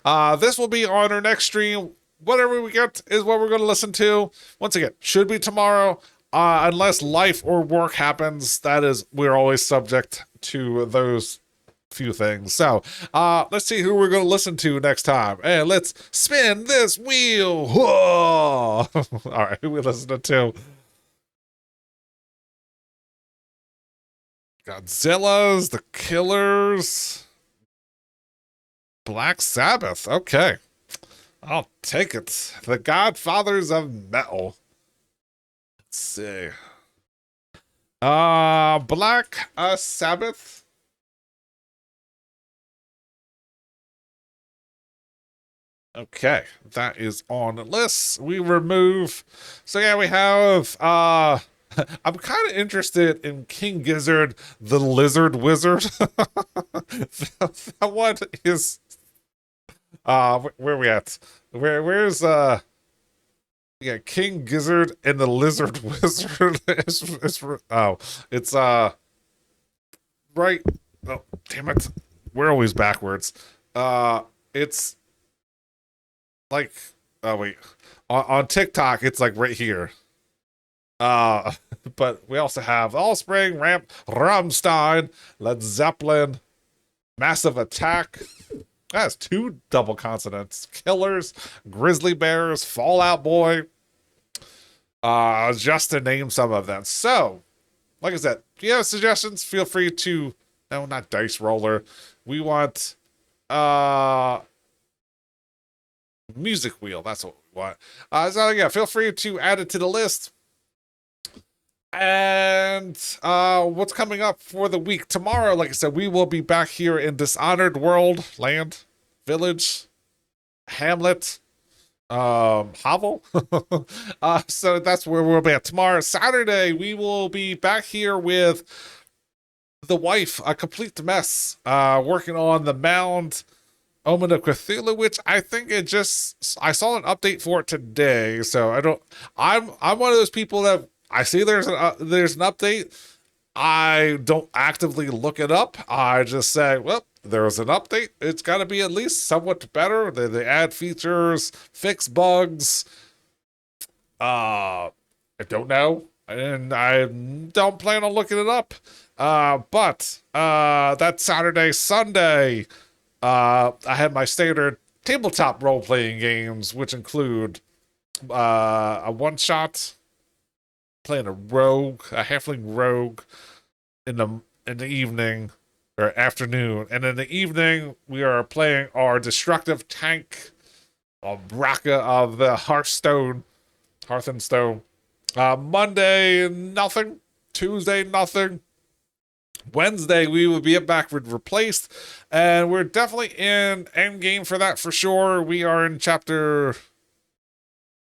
this will be on our next stream. Whatever we get is what we're gonna listen to. Once again, should be tomorrow. Unless life or work happens, we're always subject to those few things. So, let's see who we're going to listen to next time. And let's spin this wheel. Whoa! All right, who we listening to? Godzilla's, The Killers, Black Sabbath. Okay. I'll take it. The Godfathers of Metal. Let's see. Black Sabbath. Okay, that is on the list. We remove. So yeah, we have I'm kind of interested in King Gizzard, the Lizard Wizard. that one is where are we at? Where's yeah, King Gizzard and the Lizard Wizard. it's right. Oh, damn it. We're always backwards. It's like, oh wait, on TikTok it's like right here. But we also have Offspring, Rammstein, Led Zeppelin, Massive Attack. That's 2 double consonants. Killers, Grizzly Bears, Fall Out Boy. Just to name some of them. So, like I said, if you have suggestions, feel free to. No, not Dice Roller. We want Music Wheel. That's what we want. So yeah, feel free to add it to the list. And what's coming up for the week? Tomorrow, like I said, we will be back here in Dishonored World, Land, Village, Hamlet, Hovel. So that's where we'll be at tomorrow. Saturday, we will be back here with the wife, A Complete Mess, working on the Mound Omen of Cthulhu, which I think I saw an update for it today. So I'm one of those people that I see there's an update. I don't actively look it up. I just say, well, there's an update. It's got to be at least somewhat better. They add features, fix bugs. I don't know, and I don't plan on looking it up. But that Saturday, Sunday, I had my standard tabletop role-playing games, which include a one-shot, playing a halfling rogue in the evening or afternoon, and in the evening we are playing our destructive tank, Bracca of the Hearth and Stone. Monday, nothing. Tuesday, nothing. Wednesday, we will be at Backward Replaced, and we're definitely in endgame for that for sure. We are in chapter.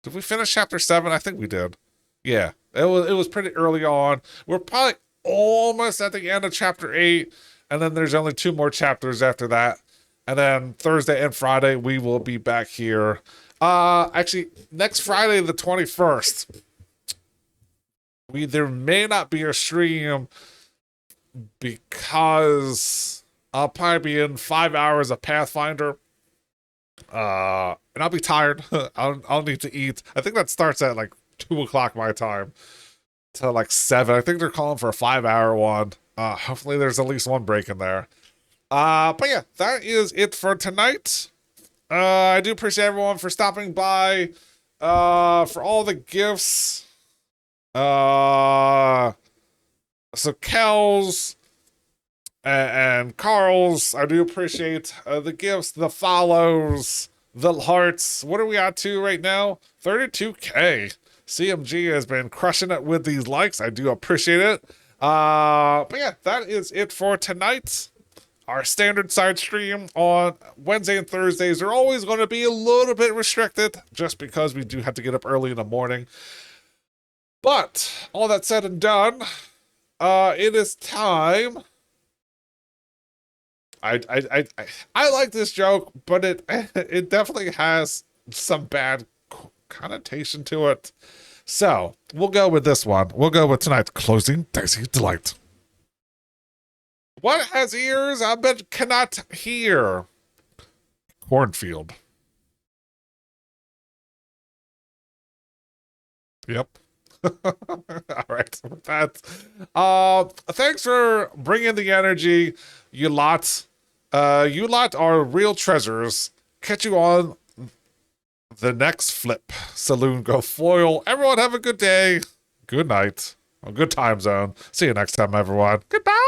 Did we finish chapter 7? I think we did. Yeah, it was pretty early on. We're probably almost at the end of chapter 8, and then there's only 2 more chapters after that. And then Thursday and Friday, we will be back here. Actually, next Friday, the 21st, there may not be a stream because I'll probably be in 5 hours of Pathfinder. And I'll be tired. I'll need to eat. I think that starts at like 2 o'clock my time to like 7. I think they're calling for a 5-hour one. Hopefully there's at least one break in there. But yeah, that is it for tonight. I do appreciate everyone for stopping by, for all the gifts. So Kel's and Carl's, I do appreciate the gifts, the follows, the hearts. What are we at to right now? 32K. CMG has been crushing it with these likes. I do appreciate it. But yeah, that is it for tonight. Our standard side stream on Wednesday and Thursdays are always going to be a little bit restricted just because we do have to get up early in the morning. But all that said and done, it is time. I like this joke, but it definitely has some bad connotation to it. So we'll go with this one. We'll go with tonight's closing Dicey Delight. What has ears but cannot hear? Cornfield. Yep. All right. With that, thanks for bringing the energy, you lot. You lot are real treasures. Catch you on the next flip. Saloon Go Foil. Everyone have a good day. Good night. A good time zone. See you next time, everyone. Goodbye.